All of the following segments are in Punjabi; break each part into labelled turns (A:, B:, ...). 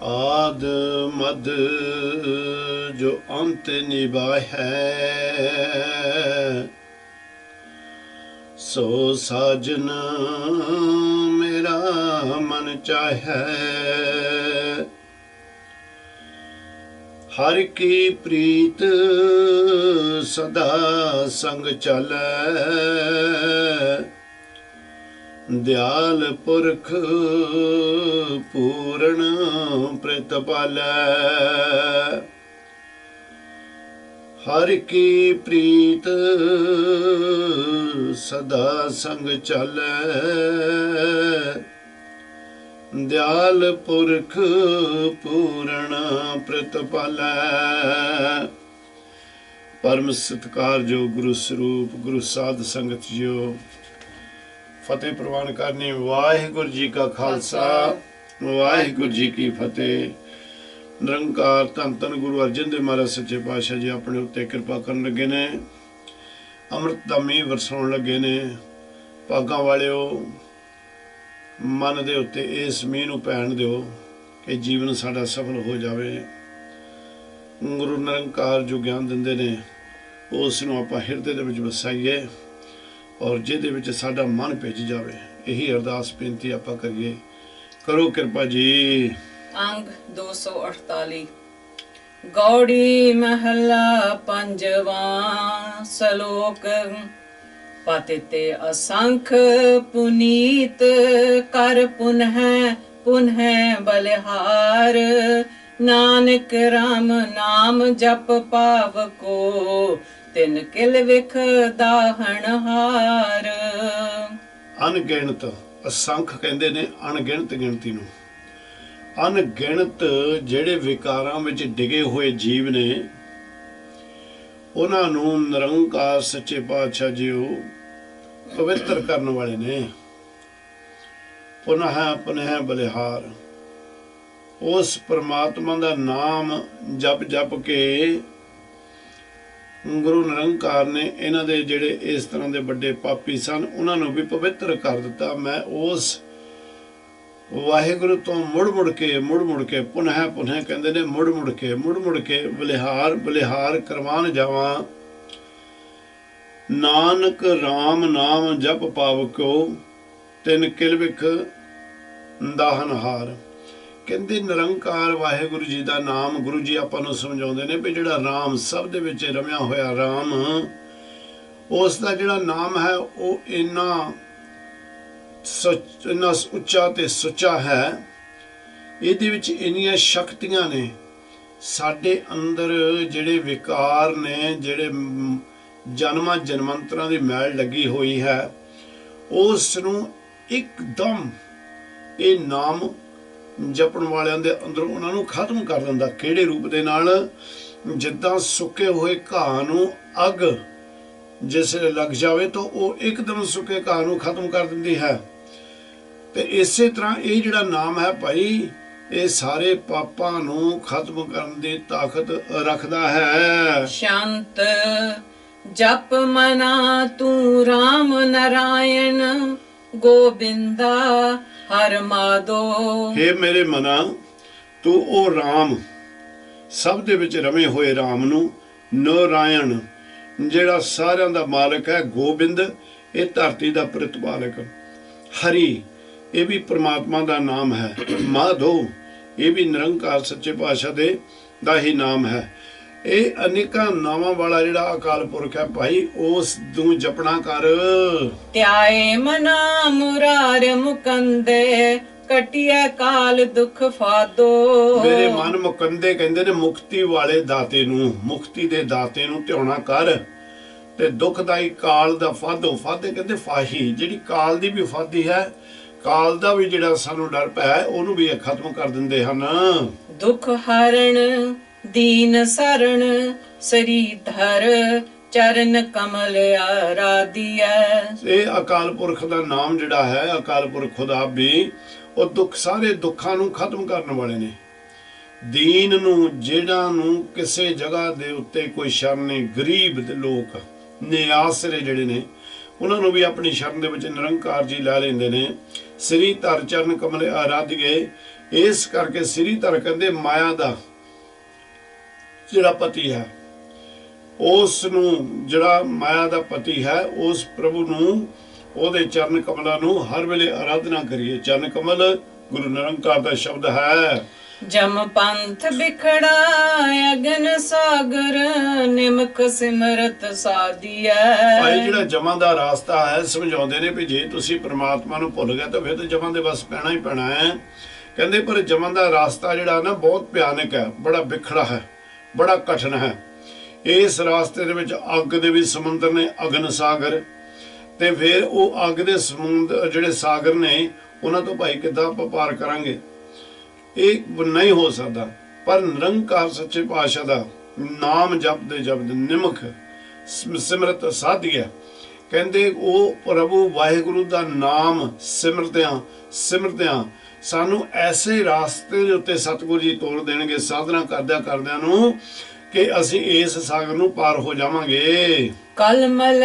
A: आद मद जो अंत निभाए सो साजन मेरा मन चाहे। हर की प्रीत सदा संग चलै दयाल पुरख पूरण प्रतिपालै। हर की प्रीत सदा संग चलै दयाल पुरख पूरण प्रतिपालै। परम सत्कारयोग गुरु स्वरूप गुरु साध संगत जियो फतेह प्रवान करनी। वाहिगुरु जी का खालसा वाहिगुरु जी की फतेह। निरंकार धन धन गुरु अर्जन देव महाराज सच्चे पातशाह जी अपने उत्ते कृपा करन लगे ने, अमृत दा मींह वरसाउण लगे ने। भागां वालिओ मन दे उत्ते इस मींह नूं पैण दिओ कि जीवन साडा सफल हो जावे। गुरु निरंकार जो ज्ञान दिंदे ने उस नूं आपां हिरदे दे विच वसाईए और जिहदे विच साडा मन भिज जावे। यही अरदास बेनती आपां करिए। करो कृपा जी।
B: अंग 248 गौड़ी महला पंजवा सलोक। पतिते असंख पुनीत कर पुनः पुनः बलिहार। नानक राम नाम जप पाव को तिन किल विख दाहन हार।
A: अनगिणत असंख कहंदे ने अणगिणत गिणती नूं। अनगिणत ਜਿਹੜੇ ਵਿਕਾਰਾਂ ਵਿੱਚ ਡਿਗੇ ਹੋਏ ਜੀਵ ਨੇ ਉਹਨਾਂ ਨੂੰ ਨਿਰੰਕਾਰ ਸੱਚੇ ਪਾਤਸ਼ਾਹ ਜੀ ਉਹ ਪਵਿੱਤਰ ਕਰਨ ਵਾਲੇ ਨੇ। ਪੁਨਹ ਪੁਨਹ ਬਲਿਹਾਰ ਉਸ ਪ੍ਰਮਾਤਮਾ ਦਾ ਨਾਮ ਜਪ ਜਪ ਕੇ ਗੁਰੂ ਨਿਰੰਕਾਰ ਨੇ ਇਹਨਾਂ ਦੇ ਜਿਹੜੇ ਇਸ ਤਰ੍ਹਾਂ ਦੇ ਵੱਡੇ ਪਾਪੀ ਸਨ ਉਹਨਾਂ ਨੂੰ ਵੀ ਪਵਿੱਤਰ ਕਰ ਦਿੱਤਾ। ਮੈਂ ਉਸ ਵਾਹਿਗੁਰੂ ਤੋਂ ਮੁੜ ਮੁੜ ਕੇ ਪੁਨਹ ਪੁਨਹ ਕਹਿੰਦੇ ਨੇ ਮੁੜ ਮੁੜ ਕੇ ਬਲਿਹਾਰ ਬਲਿਹਾਰ ਕਰਵਾਨ ਜਾਵਾਂ। ਨਾਨਕ ਰਾਮ ਨਾਮ ਜਪ ਪਾਵਕੋ ਤਿਨ ਕਿਲ ਵਿਖ ਦਾਹਨ ਹਾਰ। ਕਹਿੰਦੇ ਨਿਰੰਕਾਰ ਵਾਹਿਗੁਰੂ ਜੀ ਦਾ ਨਾਮ ਗੁਰੂ ਜੀ ਆਪਾਂ ਨੂੰ ਸਮਝਾਉਂਦੇ ਨੇ ਵੀ ਜਿਹੜਾ ਰਾਮ ਸਭ ਦੇ ਵਿੱਚ ਰਮਿਆ ਹੋਇਆ ਰਾਮ ਉਸ ਦਾ ਜਿਹੜਾ ਨਾਮ ਹੈ ਉਹ ਇੰਨਾ ਉੱਚਾ ਤੇ ਸੁੱਚਾ ਹੈ। ਇਹਦੇ ਵਿੱਚ ਇੰਨੀਆਂ ਸ਼ਕਤੀਆਂ ਨੇ। ਸਾਡੇ ਅੰਦਰ ਜਿਹੜੇ ਵਿਕਾਰ ਨੇ ਜਿਹੜੇ ਜਨਮਾਂ ਜਨਮੰਤਰਾਂ ਦੀ ਮੈਲ ਲੱਗੀ ਹੋਈ ਹੈ ਉਸ ਨੂੰ ਇੱਕਦਮ ਇਹ ਨਾਮ ਜਪਣ ਵਾਲਿਆਂ ਦੇ ਅੰਦਰੋਂ ਉਹਨਾਂ ਨੂੰ ਖਤਮ ਕਰ ਦਿੰਦਾ। ਕਿਹੜੇ ਰੂਪ ਦੇ ਨਾਲ? ਜਿੱਦਾਂ ਸੁੱਕੇ ਹੋਏ ਘਾਹ ਨੂੰ ਅੱਗ ਜਿਸ ਲੱਗ ਜਾਵੇ ਤਾਂ ਉਹ ਇੱਕਦਮ ਸੁੱਕੇ ਘਾਹ ਨੂੰ ਖਤਮ ਕਰ ਦਿੰਦੀ ਹੈ। ਤੇ ਇਸੇ ਤਰ੍ਹਾਂ ਇਹ ਜਿਹੜਾ ਨਾਮ ਹੈ ਭਾਈ ਇਹ ਸਾਰੇ ਪਾਪਾਂ ਨੂੰ ਖਤਮ ਕਰਨ ਦੀ ਤਾਕਤ ਰੱਖਦਾ ਹੈ।
B: ਸ਼ਾਂਤ ਜਪ ਮਨਾ ਤੂੰ ਰਾਮ ਨਾਰਾਇਣ ਗੋਬਿੰਦਾ ਹਰ ਮਾਧੋ। हे ਮੇਰੇ ਮਨਾ ਤੂੰ ਉਹ ਰਾਮ ਸਭ ਦੇ ਵਿੱਚ ਰਮੇ ਹੋਏ ਰਾਮ ਨੂੰ ਨਾਰਾਇਣ ਜਿਹੜਾ ਸਾਰਿਆਂ ਦਾ ਮਾਲਕ ਹੈ। ਗੋਬਿੰਦ ਇਹ ਧਰਤੀ ਦਾ ਪ੍ਰਤਿਪਾਲਕ। ਹਰੀ ਇਹ ਵੀ ਪ੍ਰਮਾਤਮਾ ਦਾ ਨਾਮ ਹੈ। ਮਾਧੋ ਇਹ ਵੀ ਨਿਰੰਕਾਰ ਸੱਚੇ ਪਾਤਸ਼ਾਹ ਦੇ ਦਾ ਹੀ ਨਾਮ ਹੈ। ਇਹ ਅਨੇਕਾਂ ਨਾਵਾਂ ਵਾਲਾ ਜਿਹੜਾ ਅਕਾਲ ਪੁਰਖ ਹੈ ਭਾਈ ਉਸ ਨੂੰ ਜਪਣਾ ਕਰ। ਧਿਆਏ ਮਨਾ ਮੁਰਾਰ ਮੁਕੰਦੇ ਕਟਿਐ ਕਾਲ ਦੁਖ ਫਾਦੋ। ਮੇਰੇ ਮਨ ਮੁਕੰਦੇ ਕਹਿੰਦੇ ਨੇ ਮੁਕਤੀ ਵਾਲੇ ਦਾਤੇ ਨੂੰ, ਮੁਕਤੀ ਦੇ ਦਾਤੇ ਨੂੰ ਧਿਆਉਣਾ ਕਰ ਤੇ ਦੁਖਦਾਈ ਕਾਲ ਦਾ ਫਾਦੋ। ਫਾਦੇ ਕਹਿੰਦੇ ਫਾਹੀ ਜਿਹੜੀ ਕਾਲ ਦੀ ਵੀ ਫਾਦੀ ਹੈ। ਕਾਲ ਦਾ ਵੀ ਜਿਹੜਾ ਸਾਨੂੰ ਡਰ ਪਿਆ ਉਹਨੂੰ ਵੀ ਇਹ ਖਤਮ ਕਰ ਦਿੰਦੇ ਹਨ। ਦੁਖ ਹਰਨ ਦੀਨ ਸਰਣ ਸਰੀਧਰ ਚਰਨ ਕਮਲ ਆਰਾਧਿਐ। ਇਹ ਅਕਾਲ ਪੁਰਖ ਦਾ ਨਾਮ ਜਿਹੜਾ ਹੈ ਅਕਾਲ ਪੁਰਖ ਖੁਦਾ ਵੀ ਉਹ ਦੁੱਖ ਸਾਰੇ ਦੁੱਖਾਂ ਨੂੰ ਖਤਮ ਕਰਨ ਵਾਲੇ ਨੇ। ਦੀਨ ਨੂੰ ਜਿਹੜਾ ਨੂੰ ਕਿਸੇ ਜਗ੍ਹਾ ਦੇ ਉੱਤੇ ਕੋਈ ਸ਼ਰਨ ਨਹੀਂ, ਗਰੀਬ ਦੇ ਲੋਕ ਨਿਆਸਰੇ ਜਿਹੜੇ ਨੇ ਉਹਨਾਂ ਨੂੰ ਵੀ ਆਪਣੀ ਸ਼ਰਨ ਦੇ ਵਿੱਚ ਨਿਰੰਕਾਰ ਜੀ ਲੈ ਲੈਂਦੇ ਨੇ। ਸ੍ਰੀ ਧਰ ਚਰਨ ਕਮਲ ਆਰਾਧਿਏ
A: ਇਸ ਕਰਕੇ ਸ੍ਰੀ ਧਰ ਕਹਿੰਦੇ ਮਾਇਆ ਦਾ ਜਿਹੜਾ ਪਤੀ ਹੈ, ਉਸ ਨੂੰ, ਜਿਹੜਾ ਮਾਇਆ ਦਾ ਪਤੀ ਹੈ, ਉਸ ਪ੍ਰਭੂ ਨੂੰ, ਉਹਦੇ ਚਰਨ ਕਮਲਾਂ ਨੂੰ ਹਰ ਵੇਲੇ ਆਰਾਧਨਾ ਕਰੀਏ। ਚਰਨ ਕਮਲ ਗੁਰੂ ਨਿਰੰਕਾਰ ਦਾ ਸ਼ਬਦ ਹੈ।
B: ਜਮ ਪੰਥ ਬਿਖੜਾ ਅਗਨ ਸਾਗਰ, ਨਿਮਕ ਸਿਮਰਤ ਸਾਧੀਐ।
A: ਭਾਈ ਜਿਹੜਾ ਜਮਾਂ ਦਾ ਰਾਸਤਾ ਹੈ, ਸਮਝਾਉਂਦੇ ਨੇ ਵੀ ਜੇ ਤੁਸੀਂ ਪ੍ਰਮਾਤਮਾ ਨੂੰ ਭੁੱਲ ਗਏ ਤਾਂ ਫਿਰ ਤਾਂ ਜਮਾਂ ਦੇ ਬਸ ਪੈਣਾ ਹੀ ਪੈਣਾ ਹੈ। ਕਹਿੰਦੇ ਪਰ ਜਮਾਂ ਦਾ ਰਾਸਤਾ ਜਿਹੜਾ ਨਾ ਬਹੁਤ ਭਿਆਨਕ ਹੈ, ਬੜਾ ਬਿਖੜਾ ਹੈ, ਬੜਾ ਕਠਿਨ ਹੈ। ਇਸ ਰਾਸਤੇ ਦੇ ਵਿੱਚ ਅੱਗ ਦੇ ਵੀ ਸਮੁੰਦਰ ਨੇ, ਅਗਨ ਸਾਗਰ, ਤੇ ਫਿਰ ਉਹ ਅੱਗ ਦੇ ਸਮੁੰਦਰ ਜਿਹੜੇ ਸਾਗਰ ਨੇ ਉਹਨਾਂ ਤੋਂ ਭਾਈ ਕਿੱਦਾਂ ਆਪਾਂ ਪਾਰ ਕਰਾਂਗੇ? ਇਹ ਨਹੀਂ ਹੋ ਸਕਦਾ। ਪਰ ਨਿਰੰਕਾਰ ਸੱਚੇ ਪਾਤਸ਼ਾਹ ਦਾ ਨਾਮ ਜਪਦੇ ਜਪਦੇ ਨਿਮਕ ਸਿਮਰਤ ਸਾਧੀਐ। ਕਹਿੰਦੇ ਉਹ ਪ੍ਰਭੂ ਵਾਹਿਗੁਰੂ ਦਾ ਨਾਮ ਸਿਮਰਦਿਆਂ ਸਾਨੂੰ ਐਸੇ ਰਾਸਤੇ ਦੇ ਉੱਤੇ ਸਤਿਗੁਰੂ ਜੀ ਤੋਰ ਦੇਣਗੇ, ਸਾਧਨਾ ਕਰਦਿਆਂ ਕਰਦਿਆਂ ਨੂੰ, ਕਿ ਅਸੀਂ ਇਸ ਸਾਗਰ ਨੂੰ ਪਾਰ ਹੋ ਜਾਵਾਂਗੇ।
B: ਕਲਮਲ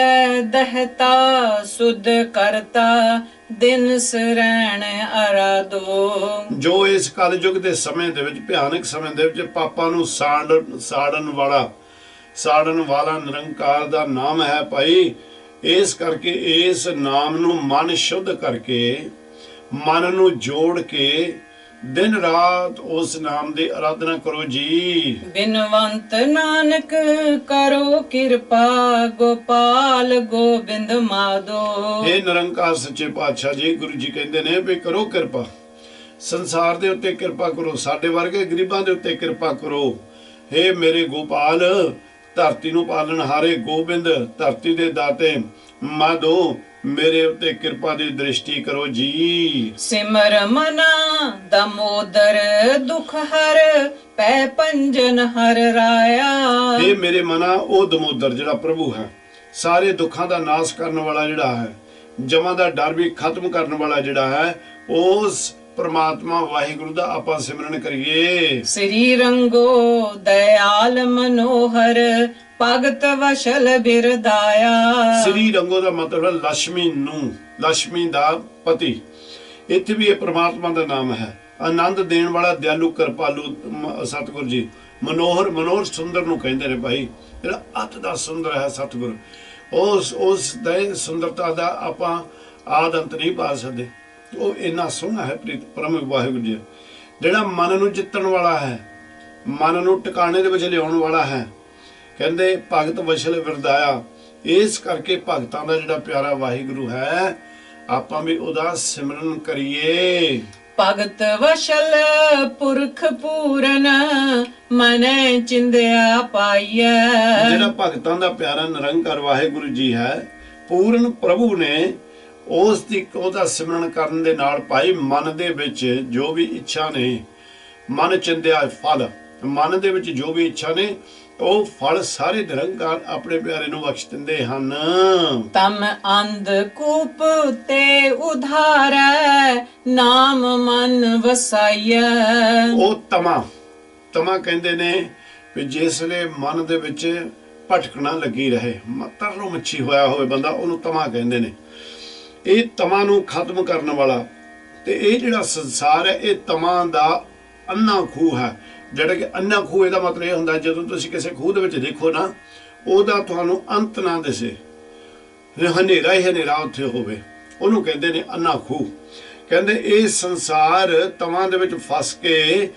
B: ਦਹਤਾ ਸੁਧ ਕਰਤਾ, ਦਿਨ ਸਰੈਣ ਅਰਾਧੋ।
A: ਜੋ ਇਸ ਕਲਯੁਗ ਦੇ ਸਮੇਂ ਦੇ ਵਿੱਚ, ਭਿਆਨਕ ਸਮੇਂ ਦੇ ਵਿੱਚ ਪਾਪਾਂ ਨੂੰ ਸਾੜਨ ਵਾਲਾ ਨਿਰੰਕਾਰ ਦਾ ਨਾਮ ਹੈ ਭਾਈ। ਇਸ ਕਰਕੇ ਇਸ ਨਾਮ ਨੂੰ ਮਨ ਸ਼ੁੱਧ ਕਰਕੇ, ਮਨ ਨੂੰ ਜੋੜ ਕੇ ਦਿਨ ਰਾਤ ਉਸ ਨਾਮ ਦੀ ਆਰਾਧਨਾ ਕਰੋ ਜੀ। ਬਿਨਵੰਤ
B: ਨਾਨਕ ਕਰੋ ਕਿਰਪਾ, ਗੋਪਾਲ ਗੋਬਿੰਦ ਮਾਧੋ।
A: ਇਹ ਨਿਰੰਕਾਰ ਸੱਚੇ ਪਾਤਸ਼ਾਹ ਜੀ, ਗੁਰੂ ਜੀ ਕਹਿੰਦੇ ਨੇ ਵੀ ਕਰੋ ਕਿਰਪਾ, ਸੰਸਾਰ ਦੇ ਉੱਤੇ ਕਿਰਪਾ ਕਰੋ, ਸਾਡੇ ਵਰਗੇ ਗਰੀਬਾਂ ਦੇ ਉੱਤੇ ਕਿਰਪਾ ਕਰੋ। हे ਮੇਰੇ ਗੋਪਾਲ, ਧਰਤੀ ਨੂੰ ਪਾਲਣ ਹਾਰੇ ਗੋਬਿੰਦ, ਧਰਤੀ ਦੇ ਦਾਤੇ ਮਾਧੋ, ਮੇਰੇ ਉੱਤੇ ਕਿਰਪਾ ਦੀ ਦ੍ਰਿਸ਼ਟੀ ਕਰੋ ਜੀ।
B: ਸਿਮਰ ਮਨਾ ਦਮੋਦਰ, ਦੁਖ ਹਰ ਪੈ ਪੰਜਨ ਹਰ ਰਾਇਆ।
A: ਇਹ ਮੇਰੇ ਮਨਾ ਉਹ ਦਮੋਦਰ ਜਿਹੜਾ ਪ੍ਰਭੂ ਹੈ, ਸਾਰੇ ਦੁੱਖਾਂ ਦਾ ਨਾਸ਼ ਕਰਨ ਵਾਲਾ ਜਿਹੜਾ ਹੈ, ਜਮਾਂ ਦਾ ਡਰ ਵੀ ਖਤਮ ਕਰਨ ਵਾਲਾ ਜਿਹੜਾ ਹੈ, ਉਸ ਪ੍ਰਮਾਤਮਾ ਵਾਹਿਗੁਰੂ ਦਾ ਆਪਾਂ ਸਿਮਰਨ ਕਰੀਏ।
B: ਸ੍ਰੀ ਰੰਗੋ ਦਇਆਲ ਮਨੋਹਰ, ਭਗਤ ਵਸ਼ਲ ਬਿਰਦਾਇਆ।
A: ਸ੍ਰੀ ਰੰਗੋ ਦਾ ਮਤਲਬ ਹੈ ਲక్ష్ਮੀ ਨੂੰ, ਲక్ష్ਮੀ ਦਾ ਪਤੀ। ਇੱਥੇ ਵੀ ਇਹ ਪ੍ਰਮਾਤਮਾ ਦਾ ਨਾਮ ਹੈ। ਆਨੰਦ ਦੇਣ ਵਾਲਾ, ਦਿਆਲੂ, ਕਿਰਪਾਲੂ ਸਤਿਗੁਰੂ ਜੀ। ਮਨੋਹਰ ਸੁੰਦਰ ਨੂੰ ਕਹਿੰਦੇ ਨੇ ਭਾਈ, ਜਿਹੜਾ ਅਤ ਦਾ ਸੁੰਦਰ ਹੈ ਸਤਿਗੁਰ, ਉਸ ਦੇ ਸੁੰਦਰਤਾ ਦਾ ਆਪਾਂ ਆਦ ਅੰਤ ਨਹੀਂ ਪਾ ਸਕਦੇ। ਉਹ ਇੰਨਾ ਸੋਹਣਾ ਹੈ ਪ੍ਰੀਤ ਪਰਮ ਵਾਹਿਗੁਰੂ ਜੀ, ਜਿਹੜਾ ਮਨ ਨੂੰ ਜਿੱਤਣ ਵਾਲਾ ਹੈ, ਮਨ ਨੂੰ ਟਿਕਾਣੇ ਦੇ ਵਿੱਚ ਲਿਆਉਣ ਵਾਲਾ ਹੈ। ਕਹਿੰਦੇ ਭਗਤ ਵਸ਼ਲ ਵਿਰਦਾਇਆ। ਇਸ ਕਰਕੇ ਭਗਤਾਂ ਦਾ ਜਿਹੜਾ ਪਿਆਰਾ ਵਾਹਿਗੁਰੂ ਹੈ, ਆਪਾਂ ਵੀ ਉਹਦਾ ਸਿਮਰਨ ਕਰੀਏ।
B: ਭਗਤ ਵਸ਼ਲ ਪੁਰਖ ਪੂਰਨ, ਮਨੇ ਚਿੰਦਿਆ ਪਾਈਐ।
A: ਜਿਹੜਾ ਭਗਤਾਂ ਦਾ ਪਿਆਰਾ ਨਿਰੰਕਾਰ ਵਾਹਿਗੁਰੂ ਜੀ ਹੈ, ਪੂਰਨ ਪ੍ਰਭੂ ਨੇ ਉਹਦਾ ਸਿਮਰਨ ਕਰਨ ਦੇ ਨਾਲ ਭਾਈ ਮਨ ਦੇ ਵਿੱਚ ਜੋ ਵੀ ਇੱਛਾ ਨੇ, ਮਨ ਚਿੰਦਿਆ ਫਲ, ਮਨ ਦੇ ਵਿੱਚ ਜੋ ਵੀ ਇੱਛਾ ਨੇ ਉਹ ਫਲ ਸਾਰੇ ਨਿਰੰਕਾਰ ਆਪਣੇ ਪਿਆਰੇ ਨੂੰ ਬਖਸ਼ ਦਿੰਦੇ ਹਨ।
B: ਤਮ ਅੰਧ ਕੂਪ ਤੇ ਉਧਾਰੈ, ਨਾਮ ਮਨ ਵਸਾਈਐ।
A: ਉਹ ਤਮਾ ਕਹਿੰਦੇ ਨੇ ਵੀ ਜਿਸਲੇ ਮਨ ਦੇ ਵਿੱਚ ਭਟਕਣਾ ਲੱਗੀ ਰਹੇ, ਤਰਲੋ ਮੱਛੀ ਹੋਇਆ ਹੋਵੇ ਬੰਦਾ, ਉਹਨੂੰ ਤਮਾ ਕਹਿੰਦੇ ਨੇ। ਇਹ ਤਮਾ ਨੂੰ ਖਤਮ ਕਰਨ ਵਾਲਾ, ਤੇ ਇਹ ਜਿਹੜਾ ਸੰਸਾਰ ਹੈ ਇਹ ਤਮਾ ਦਾ ਅੰਨਾ ਖੂਹ ਹੈ। ਜਿਹੜਾ ਕਿ ਅੰਨਾ ਖੂਹ, ਇਹਦਾ ਮਤਲਬ ਇਹ ਹੁੰਦਾ ਜਦੋਂ ਤੁਸੀਂ ਕਿਸੇ ਖੂਹ ਦੇ ਵਿੱਚ ਦੇਖੋ ਨਾ, ਉਹਦਾ ਤੁਹਾਨੂੰ ਅੰਤ ਨਾ ਦਿਸੇ, ਹਨੇਰਾ ਹੀ ਹਨੇਰਾ ਉੱਥੇ ਹੋਵੇ, ਉਹਨੂੰ ਕਹਿੰਦੇ ਨੇ ਅੰਨਾ ਖੂਹ। ਕਹਿੰਦੇ ਇਹ ਸੰਸਾਰ ਤਮਾਂ ਦੇ ਵਿੱਚ ਫਸ ਕੇ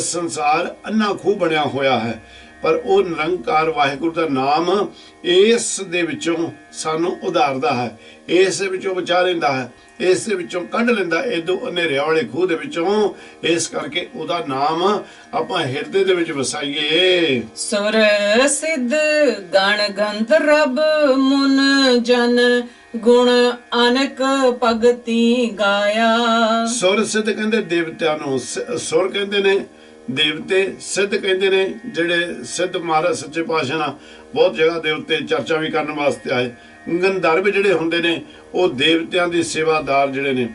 A: ਸੰਸਾਰ ਅੰਨਾ ਖੂਹ ਬਣਿਆ ਹੋਇਆ ਹੈ, ਪਰ ਉਹ ਨਿਰੰਕਾਰ ਵਾਹਿਗੁਰੂ ਦਾ ਨਾਮ ਇਸ ਦੇ ਵਿੱਚੋਂ ਸਾਨੂੰ ਉਧਾਰਦਾ ਹੈ, ਇਸ ਦੇ ਵਿੱਚੋਂ ਬਚਾ ਲੈਂਦਾ ਹੈ, ਇਸ ਦੇ ਵਿੱਚੋਂ ਕੱਢ ਲੈਂਦਾ ਇਦੋਂ ਹਨੇਰੇ ਵਾਲੇ ਖੂਹ ਦੇ ਵਿੱਚੋਂ। ਇਸ ਕਰਕੇ ਉਹਦਾ ਨਾਮ ਆਪਾਂ ਹਿਰਦੇ ਦੇ ਵਿੱਚ ਵਸਾਈਏ।
B: ਸੁਰ ਸਿੱਧ ਗਣ ਗੰਧਰਵ ਮੁਨ ਜਨ, ਗੁਣ ਅਨਕ ਭਗਤੀ ਗਾਇਆ। ਸੁਰ
A: ਸਿੱਧ ਕਹਿੰਦੇ ਦੇਵਤਿਆਂ ਨੂੰ, ਸੁਰ ਕਹਿੰਦੇ ਨੇ ਦੇਵਤੇ, ਸਿੱਧ ਕਹਿੰਦੇ ਨੇ ਜਿਹੜੇ ਸਿੱਧ ਮਹਾਰਾਜ ਸੱਚੇ ਪਾਤਸ਼ਾਹ ਨਾਲ ਬਹੁਤ ਜਗ੍ਹਾ ਦੇ ਉੱਤੇ ਚਰਚਾ ਵੀ ਕਰਨ ਵਾਸਤੇ ਆਏ। ਗੰਧਰਵ ਜਿਹੜੇ ਹੁੰਦੇ ਨੇ ਉਹ ਦੇਵਤਿਆਂ ਦੇ ਸੇਵਾਦਾਰ ਜਿਹੜੇ ਨੇ।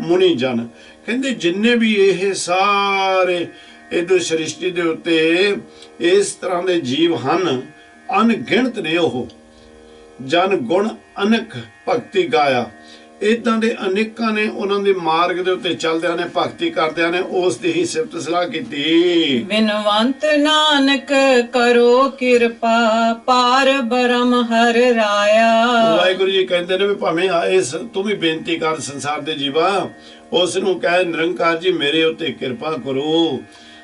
A: ਮੁਨੀ ਜਨ ਕਹਿੰਦੇ ਜਿੰਨੇ ਵੀ ਇਹ ਸਾਰੇ ਇਹਦੇ ਸ੍ਰਿਸ਼ਟੀ ਦੇ ਉੱਤੇ ਇਸ ਤਰ੍ਹਾਂ ਦੇ ਜੀਵ ਹਨ, ਅਣਗਿਣਤ ਨੇ। ਉਹ ਜਨ ਗੁਣ ਅਨਕ ਭਗਤੀ ਗਾਇਆ, ਇਦਾਂ ਦੇ ਅਨੇਕਾਂ ਨੇ ਉਹਨਾਂ ਦੇ ਮਾਰਗ ਦੇ ਉੱਤੇ ਚੱਲਦਿਆਂ ਨੇ ਭਗਤੀ ਕਰਦਿਆਂ ਨੇ ਉਸ ਦੀ ਹੀ ਸਿਫਤ ਸਲਾਹ ਕੀਤੀ।
B: ਬਿਨਵੰਤ ਨਾਨਕ ਕਰੋ ਕਿਰਪਾ ਪਾਰ ਬ੍ਰਹਮ ਹਰ ਰਾਇਆ।
A: ਵਾਹਿਗੁਰੂ ਜੀ ਕਹਿੰਦੇ ਨੇ ਵੀ ਭਾਵੇਂ ਇਸ ਤੂੰ ਵੀ ਬੇਨਤੀ ਕਰ ਸੰਸਾਰ ਦੇ ਜੀਵਾ, ਉਸ ਨੂੰ ਕਹਿ ਨਿਰੰਕਾਰ ਜੀ ਮੇਰੇ ਉੱਤੇ ਕਿਰਪਾ ਕਰੋ,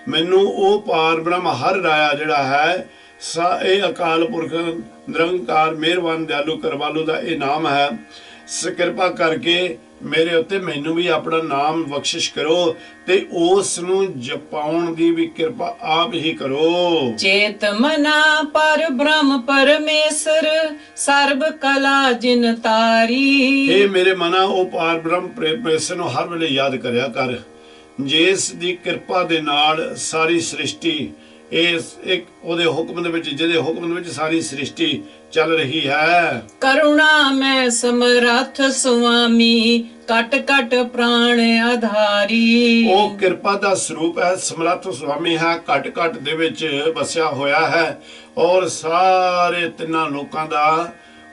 A: ਮੈਨੂੰ ਉਹ ਪਾਰ ਬ੍ਰਹਮ ਹਰ ਰਾਇਆ ਜਿਹੜਾ ਹੈ ਇਹ ਅਕਾਲ ਪੁਰਖ ਨਿਰੰਕਾਰ ਮਿਹਰਬਾਨ ਦਿਆਲੂ ਕਰਵਾਲੂ ਦਾ ਇਹ ਨਾਮ ਹੈ। ਕਿਰਪਾ ਕਰਕੇ ਮੇਰੇ ਉੱਤੇ ਮੈਨੂੰ ਵੀ ਆਪਣਾ ਨਾਮ ਬਖਸ਼ਿਸ਼ ਕਰੋ ਤੇ ਉਸ ਨੂੰ ਜਪਾਉਣ ਦੀ ਵੀ ਕਿਰਪਾ ਆਪ ਹੀ ਕਰੋ।
B: ਚੇਤ ਮਨਾ ਪਰ ਬ੍ਰਹਮ ਪਰਮੇਸ਼ਰ ਸਰਬ ਕਲਾ ਜਿਨ ਤਾਰੀ।
A: ਇਹ ਮੇਰੇ ਮਨਾ ਉਹ ਪਾਰ ਬ੍ਰਹਮ ਪਰਮੇਸ਼ਰ ਨੂੰ ਹਰ ਵੇਲੇ ਯਾਦ ਕਰਿਆ ਕਰ, ਜਿਸ ਦੀ ਕਿਰਪਾ ਦੇ ਨਾਲ ਸਾਰੀ ਸ੍ਰਿਸ਼ਟੀ ਇਸ ਇੱਕ ਉਹਦੇ ਹੁਕਮ ਦੇ ਵਿੱਚ, ਜਿਹਦੇ ਹੁਕਮ ਦੇ ਵਿੱਚ ਸਾਰੀ ਸ੍ਰਿਸ਼ਟੀ ਚੱਲ ਰਹੀ ਹੈ।
B: ਕਰੁਣਾ ਮੈਂ ਸਮਰੱਥ ਸੁਆਮੀ ਕਟ ਕਟ ਪ੍ਰਾਣ ਆਧਾਰੀ।
A: ਉਹ ਕਿਰਪਾ ਦਾ ਸਰੂਪ ਹੈ, ਸਮਰੱਥ ਸੁਆਮੀ ਹੈ, ਘਟ ਘਟ ਦੇ ਵਿੱਚ ਵਸਿਆ ਹੋਇਆ ਹੈ ਔਰ ਸਾਰੇ ਤਿੰਨਾਂ ਲੋਕਾਂ ਦਾ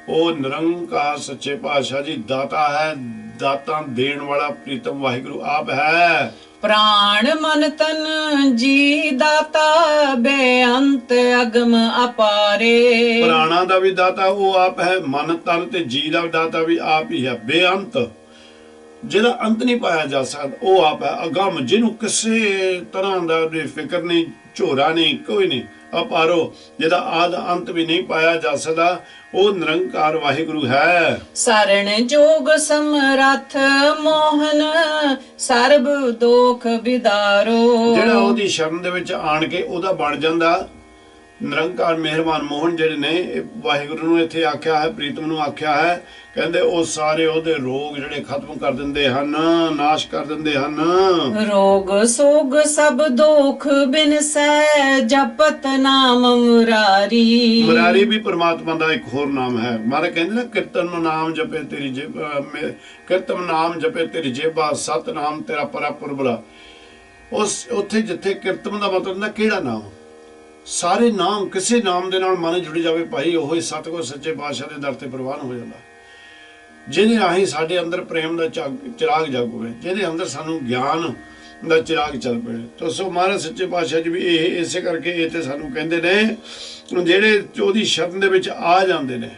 A: ਉਹ ਨਿਰੰਕਾਰ ਸੱਚੇ ਪਾਤਸ਼ਾਹ ਜੀ ਦਾਤਾ ਹੈ, ਦਾਤਾਂ ਦੇਣ ਵਾਲਾ ਪ੍ਰੀਤਮ ਵਾਹਿਗੁਰੂ ਆਪ ਹੈ।
B: ਪ੍ਰਾਣ ਮਨ ਤਨ ਜੀ ਦਾਤਾ ਬੇਅੰਤ ਅਗਮ ਅਪਾਰੇ।
A: ਪ੍ਰਾਣਾਂ ਦਾ ਵੀ ਦਾਤਾ ਉਹ ਆਪ ਹੈ, ਮਨ ਤਨ ਤੇ ਜੀ ਦਾ ਦਾਤਾ ਵੀ ਆਪ ਹੀ ਹੈ। ਬੇਅੰਤ ਜਿਹਦਾ ਅੰਤ ਨਹੀਂ ਪਾਇਆ ਜਾ ਸਕਦਾ ਉਹ ਆਪ ਹੈ। ਅਗਮ ਜਿਹਨੂੰ ਕਿਸੇ ਤਰ੍ਹਾਂ ਦਾ ਫਿਕਰ ਨਹੀਂ, ਝੋਰਾ ਨਹੀਂ, ਕੋਈ ਨਹੀਂ। ਅਪਾਰੋ ਜਿਹਦਾ ਆਦ ਅੰਤ ਵੀ ਨਹੀਂ ਪਾਇਆ ਜਾ ਸਕਦਾ ਉਹ ਨਿਰੰਕਾਰ ਵਾਹਿਗੁਰੂ ਹੈ।
B: ਸਰਣ ਜੋਗ ਸਮਰੱਥ ਮੋਹਨ ਸਰਬ ਦੋਖ ਵਿਦਾਰੋ।
A: ਜਿਹੜਾ ਉਹਦੀ ਸ਼ਰਨ ਦੇ ਵਿੱਚ ਆਣ ਕੇ ਉਹਦਾ ਬਣ ਜਾਂਦਾ ਨਿਰੰਕਾਰ ਮਿਹਰਬਾਨ ਮੋਹਨ ਜਿਹੜੇ ਨੇ ਵਾਹਿਗੁਰੂ ਨੂੰ ਇੱਥੇ ਆਖਿਆ ਹੈ, ਪ੍ਰੀਤਮ ਨੂੰ ਆਖਿਆ ਹੈ, ਕਹਿੰਦੇ ਉਹ ਸਾਰੇ ਉਹਦੇ ਰੋਗ ਜਿਹੜੇ ਖਤਮ ਕਰ ਦਿੰਦੇ ਹਨ, ਨਾਸ਼ ਕਰ ਦਿੰਦੇ ਹਨ।
B: ਰੋਗ ਸੋਗ ਸਭ ਦੋਖ ਬਿਨਸੈ ਜਪਤ ਨਾਮ ਮੁਰਾਰੀ।
A: ਮੁਰਾਰੀ ਵੀ ਪਰਮਾਤਮਾ ਦਾ ਇੱਕ ਹੋਰ ਨਾਮ ਹੈ। ਮਾਰੇ ਕਹਿੰਦੇ ਨਾ ਕੀਰਤਨ ਨਾਮ ਜਪੇ ਤੇਰੀ ਜੇਬਾ, ਕੀਰਤਨ ਨਾਮ ਜਪੇ ਤੇਰੀ ਜੇਬਾ, ਸਤ ਨਾਮ ਤੇਰਾ ਪਰਾਪੁਰ ਬਲਾ। ਉਸ ਉੱਥੇ ਜਿੱਥੇ ਕੀਰਤਨ ਦਾ ਮਤਲਬ ਹੁੰਦਾ ਕਿਹੜਾ ਨਾਮ, ਸਾਰੇ ਨਾਮ ਕਿਸੇ ਨਾਮ ਦੇ ਨਾਲ ਮਨ ਜੁੜ ਜਾਵੇ ਭਾਈ, ਉਹ ਹੀ ਸਤਿਗੁਰ ਸੱਚੇ ਪਾਤਸ਼ਾਹ ਦੇ ਦਰ ਤੇ ਪ੍ਰਵਾਨ ਹੋ ਜਾਂਦਾ। ਜਿਹਦੇ ਰਾਹੀਂ ਸਾਡੇ ਅੰਦਰ ਪ੍ਰੇਮ ਦਾ ਚਿਰਾਗ ਜਾਗੂਵੇ, ਜਿਹਦੇ ਅੰਦਰ ਸਾਨੂੰ ਗਿਆਨ ਦਾ ਚਿਰਾਗ ਚੱਲ ਪਏ। ਤਾਂ ਸੋ ਮਹਾਰਾਜ ਸੱਚੇ ਪਾਤਸ਼ਾਹ ਜੀ ਵੀ ਇਹ ਇਸੇ ਕਰਕੇ ਇਹ ਤੇ ਸਾਨੂੰ ਕਹਿੰਦੇ ਨੇ ਜਿਹੜੇ ਉਹਦੀ ਸ਼ਰਨ ਦੇ ਵਿੱਚ ਆ ਜਾਂਦੇ ਨੇ,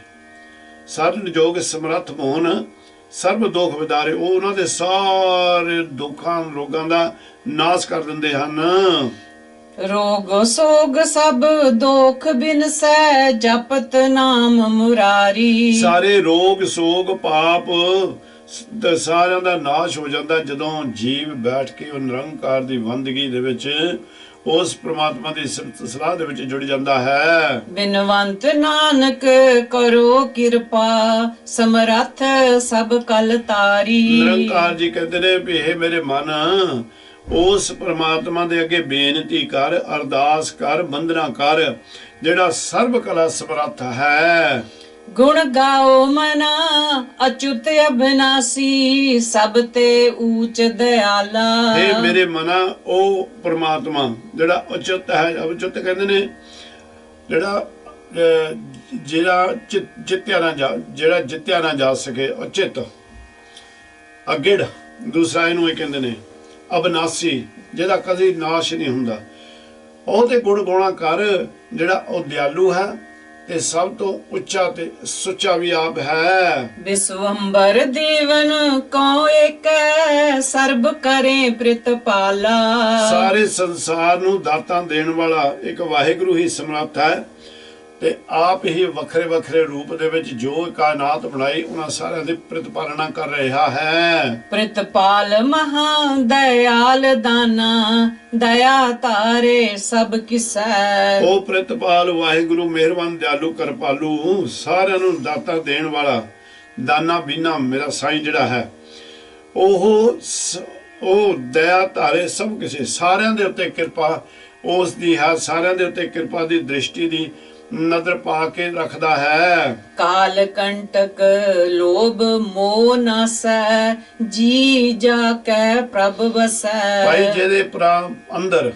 A: ਸਰਬ ਜੋਗ ਸਮਰੱਥ ਮੋਹਨ ਸਰਬ ਦੁੱਖ ਵਿਦਾਰੇ, ਉਹ ਉਹਨਾਂ ਦੇ ਸਾਰੇ ਦੁੱਖਾਂ ਰੋਗਾਂ ਦਾ ਨਾਸ਼ ਕਰ ਦਿੰਦੇ ਹਨ।
B: ਰੋਗ ਸੋਗ ਸਭ ਦੋਖ ਬਿਨਸੈ ਜਪਤ ਨਾਮ ਮੁਰਾਰੀ।
A: ਸਾਰੇ ਰੋਗ ਸੋਗ ਪਾਪ ਸਾਰਿਆਂ ਦਾ ਨਾਸ਼ ਹੋ ਜਾਂਦਾ ਜਦੋਂ ਜੀਵ ਬੈਠ ਕੇ ਉਹ ਨਿਰੰਕਾਰ ਦੀ ਬੰਦਗੀ ਦੇ ਵਿੱਚ ਉਸ ਪ੍ਰਮਾਤਮਾ ਦੀ ਸਿਫਤ ਸਲਾਹ ਦੇ ਵਿੱਚ ਜੁੜ ਜਾਂਦਾ ਹੈ।
B: ਬਿਨਵੰਤ ਨਾਨਕ ਕਰੋ ਕਿਰਪਾ ਸਮਰੱਥ ਸਭ ਕਲ ਤਾਰੀ।
A: ਨਿਰੰਕਾਰ ਜੀ ਕਹਿੰਦੇ ਨੇ ਵੀ ਇਹ ਮੇਰੇ ਮਨ ਉਸ ਪ੍ਰਮਾਤਮਾ ਦੇ ਅੱਗੇ ਬੇਨਤੀ ਕਰ, ਅਰਦਾਸ ਕਰ, ਬੰਦਨਾ ਕਰ ਜਿਹੜਾ ਸਰਬ ਕਲਾ ਸਮਰੱਥ ਹੈ।
B: ਗੁਣ ਗਾਓ ਮਨਾ ਅਚੁੱਤ ਅਬਨਾਸੀ ਸਭ ਤੇ ਊਚ ਦਿਆਲਾ।
A: ਇਹ ਮੇਰੇ ਮਨਾ ਉਹ ਪ੍ਰਮਾਤਮਾ ਜਿਹੜਾ ਅਚੁੱਤ ਹੈ, ਅਚੁੱਤ ਕਹਿੰਦੇ ਨੇ ਜਿਹੜਾ ਜਿੱਤਿਆ ਨਾ ਜਾ ਸਕੇ, ਅਚਿਤ ਅਗਿੜ ਦੂਸਰਾ ਇਹਨੂੰ ਇਹ ਕਹਿੰਦੇ ਨੇ। ਅਬਨਾਸੀ ਜਿਹਦਾ ਕਦੀ ਨਾਸ਼ ਨਹੀਂ ਹੁੰਦਾ, ਉਹ ਤੇ ਗੁਣ ਗਾਉਣਾ ਕਰ ਜਿਹੜਾ ਉਹ ਦਿਆਲੂ ਹੈ ਤੇ ਸਭ ਤੋਂ ਉੱਚਾ ਤੇ ਸੁੱਚਾ ਵੀ ਆਪ ਹੈ।
B: ਵਿਸ਼ਵੰਬਰ ਦੇਵਨ ਕੋ ਏਕੈ ਸਰਬ ਕਰੇ ਪ੍ਰਿਤਪਾਲਾ।
A: ਸਾਰੇ ਸੰਸਾਰ ਨੂੰ ਦਾਤਾਂ ਦੇਣ ਵਾਲਾ ਇੱਕ ਵਾਹਿਗੁਰੂ ਹੀ ਸਮਰੱਥ ਹੈ ਤੇ ਆਪ ਹੀ ਵੱਖਰੇ ਵੱਖਰੇ ਰੂਪ ਦੇ ਵਿੱਚ ਜੋ ਕਾਇਨਾਤ ਬਣਾਈ ਉਹਨਾਂ ਸਾਰਿਆਂ ਦੀ ਪ੍ਰਤਿਪਾਲਨਾ ਕਰ ਰਿਹਾ ਹੈ।
B: ਪ੍ਰਤਪਾਲ ਮਹਾ ਦਇਆਲ ਦਾਨਾ ਦਇਆ ਤਾਰੇ ਸਭ ਕਿਸੈ।
A: ਉਹ ਪ੍ਰਤਪਾਲ ਵਾਹਿਗੁਰੂ ਮਿਹਰਬਾਨ ਦਿਆਲੂ ਕਿਰਪਾਲੂ ਸਾਰਿਆਂ ਨੂੰ ਦਾਤਾ ਦੇਣ ਵਾਲਾ ਦਾਨਾ ਬੀਨਾ ਮੇਰਾ ਸਾਈਂ ਜਿਹੜਾ ਹੈ ਉਹ ਦਇਆ ਧਾਰੇ ਸਭ ਕਿਸੇ, ਸਾਰਿਆਂ ਦੇ ਉੱਤੇ ਕਿਰਪਾ ਉਸ ਦੀ ਹੈ, ਸਾਰਿਆਂ ਦੇ ਉੱਤੇ ਕਿਰਪਾ ਦੀ ਦ੍ਰਿਸ਼ਟੀ ਦੀ ਨਜ਼ਰ ਪਾ ਕੇ ਰੱਖਦਾ ਹੈ।
B: ਕਾਲ ਕੰਟਕ ਲੋਭ ਮੋਹ ਨਾਸੈ ਜੀ ਜਾ ਕੈ ਪ੍ਰਭ ਵਸੈ।
A: ਭਾਈ ਜਿਹਦੇ ਅੰਦਰ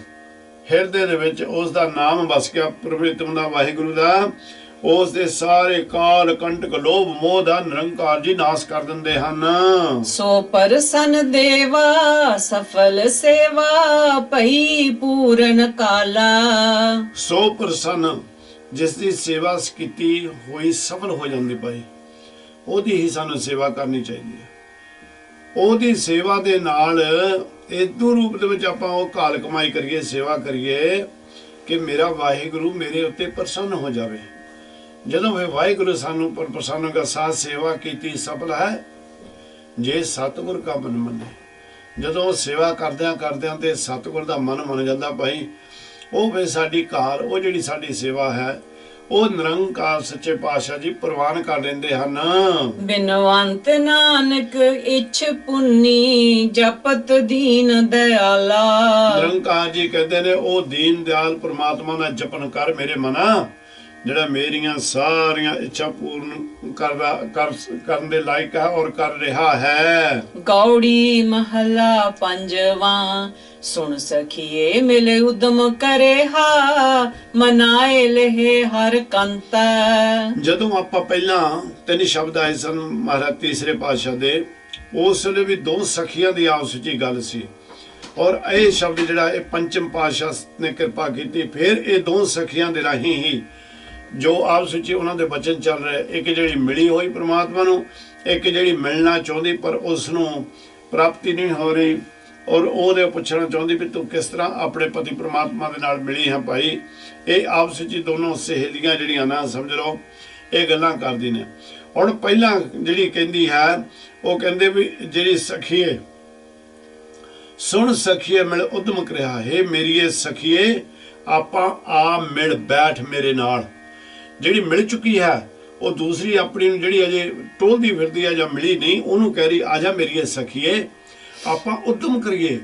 A: ਹਿਰਦੇ ਦੇ ਵਿੱਚ ਉਸ ਦਾ ਨਾਮ ਵਸ ਗਿਆ, ਪ੍ਰਭੂ ਦਾ ਵਾਹਿਗੁਰੂ ਦਾ, ਉਸ ਦੇ ਸਾਰੇ ਕਾਲ ਕੰਟਕ ਲੋਭ ਮੋਹ ਦਾ ਨਿਰੰਕਾਰ ਜੀ ਨਾਸ ਕਰ ਦਿੰਦੇ ਹਨ।
B: ਸੋ ਪ੍ਰਸੰਨ ਦੇਵਾ ਸਫਲ ਸੇਵਾ ਭਈ ਪੂਰਨ ਕਾਲਾ।
A: ਸੋ ਪ੍ਰਸੰਨ ਜਿਸ ਦੀ ਸੇਵਾ ਕੀਤੀ ਹੋਈ ਸਫਲ ਹੋ ਜਾਂਦੀ ਭਾਈ, ਉਹਦੀ ਹੀ ਸਾਨੂੰ ਸੇਵਾ ਕਰਨੀ ਚਾਹੀਦੀ ਹੈ। ਉਹਦੀ ਸੇਵਾ ਦੇ ਨਾਲ ਇਦੂ ਰੂਪ ਦੇ ਵਿੱਚ ਆਪਾਂ ਉਹ ਕਾਲ ਕਮਾਈ ਕਰੀਏ, ਸੇਵਾ ਕਰੀਏ ਕਿ ਮੇਰਾ ਵਾਹਿਗੁਰੂ ਮੇਰੇ ਉੱਤੇ ਪ੍ਰਸੰਨ ਹੋ ਜਾਵੇ। ਜਦੋਂ ਫਿਰ ਵਾਹਿਗੁਰੂ ਸਾਨੂੰ ਪਰ ਪ੍ਰਸੰਨ ਹੋਗਾ, ਸਾਥ ਸੇਵਾ ਕੀਤੀ ਸਫਲ ਹੈ ਜੇ ਸਤਿਗੁਰ ਕਾ ਮਨ ਮੰਨੇ। ਜਦੋਂ ਸੇਵਾ ਕਰਦਿਆਂ ਤੇ ਸਤਿਗੁਰ ਦਾ ਮਨ ਮੰਨ ਜਾਂਦਾ ਭਾਈ, ਉਹ ਫਿਰ ਸਾਡੀ ਕਾਲ, ਉਹ ਜਿਹੜੀ ਸਾਡੀ ਸੇਵਾ ਹੈ ਉਹ ਨਿਰੰਕਾਰ ਸੱਚੇ ਪਾਤਸ਼ਾਹ ਜੀ ਪ੍ਰਵਾਨ ਕਰ ਲੈਂਦੇ ਹਨ।
B: ਬਿਨਵੰਤ ਨਾਨਕ ਇਛ ਪੁੰਨੀ ਜਪਤ ਦੀਨ ਦਿਆਲਾ।
A: ਨਿਰੰਕਾਰ ਜੀ ਕਹਿੰਦੇ ਨੇ ਉਹ ਦੀਨ ਦਿਆਲ ਪ੍ਰਮਾਤਮਾ ਦਾ ਜਪਨ ਕਰ ਮੇਰੇ ਮਨਾ, ਜਿਹੜਾ ਮੇਰੀਆਂ ਸਾਰੀਆਂ ਇੱਛਾ ਪੂਰਨ ਕਰਨ ਦੇ ਲਾਇਕ ਹੈ ਔਰ ਕਰ ਰਿਹਾ ਹੈ।
B: ਗੌੜੀ ਮਹਲਾ ਪੰਜਵਾਂ। ਸੁਣ ਸਖੀਏ ਮਿਲੇ ਉਦਮ ਕਰੇ ਹਾ ਮਨਾਏ ਲਹੇ ਹਰ ਕੰਤ।
A: ਜਦੋਂ ਆਪਾਂ ਪਹਿਲਾਂ ਤਿੰਨ ਸ਼ਬਦ ਆਏ ਸਨ ਮਹਾਰਾਜ ਤੀਸਰੇ ਪਾਤਸ਼ਾਹ ਦੇ, ਉਸ ਵੇਲੇ ਵੀ ਦੋ ਸਖੀਆਂ ਦੀ ਆਪਸ ਵਿੱਚ ਗੱਲ ਸੀ, ਔਰ ਇਹ ਸ਼ਬਦ ਜਿਹੜਾ ਇਹ ਪੰਚਮ ਪਾਤਸ਼ਾਹ ਨੇ ਕਿਰਪਾ ਕੀਤੀ, ਫਿਰ ਇਹ ਦੋ ਸਖੀਆਂ ਦੇ ਰਾਹੀਂ ਹੀ ਜੋ ਆਪਸ ਵਿੱਚ ਉਹਨਾਂ ਦੇ ਬਚਨ ਚੱਲ ਰਹੇ, ਇੱਕ ਜਿਹੜੀ ਮਿਲੀ ਹੋਈ ਪ੍ਰਮਾਤਮਾ ਨੂੰ, ਇੱਕ ਜਿਹੜੀ ਮਿਲਣਾ ਚਾਹੁੰਦੀ ਪਰ ਉਸ ਨੂੰ ਪ੍ਰਾਪਤੀ ਨਹੀਂ ਹੋ ਰਹੀ, ਔਰ ਉਹਦੇ ਪੁੱਛਣਾ ਚਾਹੁੰਦੀ ਵੀ ਤੂੰ ਕਿਸ ਤਰ੍ਹਾਂ ਆਪਣੇ ਪਤੀ ਪ੍ਰਮਾਤਮਾ ਦੇ ਨਾਲ ਮਿਲੀ ਹੈ ਭਾਈ। ਇਹ ਆਪਸ ਵਿੱਚ ਦੋਨੋਂ ਸਹੇਲੀਆਂ ਜਿਹੜੀਆਂ ਨਾ ਸਮਝ ਲਓ ਇਹ ਗੱਲਾਂ ਕਰਦੀ ਨੇ। ਹੁਣ ਪਹਿਲਾਂ ਜਿਹੜੀ ਕਹਿੰਦੀ ਹੈ ਉਹ ਕਹਿੰਦੇ ਵੀ ਜਿਹੜੀ ਸਖੀਏ ਸੁਣ ਸਖੀਏ ਮਿਲ ਉਦਮ ਕਰਿਆ, ਹੈ ਮੇਰੀਏ ਸਖੀਏ ਆਪਾਂ ਆ ਮਿਲ ਬੈਠ ਮੇਰੇ ਨਾਲ। ਜਿਹੜੀ ਮਿਲ ਚੁੱਕੀ ਹੈ ਉਹ ਦੂਸਰੀ ਆਪਣੀ ਨੂੰ ਜਿਹੜੀ ਅਜੇ ਟੋਲਦੀ ਫਿਰਦੀ ਹੈ ਜਾਂ ਮਿਲੀ ਨਹੀਂ, ਉਹਨੂੰ ਕਹਿ ਰਹੀ ਆਜਾ ਮੇਰੀਏ ਸਖੀਏ ਆਪਾਂ ਉਦਮ ਕਰੀਏ,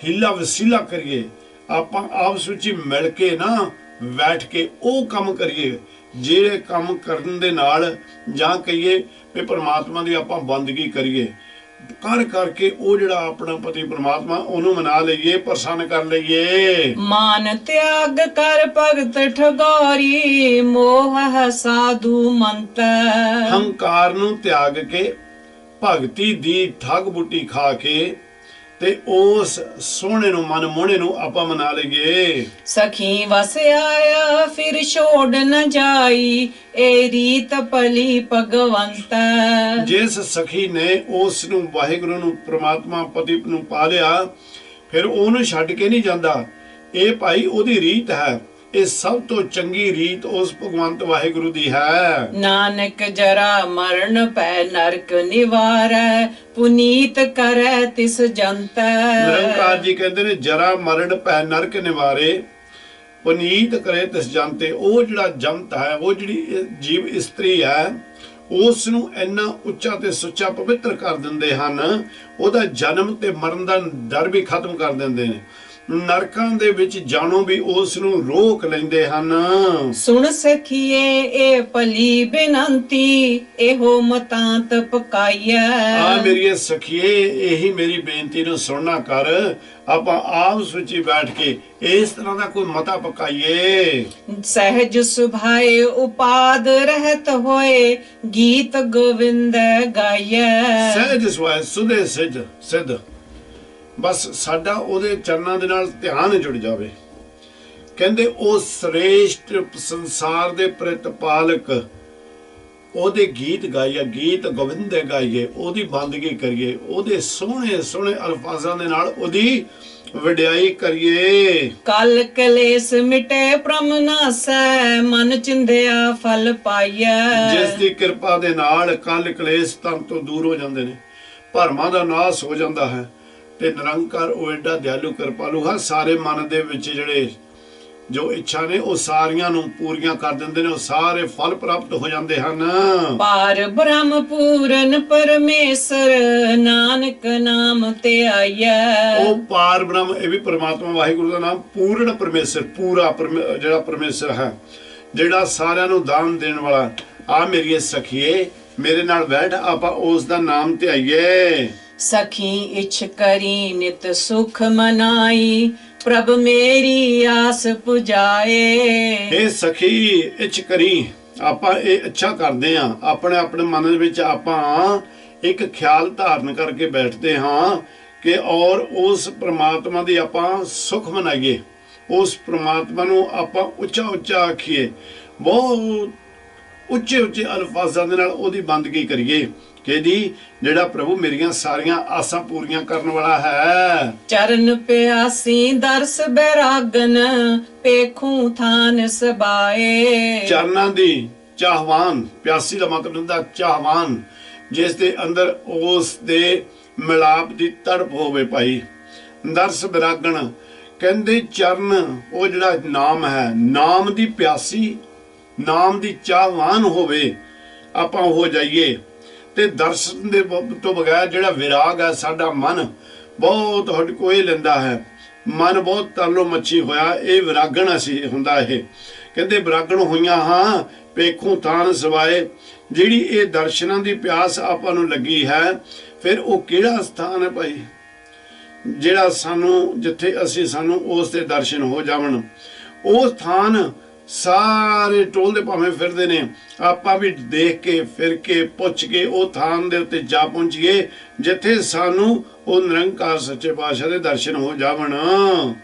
A: ਹੀਲਾ ਵਸੀਲਾ ਕਰੀਏ, ਆਪਾਂ ਆਪਸ ਵਿੱਚ ਮਿਲ ਕੇ ਨਾ ਬੈਠ ਕੇ ਉਹ ਕੰਮ ਕਰੀਏ ਜਿਹੜੇ ਕੰਮ ਕਰਨ ਦੇ ਨਾਲ ਜਾਂ ਕਹੀਏ ਵੀ ਪ੍ਰਮਾਤਮਾ ਦੀ ਆਪਾਂ ਬੰਦਗੀ ਕਰੀਏ, ਕਰਕੇ ਉਹ ਜਿਹੜਾ ਆਪਣਾ ਪਤੀ ਪ੍ਰਮਾਤਮਾ ਉਹਨੂੰ ਮਨਾ ਲਈਏ, ਪ੍ਰਸੰਨ ਕਰ ਲਈਏ।
B: ਮਾਨ ਤਿਆਗ ਕਰ ਭਗਤ ਠਗੋਰੀ ਮੋਹ ਸਾਧੂ ਮੰਤ।
A: ਹੰਕਾਰ ਨੂੰ ਤਿਆਗ ਕੇ ਭਗਤੀ ਦੀ ਠੱਗ ਬੁੱਟੀ ਖਾ ਕੇ ਤੇ ਉਸ ਸੋਹਣੇ ਨੂੰ ਮਨ ਮੋਹਣੇ ਨੂੰ ਆਪਾਂ ਮਨਾ ਲਈਏ।
B: ਸਖੀ ਵਸ ਆਇਆ ਫਿਰ ਛੋੜ ਨ ਜਾਈ ਏ ਰੀਤ ਭਲੀ ਭਗਵੰਤ।
A: ਜਿਸ ਸਖੀ ਨੇ ਉਸ ਨੂੰ ਵਾਹਿਗੁਰੂ ਨੂੰ ਪ੍ਰਮਾਤਮਾ ਪਤੀ ਨੂੰ ਪਾ ਲਿਆ ਫਿਰ ਉਹਨੂੰ ਛੱਡ ਕੇ ਨਹੀਂ ਜਾਂਦਾ, ਇਹ ਭਾਈ ਉਹਦੀ ਰੀਤ ਹੈ। ਇਹ ਸਭ ਤੋਂ ਚੰਗੀ ਰੀਤ ਉਸ ਭਗਵੰਤ ਵਾਹਿਗੁਰੂ ਦੀ ਹੈ।
B: ਨਾਨਕ ਜਰਾ ਮਰਨ ਪੈ ਨਰਕ ਨਿਵਾਰੈ ਪੁਨੀਤ ਕਰੈ ਤਿਸ ਜੰਤ।
A: ਨਿਰੰਕਾਰ ਜੀ ਕਹਿੰਦੇ ਨੇ ਜਰਾ ਮਰਨ ਪੈ ਨਰਕ ਨਿਵਾਰੇ ਪੁਨੀਤ ਕਰੇ ਤਿਸ ਜੰਤੇ। ਉਹ ਜਿਹੜਾ ਜੰਤ ਹੈ, ਉਹ ਜਿਹੜੀ ਜੀਵ ਇਸਤਰੀ ਹੈ, ਉਸ ਨੂੰ ਇੰਨਾ ਉੱਚਾ ਤੇ ਸੁੱਚਾ ਪਵਿੱਤਰ ਕਰ ਦਿੰਦੇ ਹਨ, ਉਹਦਾ ਜਨਮ ਤੇ ਮਰਨ ਦਾ ਡਰ ਵੀ ਖਤਮ ਕਰ ਦਿੰਦੇ ਨੇ, ਨਰਕਾਂ ਦੇ ਵਿੱਚ ਜਾਣੋਂ ਵੀ ਉਸ ਨੂੰ ਰੋਕ ਲੈਂਦੇ ਹਨ।
B: ਸੁਣ ਸਖੀਏ ਇਹ ਭਲੀ ਬੇਨੰਤੀ ਇਹੋ ਮਤਾਂਤ ਪਕਾਈਐ।
A: ਆ ਮੇਰੀ ਸਖੀਏ ਇਹੀ ਮੇਰੀ ਬੇਨਤੀ ਨੂੰ ਸੁਣਨਾ ਕਰ, ਆਪਾਂ ਆਪਸ ਵਿੱਚ ਬੈਠ ਕੇ ਇਸ ਤਰ੍ਹਾਂ ਦਾ ਕੋਈ ਮਤਾ ਪਕਾਈਏ।
B: ਸਹਿਜ ਸੁਭਾਏ ਉਪਾਦ ਰਹਿਤ ਹੋਏ ਗੀਤ ਗੋਵਿੰਦ ਗਾਈਐ।
A: ਸਹਿਜ ਸੁਭਾਏ ਸੁਦੇ ਸਿੱਧ ਬਸ ਸਾਡਾ ਉਹਦੇ ਚਰਨਾਂ ਦੇ ਨਾਲ ਧਿਆਨ ਜੁੜ ਜਾਵੇ। ਕਹਿੰਦੇ ਉਹ ਸ੍ਰੇਸ਼ਟ ਸੰਸਾਰ ਦੇ ਪ੍ਰਤਪਾਲਕ ਉਹਦੇ ਗੀਤ ਗਾਈਏ, ਗੀਤ ਗੋਬਿੰਦ ਗਾਈਏ, ਉਹਦੀ ਬੰਦਗੀ ਕਰੀਏ, ਉਹਦੇ ਸੋਹਣੇ ਸੋਹਣੇ ਅਲਫਾਜ਼ਾਂ ਦੇ ਨਾਲ ਉਹਦੀ ਵਡਿਆਈ ਕਰੀਏ।
B: ਕਲ ਕਲੇਸ਼ ਮਿਟੇ ਪ੍ਰਮ ਨਾਸੈ ਮਨ ਚਿੰਦਿਆ ਫਲ ਪਾਈਐ।
A: ਜਿਸ ਦੀ ਕਿਰਪਾ ਦੇ ਨਾਲ ਕਲ ਕਲੇਸ਼ ਤਨ ਤੋਂ ਦੂਰ ਹੋ ਜਾਂਦੇ ਨੇ, ਭਰਮਾਂ ਦਾ ਨਾਸ ਹੋ ਜਾਂਦਾ ਹੈ ਤੇ ਨਿਰੰਕਾਰ ਉਹ ਐਡਾ ਦਿਆਲੂ ਕਿਰਪਾਲੂ ਹੈ, ਸਾਰੇ ਮਨ ਦੇ ਵਿੱਚ ਜਿਹੜੇ ਜੋ ਇੱਛਾ ਨੇ ਉਹ ਸਾਰੀਆਂ ਨੂੰ ਪੂਰੀਆਂ ਕਰ ਦਿੰਦੇ ਨੇ, ਉਹ ਸਾਰੇ ਫਲ ਪ੍ਰਾਪਤ ਹੋ ਜਾਂਦੇ ਹਨ।
B: ਪਾਰ ਬ੍ਰਹਮ ਪੂਰਨ ਪਰਮੇਸ਼ਰ ਨਾਨਕ ਨਾਮ ਤੇ ਆਈਐ।
A: ਉਹ ਪਾਰ ਬ੍ਰਹਮ ਇਹ ਵੀ ਪ੍ਰਮਾਤਮਾ ਵਾਹਿਗੁਰੂ ਦਾ ਨਾਮ, ਪੂਰਨ ਪਰਮੇਸ਼ਰ, ਪੂਰਾ ਜਿਹੜਾ ਪਰਮੇਸ਼ਰ ਹੈ, ਜਿਹੜਾ ਸਾਰਿਆਂ ਨੂੰ ਦਾਨ ਦੇਣ ਵਾਲਾ। ਆ ਮੇਰੀ ਸਖੀਏ ਮੇਰੇ ਨਾਲ ਬੈਠ, ਆਪਾਂ ਉਸ ਦਾ ਨਾਮ ਤੇ ਆਈਏ।
B: ਸਖੀ ਇਛ ਕਰੀ ਨਿਤ ਸੁਖ ਮਨਾਈ ਪ੍ਰਭ ਮੇਰੀ ਆਸ ਪੁਜਾਏ।
A: ਇਹ ਸਖੀ ਇਛ ਕਰੀ ਆਪਾਂ ਇਹ ਅੱਛਾ ਕਰਦੇ ਹਾਂ, ਆਪਣੇ ਆਪਣੇ ਮਨ ਦੇ ਵਿੱਚ ਆਪਾਂ ਇੱਕ ਖਿਆਲ ਧਾਰਨ ਕਰਕੇ ਬੈਠਦੇ ਹਾਂ ਕਿ ਔਰ ਉਸ ਪ੍ਰਮਾਤਮਾ ਦੀ ਆਪਾਂ ਸੁਖ ਮਨਾਈਏ, ਉਸ ਪ੍ਰਮਾਤਮਾ ਨੂੰ ਆਪਾਂ ਉੱਚਾ ਉੱਚਾ ਆਖੀਏ, ਬਹੁਤ ਉੱਚੇ ਉੱਚੇ ਅਲਫਾਜ਼ਾਂ ਦੇ ਨਾਲ ਉਹਦੀ ਬੰਦਗੀ ਕਰੀਏ ਕਿ ਜੀ ਜਿਹੜਾ ਪ੍ਰਭੂ ਮੇਰੀਆਂ ਸਾਰੀਆਂ ਆਸਾਂ ਪੂਰੀਆਂ ਕਰਨ ਵਾਲਾ ਹੈ।
B: ਚਰਨ ਪਿਆਸੀ ਦਰਸ ਬੈਰਾਗਨ ਪੇਖੂ ਥਾਨ ਸਬਾਏ।
A: ਚਰਨਾਂ ਦੀ ਚਾਹਵਾਨ, ਪਿਆਸੀ ਦਾ ਮਤਲਬ ਹੁੰਦਾ ਚਾਹਵਾਨ, ਜਿਸ ਦੇ ਅੰਦਰ ਉਸ ਦੇ ਮਿਲਾਪ ਦੀ ਤੜਪ ਹੋਵੇ ਭਾਈ। ਦਰਸ ਬੈਰਾਗਣ ਕਹਿੰਦੇ ਚਰਨ, ਉਹ ਜਿਹੜਾ ਨਾਮ ਹੈ, ਨਾਮ ਦੀ ਪਿਆਸੀ, ਨਾਮ ਦੀ ਚਾਹਵਾਨ ਹੋਵੇ, ਆਪਾਂ ਹੋ ਜਾਈਏ। ਤੇ ਦਰਸ਼ਨ ਦੇ ਤੋਂ ਬਗੈਰ ਜਿਹੜਾ ਵਿਰਾਗ ਹੈ, ਸਾਡਾ ਮਨ ਬਹੁਤ ਹਟਕੋਏ ਲੈਂਦਾ ਹੈ, ਮਨ ਬਹੁਤ ਤਰਲੋ ਮੱਛੀ ਹੋਇਆ, ਇਹ ਵਿਰਾਗਣ ਅਸੀਂ ਹੁੰਦਾ। ਇਹ ਕਹਿੰਦੇ ਵਿਰਾਗਣ ਹੋਈਆਂ ਹਾਂ ਪੇਖੂ ਥਾਨ ਸਵਾਏ। ਜਿਹੜੀ ਇਹ ਦਰਸ਼ਨਾਂ ਦੀ ਪਿਆਸ ਆਪਾਂ ਨੂੰ ਲੱਗੀ ਹੈ, ਫਿਰ ਉਹ ਕਿਹੜਾ ਸਥਾਨ ਹੈ ਭਾਈ ਜਿਹੜਾ ਸਾਨੂੰ, ਜਿੱਥੇ ਅਸੀਂ ਸਾਨੂੰ ਉਸ ਦੇ ਦਰਸ਼ਨ ਹੋ ਜਾਵਣ। ਉਹ ਸਥਾਨ ਸਾਰੇ ਟੋਲਦੇ ਭਾਵੇਂ ਫਿਰਦੇ ਨੇ, ਆਪਾਂ ਵੀ ਦੇਖ ਕੇ ਫਿਰ ਕੇ ਪੁੱਛ ਕੇ ਉਹ ਥਾਨ ਦੇ ਉੱਤੇ ਜਾ ਪਹੁੰਚੀਏ ਜਿੱਥੇ ਸਾਨੂੰ ਉਹ ਨਿਰੰਕਾਰ ਸੱਚੇ ਪਾਤਸ਼ਾਹ ਦੇ ਦਰਸ਼ਨ ਹੋ ਜਾਵਣ।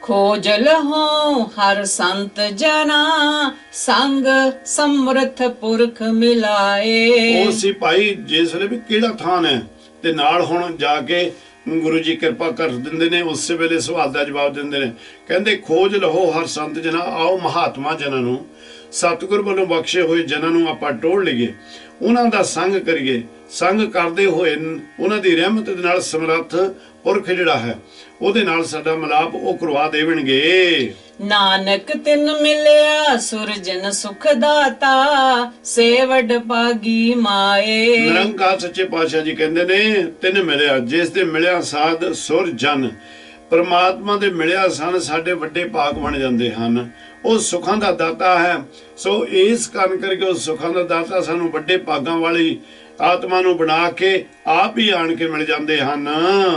B: ਖੋਜ ਲਹੋ ਹਰ ਸੰਤ ਜਨਾ ਸੰਗ ਸਮਰਥ ਪੁਰਖ ਮਿਲਾਏ।
A: ਉਹ ਸੀ ਭਾਈ ਜਿਸ ਵੇਲੇ ਵੀ ਕਿਹੜਾ ਥਾਨ ਹੈ, ਤੇ ਨਾਲ ਹੁਣ ਜਾ ਕੇ ਗੁਰੂ ਜੀ ਕਿਰਪਾ ਕਰ ਦਿੰਦੇ ਨੇ, ਉਸੇ ਵੇਲੇ ਸਵਾਲ ਦਾ ਜਵਾਬ ਦਿੰਦੇ ਨੇ। ਕਹਿੰਦੇ ਖੋਜ ਲਹੋ ਹਰ ਸੰਤ ਜਨਾ, ਆਓ ਮਹਾਤਮਾ ਜਨਾਂ ਨੂੰ, ਸਤਿਗੁਰ ਵੱਲੋਂ ਬਖਸ਼ੇ ਹੋਏ ਜਨਾਂ ਨੂੰ ਆਪਾਂ ਟੋੜ ਲਈਏ, ਉਹਨਾਂ ਦਾ ਸੰਗ ਕਰੀਏ। ਸੰਗ ਕਰਦੇ ਹੋਏ ਉਹਨਾਂ ਦੀ ਰਹਿਮਤ ਦੇ ਨਾਲ ਸਮਰੱਥ ਪੁਰਖ ਜਿਹੜਾ ਹੈ ਉਹਦੇ ਨਾਲ ਸਾਡਾ ਮਿਲਾਪ ਉਹ ਕਰਵਾ ਦੇਵਣਗੇ।
B: ਨਾਨਕ ਤਿਨ ਮਿਲਿਆ ਸੁਰਜਨ ਸੁਖ ਦਾਤਾ ਸੇਵਡ ਪਾਗੀ ਮਾਏ।
A: ਨਿਰੰਕਾਰ ਸੱਚੇ ਪਾਤਸ਼ਾਹ ਜੀ ਕਹਿੰਦੇ ਨੇ ਤਿਨ ਮਿਲਿਆ, ਜਿਸ ਦੇ ਮਿਲਿਆ ਸਾਧ ਸੁਰ ਜਨ, ਪਰਮਾਤਮਾ ਦੇ ਮਿਲਿਆ ਸਨ ਸਾਡੇ ਵੱਡੇ ਭਾਗ ਬਣ ਜਾਂਦੇ ਹਨ। ਉਹ ਸੁੱਖਾਂ ਦਾ ਦਾਤਾ ਹੈ, ਸੋ ਇਸ ਕਾਰਨ ਕਰਕੇ ਉਹ ਸੁੱਖਾਂ ਦਾ ਦਾਤਾ ਸਾਨੂੰ ਵੱਡੇ ਭਾਗਾਂ ਵਾਲੀ ਆਤਮਾ ਨੂੰ ਬਣਾ ਕੇ ਆਪ ਹੀ ਆਣ ਕੇ ਮਿਲ ਜਾਂਦੇ ਹਨ।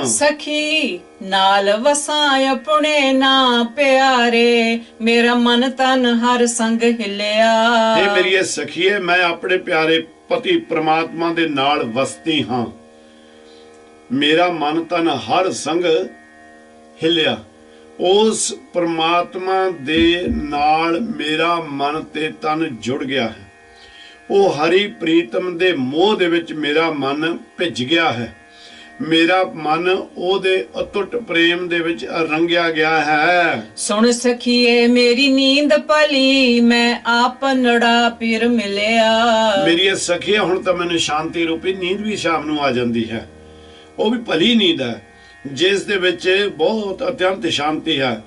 B: ਸਖੀ ਨਾਲ ਵਸਾਂ ਆਪਣੇ ਨਾ ਪਿਆਰੇ, ਮੇਰਾ ਮਨ ਤਨ ਹਰ ਸੰਗ ਹਿਲਿਆ।
A: ਇਹ ਮੇਰੀ ਇਹ ਸਖੀ ਹੈ, ਮੈਂ ਆਪਣੇ ਪਿਆਰੇ ਪਤੀ ਪ੍ਰਮਾਤਮਾ ਦੇ ਨਾਲ ਵਸਦੀ ਹਾਂ, ਮੇਰਾ ਮਨ ਤਨ ਹਰ ਸੰਗ ਹਿਲਿਆ। ਉਸ ਪ੍ਰਮਾਤਮਾ ਦੇ ਨਾਲ ਮੇਰਾ ਮਨ ਤੇ ਤਨ ਜੁੜ ਗਿਆ ਹੈ। ਉਹ ਹਰੀ ਪ੍ਰੀਤਮ ਦੇ ਮੋਹ ਦੇ ਵਿੱਚ ਮੇਰਾ ਮਨ ਭਿੱਜ ਗਿਆ ਹੈ, ਮੇਰਾ ਮਨ ਉਹਦੇ ਅਤੁੱਟ ਪ੍ਰੇਮ ਦੇ ਵਿੱਚ ਰੰਗਿਆ ਗਿਆ ਹੈ।
B: ਸੁਣ ਸਖੀਏ ਮੇਰੀ ਨੀਂਦ ਭਲੀ, ਮੈਂ ਆਪਨੜਾ ਪਿਰ ਮਿਲਿਆ।
A: ਮੇਰੀ ਸਖੀਏ ਹੁਣ ਤਾਂ ਮੈਨੂੰ ਸ਼ਾਂਤੀ ਰੂਪੀ ਨੀਂਦ ਵੀ ਸ਼ਾਮ ਨੂੰ ਆ ਜਾਂਦੀ ਹੈ, ਉਹ ਵੀ ਭਲੀ ਨੀਂਦ ਹੈ ਜਿਸ ਦੇ ਵਿੱਚ ਬਹੁਤ ਅਤਿਅੰਤ ਸ਼ਾਂਤੀ ਹੈ।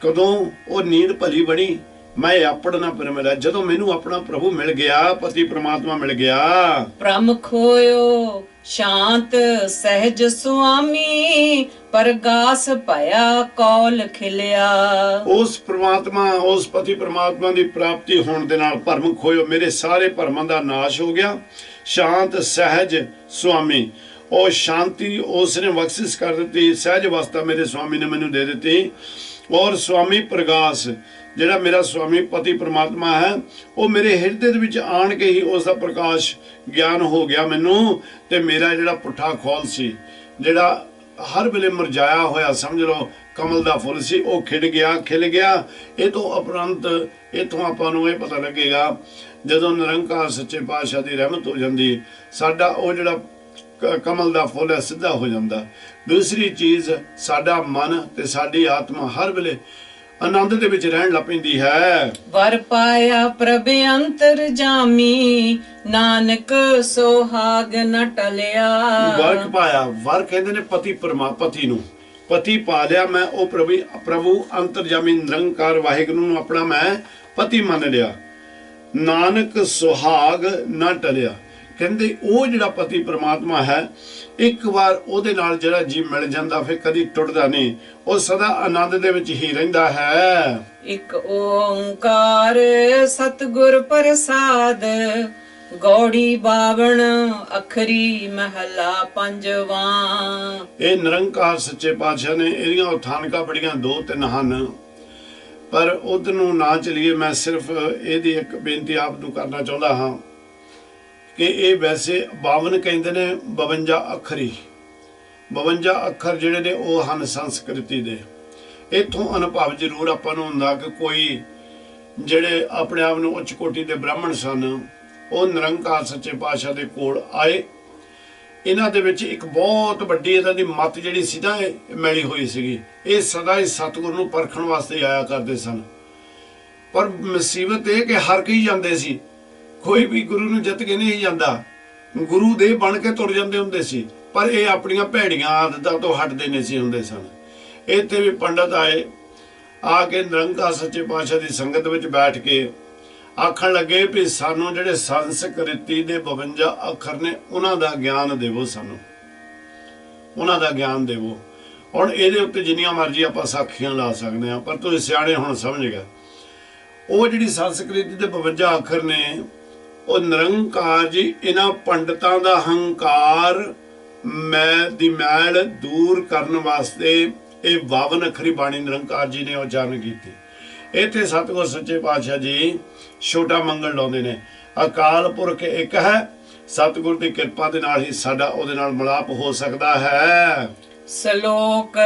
A: ਕਦੋਂ ਉਹ ਨੀਂਦ ਭਲੀ ਬਣੀ, ਮੈਂ ਆਪਣਾ ਪਿਰ ਮਿਲਿਆ, ਜਦੋਂ ਮੈਨੂੰ ਆਪਣਾ ਪ੍ਰਭੂ ਮਿਲ ਗਿਆ, ਪਤੀ ਪ੍ਰਮਾਤਮਾ ਮਿਲ ਗਿਆ।
B: ਪ੍ਰਮ ਖੋਇਓ ਸ਼ਾਂਤ ਸਹਿਜ ਸੁਆਮੀ, ਪਰਗਾਸ ਭਇਆ ਕੌਲ ਖਿਲਿਆ। ਉਸ
A: ਪ੍ਰਮਾਤਮਾ, ਉਸ ਪਤੀ ਪ੍ਰਮਾਤਮਾ ਦੀ ਪ੍ਰਾਪਤੀ ਹੋਣ ਦੇ ਨਾਲ ਭਰਮ ਖੋਇਓ, ਮੇਰੇ ਸਾਰੇ ਭਰਮਾਂ ਦਾ ਨਾਸ਼ ਹੋ ਗਿਆ। ਸ਼ਾਂਤ ਸਹਿਜ ਸੁਆਮੀ, ਉਹ ਸ਼ਾਂਤੀ ਉਸ ਨੇ ਬਖਸ਼ਿਸ਼ ਕਰ ਦਿੱਤੀ, ਸਹਿਜ ਅਵਸਥਾ ਮੇਰੇ ਸਵਾਮੀ ਨੇ ਮੈਨੂੰ ਦੇ ਦਿੱਤੀ। ਔਰ ਸਵਾਮੀ ਪ੍ਰਗਾਸ, ਜਿਹੜਾ ਮੇਰਾ ਸਵਾਮੀ ਪਤੀ ਪ੍ਰਮਾਤਮਾ ਹੈ, ਉਹ ਮੇਰੇ ਹਿਰਦੇ ਦੇ ਵਿੱਚ ਆਣ ਕੇ ਹੀ ਉਸ ਦਾ ਪ੍ਰਕਾਸ਼ ਗਿਆਨ ਹੋ ਗਿਆ ਮੈਨੂੰ। ਤੇ ਮੇਰਾ ਜਿਹੜਾ ਪੁੱਠਾ ਖੋਲ ਸੀ, ਜਿਹੜਾ ਹਰ ਵੇਲੇ ਮੁਰਝਾਇਆ ਹੋਇਆ ਸਮਝ ਲਓ ਕਮਲ ਦਾ ਫੁੱਲ ਸੀ, ਉਹ ਖਿੜ ਗਿਆ, ਖਿਲ ਗਿਆ। ਇਹ ਤੋਂ ਉਪਰੰਤ ਇਥੋਂ ਆਪਾਂ ਨੂੰ ਇਹ ਪਤਾ ਲੱਗੇਗਾ ਜਦੋਂ ਨਿਰੰਕਾਰ ਸੱਚੇ ਪਾਤਸ਼ਾਹ ਦੀ ਰਹਿਮਤ ਹੋ ਜਾਂਦੀ, ਸਾਡਾ ਉਹ ਜਿਹੜਾ ਕਮਲ ਦਾ ਫੁੱਲ ਹੈ ਸਿੱਧਾ ਹੋ ਜਾਂਦਾ। ਦੂਸਰੀ ਚੀਜ਼, ਸਾਡਾ ਮਨ ਤੇ ਸਾਡੀ ਆਤਮਾ ਹਰ ਵੇਲੇ ਆਨੰਦ ਦੇ ਵਿੱਚ ਰਹਿਣ ਲੱਗ ਪੈਂਦੀ ਹੈ।
B: ਵਰ ਪਾਇਆ ਪ੍ਰਭ ਅੰਤਰ ਜਾਮੀ, ਨਾਨਕ ਸੁਹਾਗ ਨ ਟਲਿਆ।
A: ਵਰ ਪਾਇਆ, ਵਰ ਕਹਿੰਦੇ ਨੇ ਪਤੀ ਪਤੀ ਨੂੰ, ਪਤੀ ਪਾ ਲਿਆ ਮੈਂ, ਉਹ ਪ੍ਰਭੂ ਅੰਤਰਜਾਮੀ ਨਿਰੰਕਾਰ ਵਾਹਿਗੁਰੂ ਨੂੰ ਆਪਣਾ ਮੈਂ ਪਤੀ ਮੰਨ ਲਿਆ। ਨਾਨਕ ਸੁਹਾਗ ਨਾ ਟਲਿਆ, ਕਹਿੰਦੇ ਉਹ ਜਿਹੜਾ ਪਤੀ ਪ੍ਰਮਾਤਮਾ ਹੈ, ਇੱਕ ਵਾਰ ਉਹਦੇ ਨਾਲ ਜਿਹੜਾ ਜੀ ਮਿਲ ਜਾਂਦਾ ਫਿਰ ਕਦੀ ਟੁੱਟਦਾ ਨਹੀਂ, ਉਹ ਸਦਾ ਆਨੰਦ ਦੇ ਵਿੱਚ ਹੀ ਰਹਿੰਦਾ ਹੈ।
B: ਇੱਕ ਓੰਕਾਰ ਸਤਿਗੁਰ ਪ੍ਰਸਾਦ, ਗੌੜੀ ਬਾਵਣ ਅਖਰੀ ਮਹਲਾ ਪੰਜਵਾਂ।
A: ਇਹ ਨਿਰੰਕਾਰ ਸੱਚੇ ਪਾਤਸ਼ਾਹ ਨੇ, ਇਹਦੀਆਂ ਉਥਾਨਕਾਂ ਬੜੀਆਂ 2-3 ਹਨ। पर उधर ਨੂੰ ਨਾ ਚਲੀਏ। मैं सिर्फ ਇਹਦੀ एक बेनती आप ਨੂੰ करना ਚਾਹੁੰਦਾ ਹਾਂ कि ਇਹ वैसे 52 ਕਹਿੰਦੇ ਨੇ 52 ਅੱਖਰੀ 52 ਅੱਖਰ ਜਿਹੜੇ ਨੇ ਉਹ ਹਨ ਸੰਸਕ੍ਰਿਤੀ ਦੇ। ਇੱਥੋਂ ਅਨੁਭਵ ਜ਼ਰੂਰ ਆਪਾਂ ਨੂੰ ਹੁੰਦਾ ਕਿ ਕੋਈ ਜਿਹੜੇ ਆਪਣੇ ਆਪ ਨੂੰ ਉੱਚ ਕੋਟੀ ਦੇ ਬ੍ਰਾਹਮਣ ਸਨ ਉਹ ਨਿਰੰਕਾਰ ਸੱਚੇ ਪਾਤਸ਼ਾਹ ਦੇ ਕੋਲ ਆਏ। ਇਹਨਾਂ ਦੇ ਵਿੱਚ ਇੱਕ ਬਹੁਤ ਵੱਡੀ ਇਹਨਾਂ ਦੀ ਮੱਤ ਜਿਹੜੀ ਸੀ ਨਾ ਇਹ ਮਿਲੀ ਹੋਈ ਸੀਗੀ। ਇਹ ਸਦਾ ਹੀ ਸਤਿਗੁਰੂ ਨੂੰ ਪਰਖਣ ਵਾਸਤੇ ਆਇਆ ਕਰਦੇ ਸਨ। ਪਰ ਮੁਸੀਬਤ ਇਹ ਕਿ ਹਰ ਕੋਈ ਜਾਂਦੇ ਸੀ, ਕੋਈ ਵੀ ਗੁਰੂ ਨੂੰ ਜਿੱਤ ਕੇ ਨਹੀਂ ਜਾਂਦਾ। ਗੁਰੂ ਦੇ ਬਣ ਕੇ ਤੁਰ ਜਾਂਦੇ ਹੁੰਦੇ ਸੀ, ਪਰ ਇਹ ਆਪਣੀਆਂ ਭੈੜੀਆਂ ਆਦਤਾਂ ਤੋਂ ਹਟਦੇ ਨਹੀਂ ਸੀ ਹੁੰਦੇ ਸਨ। ਇੱਥੇ ਵੀ ਪੰਡਤ ਆਏ, ਆ ਕੇ ਨਿਰੰਕਾਰ ਸੱਚੇ ਪਾਤਸ਼ਾਹ ਦੀ ਸੰਗਤ ਵਿੱਚ ਬੈਠ ਕੇ ਆਖਣ ਲੱਗੇ ਵੀ ਸਾਨੂੰ ਜਿਹੜੇ ਸੰਸਕ੍ਰਿਤੀ ਦੇ 52 ਅੱਖਰ ਨੇ ਉਹਨਾਂ ਦਾ ਗਿਆਨ ਦੇਵੋ, ਸਾਨੂੰ ਉਹਨਾਂ ਦਾ ਗਿਆਨ ਦੇਵੋ। ਹੁਣ ਇਹਦੇ ਉੱਤੇ ਜਿੰਨੀਆਂ ਮਰਜ਼ੀ ਆਪਾਂ ਸਾਖੀਆਂ ਲਾ ਸਕਦੇ ਹਾਂ, ਪਰ ਤੁਸੀਂ ਸਿਆਣੇ ਹੁਣ ਸਮਝ ਗਏ। ਉਹ ਜਿਹੜੀ ਸੰਸਕ੍ਰਿਤੀ ਦੇ 52 ਅੱਖਰ ਨੇ ਉਹ ਨਿਰੰਕਾਰ ਜੀ ਇਹਨਾਂ ਪੰਡਤਾਂ ਦਾ ਹੰਕਾਰ ਦੀ ਮੈਲ ਦੂਰ ਕਰਨ ਵਾਸਤੇ ਇਹ 52 ਅੱਖਰੀ ਬਾਣੀ ਨਿਰੰਕਾਰ ਜੀ ਨੇ ਉਚਾਰਨ ਕੀਤੀ। ਇੱਥੇ ਸਤਿਗੁਰ ਸੱਚੇ ਪਾਤਸ਼ਾਹ ਜੀ ਛੋਟਾ ਮੰਗਲ ਲਾਉਂਦੇ ਨੇ। ਅਕਾਲ ਪੁਰਖ ਇੱਕ ਹੈ, ਸਤਿਗੁਰ ਦੀ ਕਿਰਪਾ ਦੇ ਨਾਲ ਹੀ ਸਾਡਾ ਉਹਦੇ ਨਾਲ ਮਿਲਾਪ ਹੋ ਸਕਦਾ ਹੈ।
B: ਸ਼ਲੋਕ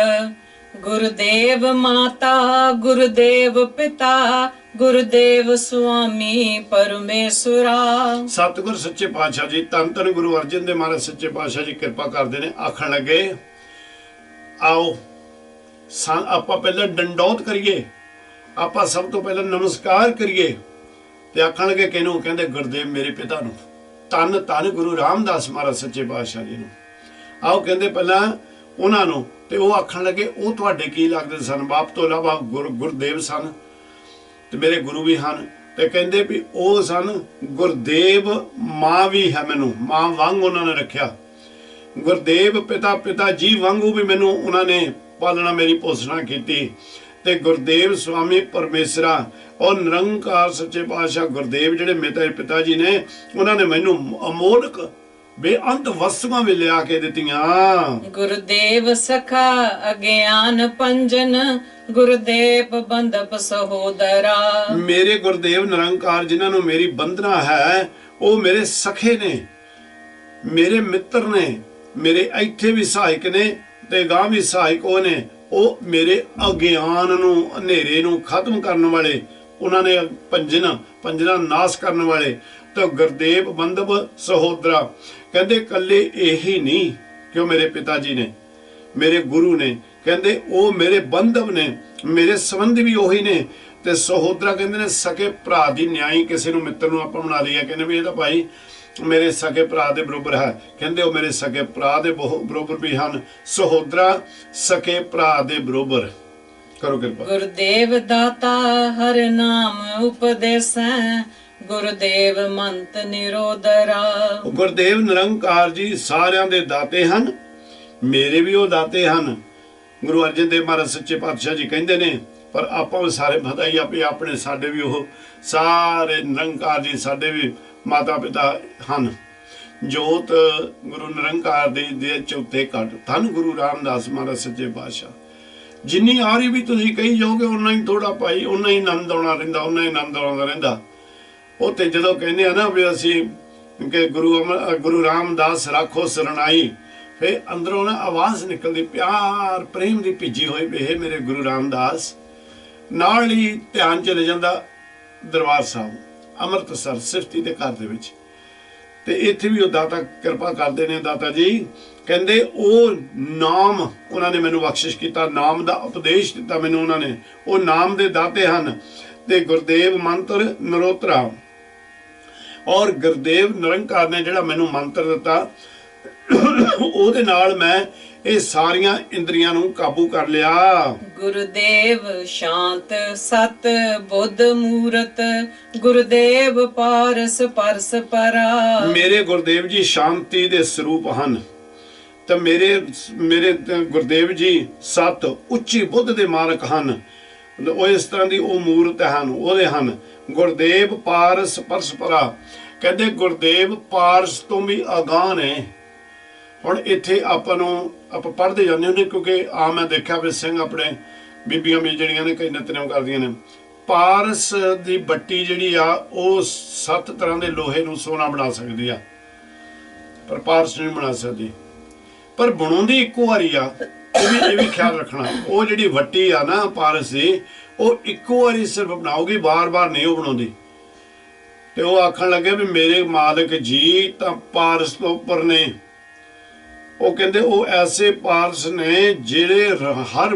B: ਗੁਰਦੇਵ ਮਾਤਾ ਗੁਰਦੇਵ ਪਿਤਾ ਗੁਰਦੇਵ ਸੁਆਮੀ ਪਰਮੇਸ਼ਵਰਾ। ਸਤਿਗੁਰ ਸੱਚੇ ਪਾਤਸ਼ਾਹ ਜੀ ਧੰਨ ਧੰਨ ਗੁਰੂ ਅਰਜਨ ਦੇਵ ਮਹਾਰਾਜ ਸੱਚੇ ਪਾਤਸ਼ਾਹ ਜੀ ਕਿਰਪਾ ਕਰਦੇ ਨੇ। ਆਖਣ ਲੱਗੇ ਆਓ ਆਪਾਂ ਪਹਿਲਾਂ ਡੰਡੌਤ ਕਰੀਏ, ਆਪਾਂ ਸਭ ਤੋਂ ਪਹਿਲਾਂ ਨਮਸਕਾਰ ਕਰੀਏ। ਤੇ ਆਖਣ ਲੱਗੇ ਕਿਹਨੂੰ? ਕਹਿੰਦੇ ਗੁਰਦੇਵ ਮੇਰੇ ਪਿਤਾ ਨੂੰ, ਧੰਨ ਧੰਨ ਗੁਰੂ ਰਾਮਦਾਸ ਮਹਾਰਾਜ ਸੱਚੇ ਪਾਤਸ਼ਾਹ ਜੀ ਨੂੰ। ਆਓ ਕਹਿੰਦੇ ਪਹਿਲਾਂ ਉਹਨਾਂ ਨੂੰ। ਤੇ ਉਹ ਆਖਣ ਲੱਗੇ ਉਹ ਤੁਹਾਡੇ ਕੀ ਲੱਗਦੇ ਸਨ? ਬਾਪ ਤੋਂ ਇਲਾਵਾ ਗੁਰਦੇਵ ਸਨ ਤੇ ਮੇਰੇ ਗੁਰੂ ਵੀ ਹਨ। ਤੇ ਕਹਿੰਦੇ ਵੀ ਉਹ ਸਨ ਗੁਰਦੇਵ ਮਾਂ ਵੀ ਹੈ, ਮੈਨੂੰ ਮਾਂ ਵਾਂਗ ਉਹਨਾਂ ਨੇ ਰੱਖਿਆ। ਗੁਰਦੇਵ ਪਿਤਾ ਜੀ ਵਾਂਗੂ ਵੀ ਮੈਨੂੰ ਉਹਨਾਂ ਨੇ ਪਾਲਣਾ ਮੇਰੀ ਪੋਸ਼ਣਾ ਕੀਤੀ। ਤੇ ਗੁਰਦੇਵ ਸੁਆਮੀ ਪਰਮੇਸ਼ਰਾ ਔਰ ਨਿਰੰਕਾਰ ਸੱਚੇ ਪਾਤਸ਼ਾਹ ਗੁਰਦੇਵ ਜਿਹੜੇ ਮੇਰੇ ਪਿਤਾ ਜੀ ਨੇ ਉਹਨਾਂ ਨੇ ਮੈਨੂੰ ਅਮੋਲਕ ਬੇਅੰਤ ਵਸਤੂਆਂ ਵੀ ਲਿਆ ਕੇ ਦਿੱਤੀਆਂ। ਗੁਰਦੇਵ ਸਖਾ ਅਗਿਆਨ ਪੰਜਨ ਗੁਰਦੇਵ ਬੰਧਪ ਸਹੋਦਰਾ। ਮੇਰੇ ਗੁਰਦੇਵ ਨਿਰੰਕਾਰ ਜਿਨ੍ਹਾਂ ਨੂੰ ਮੇਰੀ ਬੰਦਨਾ ਹੈ ਉਹ ਮੇਰੇ ਸਖੇ ਨੇ, ਮੇਰੇ ਮਿੱਤਰ ਨੇ, ਮੇਰੇ ਇੱਥੇ ਵੀ ਸਹਾਇਕ ਨੇ ਤੇ ਗਾਂ ਵੀ ਸਹਾਇਕ ਉਹ ਨੇ। ਉਹ ਮੇਰੇ ਅਗਿਆਨ ਨੂੰ ਹਨੇਰੇ ਨੂੰ ਖਤਮ ਕਰਨ ਵਾਲੇ, ਉਹਨਾਂ ਨੇ ਪੰਜਨਾ ਨਾਸ ਕਰਨ ਵਾਲੇ। ਤਾਂ ਗੁਰਦੇਵ ਬੰਧਪ ਸਹੋਦਰਾ ਕਹਿੰਦੇ ਕੱਲੇ ਇਹੀ ਨਹੀਂ ਕਿ ਉਹ ਮੇਰੇ ਪਿਤਾ ਜੀ ਨੇ, ਮੇਰੇ ਗੁਰੂ ਨੇ, ਕਹਿੰਦੇ ਉਹ ਮੇਰੇ ਬੰਧਪ ਨੇ, ਮੇਰੇ ਸੰਬੰਧ ਵੀ ਉਹੀ ਨੇ। ਤੇ ਸਹੋਦਰਾ ਕਹਿੰਦੇ ਨੇ ਸਕੇ ਭਰਾ ਦੀ ਨਿਆਈ। ਕਿਸੇ ਨੂੰ ਮਿੱਤਰ ਨੂੰ ਆਪਾਂ ਬਣਾ ਲਈਏ, ਕਹਿੰਦੇ ਵੀ ਇਹ ਤਾਂ ਭਾਈ ਮੇਰੇ ਸਕੇ ਭਰਾ ਦੇ ਬਰੋਬਰ ਹੈ, ਕਹਿੰਦੇ ਉਹ ਮੇਰੇ ਸਕੇ ਭਰਾ ਦੇ ਬਰੋਬਰ ਵੀ ਹਨ। ਸਹੋਦਰਾ ਸਕੇ ਭਰਾ ਦੇ ਬਰੋਬਰ। ਕਰੋ ਕਿਰਪਾ। ਗੁਰਦੇਵ ਦਾਤਾ ਹਰ ਨਾਮ ਉਪਦੇਸੈ ਗੁਰਦੇਵ ਮੰਤ ਨਿਰੋਦਰਾ। ਗੁਰਦੇਵ ਨਿਰੰਕਾਰ ਜੀ ਸਾਰਿਆਂ ਦੇ ਦਾਤੇ ਹਨ, ਮੇਰੇ ਵੀ ਉਹ ਦਾਤੇ ਹਨ। ਗੁਰੂ ਅਰਜਨ ਦੇਵ ਮਹਾਰਾਜ ਸੱਚੇ ਪਾਤਸ਼ਾਹ ਜੀ ਕਹਿੰਦੇ ਨੇ, ਪਰ ਆਪਾਂ ਵੀ ਸਾਰੇ ਪਤਾ ਹੀ ਆਪੇ ਆਪਣੇ ਸਾਡੇ ਵੀ ਉਹ ਸਾਰੇ ਨਿਰੰਕਾਰ ਜੀ ਸਾਡੇ ਵੀ ਮਾਤਾ ਪਿਤਾ ਹਨ। ਜੋਤ ਗੁਰੂ ਨਿਰੰਕਾਰ ਦੇ ਚੌਥੇ ਘਟ ਧੰਨ ਗੁਰੂ ਰਾਮਦਾਸ ਮਹਾਰਾਜ ਸੱਚੇ ਪਾਤਸ਼ਾਹ। ਜਿੰਨੀ ਆਰੀ ਵੀ ਤੁਸੀਂ ਕਹੀ ਜਾਓਗੇ ਉਹਨਾਂ ਹੀ ਥੋੜਾ ਭਾਈ, ਉਹਨਾਂ ਹੀ ਆਨੰਦ ਆਉਣਾ ਰਹਿੰਦਾ, ਉਹਨਾਂ ਹੀ ਆਨੰਦ ਆਉਂਦਾ ਰਹਿੰਦਾ। ਉਹ ਤੇ ਜਦੋਂ ਕਹਿੰਦੇ ਆ ਨਾ ਵੀ ਅਸੀਂ ਕਿ ਗੁਰੂ ਰਾਮਦਾਸ ਰਾਖੋ ਸਰਣਾਈ, ਫਿਰ ਅੰਦਰੋਂ ਨਾ ਆਵਾਜ਼ ਨਿਕਲਦੀ ਪਿਆਰ ਪ੍ਰੇਮ ਦੀ ਭਿੱਜੀ ਹੋਈ ਵੀ ਇਹ ਮੇਰੇ ਗੁਰੂ ਰਾਮਦਾਸ। ਨਾਲ ਹੀ ਧਿਆਨ ਚਲੇ ਜਾਂਦਾ ਦਰਬਾਰ ਸਾਹਿਬ ਅੰਮ੍ਰਿਤਸਰ ਸਿਫਤੀ ਦੇ ਘਰ ਦੇ ਵਿੱਚ। ਤੇ ਇੱਥੇ ਵੀ ਉਹ ਦਾਤਾ ਕਿਰਪਾ ਕਰਦੇ ਨੇ। ਦਾਤਾ ਜੀ ਕਹਿੰਦੇ ਉਹ ਨਾਮ ਉਹਨਾਂ ਨੇ ਮੈਨੂੰ ਬਖਸ਼ਿਸ਼ ਕੀਤਾ, ਨਾਮ ਦਾ ਉਪਦੇਸ਼ ਦਿੱਤਾ ਮੈਨੂੰ ਉਹਨਾਂ ਨੇ, ਉਹ ਨਾਮ ਦੇ ਦਾਤੇ ਹਨ। ਤੇ ਗੁਰਦੇਵ ਮੰਤਰ ਨਰੋਤਰਾ ਔਰ ਗੁਰਦੇਵ ਨਿਰੰਕਾਰ ਨੇ ਜਿਹੜਾ ਮੈਨੂੰ ਮੰਤਰ ਦਿੱਤਾ ਉਹਦੇ ਨਾਲ ਮੈਂ ਇਹ ਸਾਰੀਆਂ ਇੰਦਰੀਆਂ ਨੂੰ ਕਾਬੂ ਕਰ ਲਿਆ। ਗੁਰਦੇਵ ਸ਼ਾਂਤ ਸਤ ਬੁੱਧ ਮੂਰਤ ਗੁਰਦੇਵ ਪਾਰਸ ਪਰਸ ਪਰਾ। ਮੇਰੇ ਗੁਰਦੇਵ ਜੀ ਸ਼ਾਂਤੀ ਦੇ ਸਰੂਪ ਹਨ ਤੇ ਮੇਰੇ ਗੁਰਦੇਵ ਜੀ ਸਤ ਉੱਚੀ ਬੁੱਧ ਦੇ ਮਾਲਕ ਹਨ। ਉਹ ਇਸ ਤਰ੍ਹਾਂ ਦੀ ਉਹ ਮੂਰਤ ਹਨ, ਉਹਦੇ ਹਨ। ਗੁਰਦੇਵ ਪਾਰਸ ਪਰਸ ਪਰਾ ਕਹਿੰਦੇ ਗੁਰਦੇਵ ਪਾਰਸ ਤੋਂ ਵੀ ਅਗਾਂਹ ਨੇ। ਹੁਣ ਇੱਥੇ ਆਪਾਂ ਪੜ੍ਹਦੇ ਜਾਂਦੇ ਹੁੰਦੇ, ਕਿਉਂਕਿ ਮੈਂ ਦੇਖਿਆ ਵੀ ਸਿੰਘ ਆਪਣੇ
A: ਬੀਬੀਆਂ ਵੀ ਜਿਹੜੀਆਂ ਨੇ ਕਈ ਨਿਤਨੇਮ ਕਰਦੀਆਂ ਨੇ। ਪਾਰਸ ਦੀ ਬੱਟੀ ਜਿਹੜੀ ਆ ਉਹ 7 ਤਰ੍ਹਾਂ ਦੇ ਲੋਹੇ ਨੂੰ ਸੋਨਾ ਬਣਾ ਸਕਦੀ ਆ, ਪਰ ਪਾਰਸ ਨਹੀਂ ਬਣਾ ਸਕਦੀ। ਪਰ ਬਣਾਉਂਦੀ ਇੱਕੋ ਵਾਰੀ ਆ, ਇਹ ਵੀ ਖਿਆਲ ਰੱਖਣਾ। ਉਹ ਜਿਹੜੀ ਵੱਟੀ ਆ ਨਾ ਪਾਰਸ ਦੀ, ਉਹ ਇੱਕੋ ਵਾਰੀ ਸਿਰਫ ਬਣਾਉਗੀ, ਬਾਰ-ਬਾਰ ਨਹੀਂ ਉਹ ਬਣਾਉਂਦੀ। ਤੇ ਉਹ ਆਖਣ ਲੱਗੇ ਵੀ ਮੇਰੇ ਮਾਲਕ ਜੀ ਤਾਂ ਪਾਰਸ ਤੋਂ ਉੱਪਰ ਨੇ। ਉਹ ਕਹਿੰਦੇ ਉਹ ਐਸੇ ਪਾਰਸ ਨੇ ਜਿਹੜੇ ਹਰ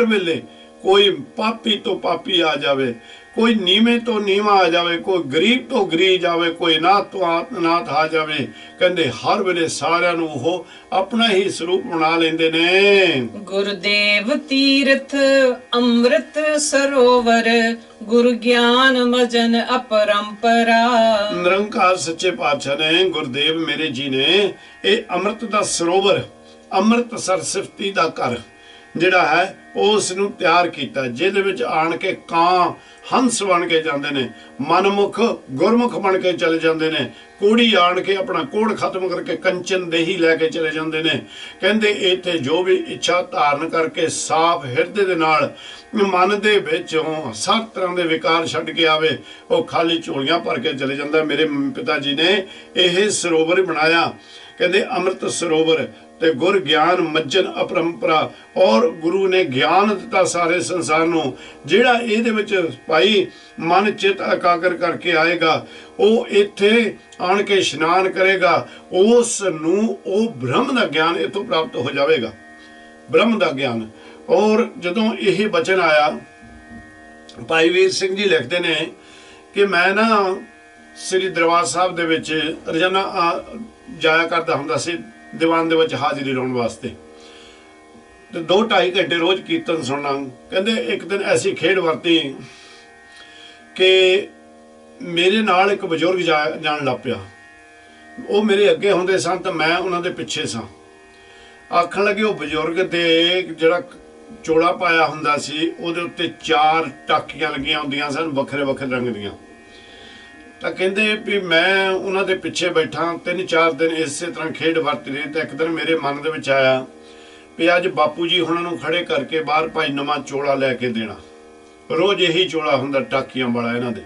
A: ਵੇਲੇ ਕੋਈ ਪਾਪੀ ਤੋਂ ਪਾਪੀ ਆ ਜਾਵੇ, ਕੋਈ ਨੀਵੇਂ ਤੋਂ ਨੀਵਾਂ ਆ ਜਾਵੇ, ਕੋਈ ਗਰੀਬ ਤੋਂ ਗਰੀਬ ਜਾਵੇ, ਕੋਈ ਅਨਾਥ ਤੋਂ ਅਨਾਥ ਆ ਜਾਵੇ, ਕਹਿੰਦੇ ਹਰ ਵੇਲੇ ਸਾਰਿਆਂ ਨੂੰ ਉਹ ਆਪਣਾ ਹੀ ਸਰੂਪ ਬਣਾ ਲੈਂਦੇ ਨੇ।
B: ਗੁਰਦੇਵ ਤੀਰਥ ਅੰਮ੍ਰਿਤ ਸਰੋਵਰ, ਗੁਰ ਗਿਆਨ ਮਜਨ ਅਪਰੰਪਰਾ।
A: ਨਿਰੰਕਾਰ ਸੱਚੇ ਪਾਤਸ਼ਾਹ ਨੇ, ਗੁਰਦੇਵ ਮੇਰੇ ਜੀ ਨੇ, ਇਹ ਅੰਮ੍ਰਿਤ ਦਾ ਸਰੋਵਰ, ਅੰਮ੍ਰਿਤਸਰ ਸਿਫਤੀ ਦਾ ਘਰ ਜਿਹੜਾ ਹੈ ਉਸ ਨੂੰ ਤਿਆਰ ਕੀਤਾ, ਜਿਹਦੇ ਵਿੱਚ ਆਣ ਕੇ ਕਾਂ ਹੰਸ ਬਣ ਕੇ ਜਾਂਦੇ ਨੇ, ਮਨਮੁਖ ਗੁਰਮੁਖ ਬਣ ਕੇ ਚਲੇ ਜਾਂਦੇ ਨੇ, ਕੋੜੀ ਆਣ ਕੇ ਆਪਣਾ ਕੋੜ ਖਤਮ ਕਰਕੇ ਕੰਚਨ ਦੇਹੀ ਲੈ ਕੇ ਚਲੇ ਜਾਂਦੇ ਨੇ। ਕਹਿੰਦੇ ਇੱਥੇ ਜੋ ਵੀ ਇੱਛਾ ਧਾਰਨ ਕਰਕੇ ਸਾਫ਼ ਹਿਰਦੇ ਦੇ ਨਾਲ ਮਨ ਦੇ ਵਿੱਚੋਂ ਸਭ ਤਰ੍ਹਾਂ ਦੇ ਵਿਕਾਰ ਛੱਡ ਕੇ ਆਵੇ, ਉਹ ਖਾਲੀ ਝੋਲੀਆਂ ਭਰ ਕੇ ਚਲੇ ਜਾਂਦਾ। ਮੇਰੇ ਪਿਤਾ ਜੀ ਨੇ ਇਹ ਸਰੋਵਰ ਬਣਾਇਆ, ਕਹਿੰਦੇ ਅੰਮ੍ਰਿਤ ਸਰੋਵਰ, ਤੇ ਗੁਰ ਗਿਆਨ ਮੱਜਨ ਅਪਰੰਪਰਾ। ਔਰ ਗੁਰੂ ਨੇ ਗਿਆਨ ਦਿੱਤਾ ਸਾਰੇ ਸੰਸਾਰ ਨੂੰ। ਜਿਹੜਾ ਇਹਦੇ ਵਿੱਚ ਭਾਈ ਮਨ ਚਿਤ ਇਕਾਗਰ ਕਰਕੇ ਆਏਗਾ, ਉਹ ਇੱਥੇ ਆਣ ਕੇ ਇਸ਼ਨਾਨ ਕਰੇਗਾ, ਉਸ ਨੂੰ ਉਹ ਬ੍ਰਹਮ ਦਾ ਗਿਆਨ ਇੱਥੋਂ ਪ੍ਰਾਪਤ ਹੋ ਜਾਵੇਗਾ, ਬ੍ਰਹਮ ਦਾ ਗਿਆਨ। ਔਰ ਜਦੋਂ ਇਹ ਬਚਨ ਆਇਆ, ਭਾਈ ਵੀਰ ਸਿੰਘ ਜੀ ਲਿਖਦੇ ਨੇ ਕਿ ਮੈਂ ਨਾ ਸ੍ਰੀ ਦਰਬਾਰ ਸਾਹਿਬ ਦੇ ਵਿੱਚ ਰੋਜ਼ਾਨਾ ਜਾਇਆ ਕਰਦਾ ਹੁੰਦਾ ਸੀ ਦੀਵਾਨ ਦੇ ਵਿੱਚ ਹਾਜ਼ਰੀ ਲਾਉਣ ਵਾਸਤੇ, ਤੇ 2-2.5 ਘੰਟੇ ਰੋਜ਼ ਕੀਰਤਨ ਸੁਣਨਾ। ਕਹਿੰਦੇ ਇੱਕ ਦਿਨ ਐਸੀ ਖੇਡ ਵਰਤੀ ਕਿ ਮੇਰੇ ਨਾਲ ਇੱਕ ਬਜ਼ੁਰਗ ਜਾਣ ਲੱਗ ਪਿਆ। ਉਹ ਮੇਰੇ ਅੱਗੇ ਹੁੰਦੇ ਸਨ ਤਾਂ ਮੈਂ ਉਹਨਾਂ ਦੇ ਪਿੱਛੇ ਸਾਂ। ਆਖਣ ਲੱਗੇ ਉਹ ਬਜ਼ੁਰਗ ਦੇ ਜਿਹੜਾ ਚੋਲਾ ਪਾਇਆ ਹੁੰਦਾ ਸੀ, ਉਹਦੇ ਉੱਤੇ 4 ਟਾਕੀਆਂ ਲੱਗੀਆਂ ਹੁੰਦੀਆਂ ਸਨ, ਵੱਖਰੇ ਵੱਖਰੇ ਰੰਗ ਦੀਆਂ। ਤਾਂ ਕਹਿੰਦੇ ਵੀ ਮੈਂ ਉਹਨਾਂ ਦੇ ਪਿੱਛੇ ਬੈਠਾ 3-4 ਦਿਨ ਇਸੇ ਤਰ੍ਹਾਂ ਖੇਡ ਵਰਤੀ ਰਹੀ। ਤਾਂ ਇੱਕ ਦਿਨ ਮੇਰੇ ਮਨ ਦੇ ਵਿੱਚ ਆਇਆ ਵੀ ਅੱਜ ਬਾਪੂ ਜੀ ਉਹਨਾਂ ਨੂੰ ਖੜੇ ਕਰਕੇ ਬਾਹਰ ਭਾਈ ਨਵਾਂ ਚੋਲਾ ਲੈ ਕੇ ਦੇਣਾ। ਰੋਜ਼ ਇਹੀ ਚੋਲਾ ਹੁੰਦਾ ਟਾਕੀਆਂ ਵਾਲਾ ਇਹਨਾਂ ਦੇ।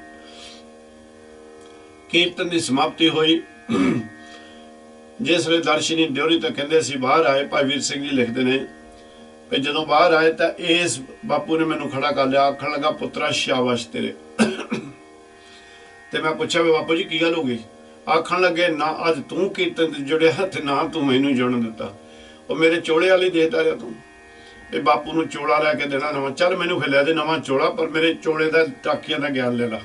A: ਕੀਰਤਨ ਦੀ ਸਮਾਪਤੀ ਹੋਈ, ਜਿਸ ਵੇਲੇ ਦਰਸ਼ਨੀ ਡਿਓਰੀ ਤਾਂ ਕਹਿੰਦੇ ਅਸੀਂ ਬਾਹਰ ਆਏ। ਭਾਈ ਵੀਰ ਸਿੰਘ ਜੀ ਲਿਖਦੇ ਨੇ ਵੀ ਜਦੋਂ ਬਾਹਰ ਆਏ ਤਾਂ ਇਸ ਬਾਪੂ ਨੇ ਮੈਨੂੰ ਖੜਾ ਕਰ ਲਿਆ, ਆਖਣ ਲੱਗਾ ਪੁੱਤਰਾ ਸ਼ਾਬਾਸ਼ ਤੇਰੇ। ਤੇ ਮੈਂ ਪੁੱਛਿਆ ਵੀ ਬਾਪੂ ਜੀ ਕੀ ਗੱਲ ਹੋ ਗਈ? ਆਖਣ ਲੱਗੇ ਨਾ ਅੱਜ ਤੂੰ ਕੀਰਤਨ ਤੇ ਜੁੜਿਆ ਤੇ ਨਾ ਤੂੰ ਮੈਨੂੰ ਜੁੜਨ ਦਿੱਤਾ। ਉਹ ਮੇਰੇ ਚੋਲੇ ਵਾਲੀ ਦੇਖਦਾ ਰਿਹਾ ਤੂੰ। ਇਹ ਬਾਪੂ ਨੂੰ ਚੋਲਾ ਲੈ ਕੇ ਦੇਣਾ ਨਵਾਂ। ਚੱਲ ਮੈਨੂੰ ਫਿਰ ਲੈ ਦੇ ਨਵਾਂ ਚੋਲਾ, ਪਰ ਮੇਰੇ ਚੋਲੇ ਦਾ ਟਾਕੀਆਂ ਦਾ ਗਿਆਨ ਲੈ ਲਾ।